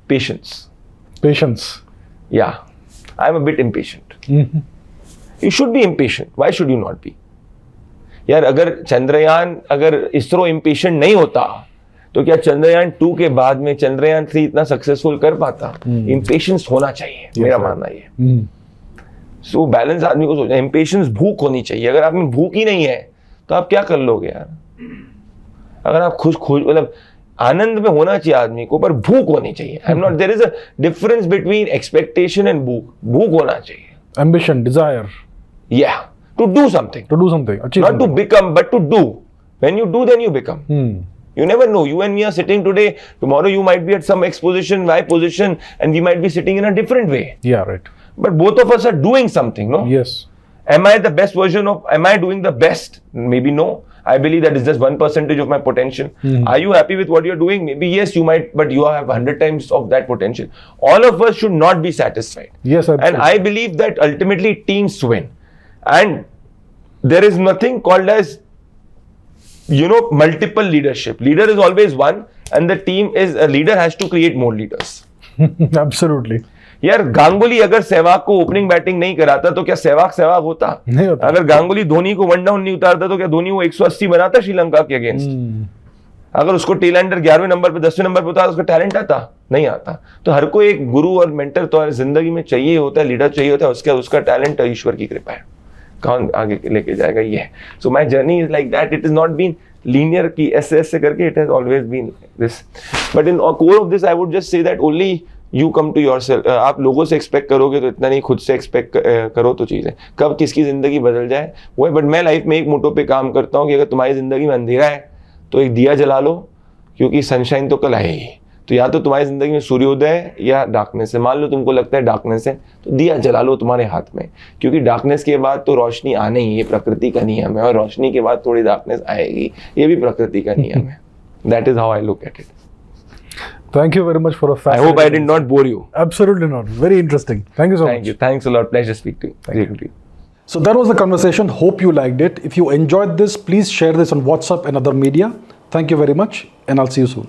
S1: patience.
S2: Patience.
S1: Yeah. I am a bit impatient. You should be impatient. Why should you not be? यार अगर ISRO impatient नहीं होता तो क्या चंद्रयान 2 के बाद में चंद्रयान 3 इतना सक्सेसफुल कर पाता? Impatience होना चाहिए, मेरा मानना ये. सो बैलेंस आदमी को सोचना, impatience भूख होनी चाहिए. अगर आप में भूख ही नहीं है तो आप क्या कर लोगे यार? अगर आप खुश मतलब आनंद में होना चाहिए आदमी को, पर भूख होनी चाहिए. There is a difference between expectation and भूख होना चाहिए.
S2: Ambition, desire.
S1: Yeah, to do something.
S2: Achieve
S1: not to become, but to do. When you do, then you become. You never know. You and me are sitting today. Tomorrow you might be at some X position, Y position, and we might be sitting in a different way.
S2: Yeah, right.
S1: But both of us are doing something, no?
S2: Yes.
S1: Am I the best version of? Am I doing the best? Maybe no. I believe that is just 1% of my potential. Are you happy with what you're doing? Maybe yes, you might, but you have 100 times of that potential. All of us should not be satisfied.
S2: Yes, absolutely.
S1: And I believe that ultimately teams win. And there is nothing called as, multiple leadership. Leader is always one, and the team is, a leader has to create more leaders.
S2: Absolutely.
S1: यार गांगुली अगर सहवाग को opening batting नहीं कराता तो क्या सहवाग होता?
S2: नहीं होता.
S1: अगर गांगुली धोनी को 1 डाउन नहीं उतारता तो क्या धोनी वो 180 बनाता श्रीलंका के अगेंस्ट? अगर उसको टेल एंडर 11वें नंबर पे 10वें नंबर पे उतारा, उसका टैलेंट आता? नहीं आता. तो हर कोई एक गुरु और मेंटर तो जिंदगी में चाहिए होता है, लीडर चाहिए होता है. उसका टैलेंट ईश्वर की कृपा है, कौन आगे लेके जाएगा ये है. So my journey is like that. It is not been linear की ऐसे करके, it has always been this. But in core of this, I would just say that only you come to yourself. आप लोगों से expect करोगे तो इतना नहीं, खुद से एक्सपेक्ट करो तो चीज़ें कब किसकी ज़िंदगी बदल जाए वो है. बट मैं लाइफ में एक मोटो पे काम करता हूँ कि अगर तुम्हारी ज़िंदगी में अंधेरा है तो एक दिया जला लो, क्योंकि सनशाइन तो कल आएगी. तो या तो तुम्हारी ज़िंदगी में सूर्योदय है या डार्कनेस है. मान लो तुमको लगता है डार्कनेस है तो दिया जला लो तुम्हारे हाथ में, क्योंकि डार्कनेस के बाद तो रोशनी आनी ही, ये प्रकृति का नियम है. और रोशनी के बाद थोड़ी डार्कनेस आएगी, ये भी प्रकृति का नियम है. That is how I look at it.
S2: Thank you very much for a fascinating.
S1: I hope I did not bore you.
S2: Absolutely not. Very interesting. Thank you so much.
S1: Thank you. Thanks a lot. Pleasure to speak to you.
S2: Thank you. So that was the conversation. Hope you liked it. If you enjoyed this, please share this on WhatsApp and other media. Thank you very much, and I'll see you soon.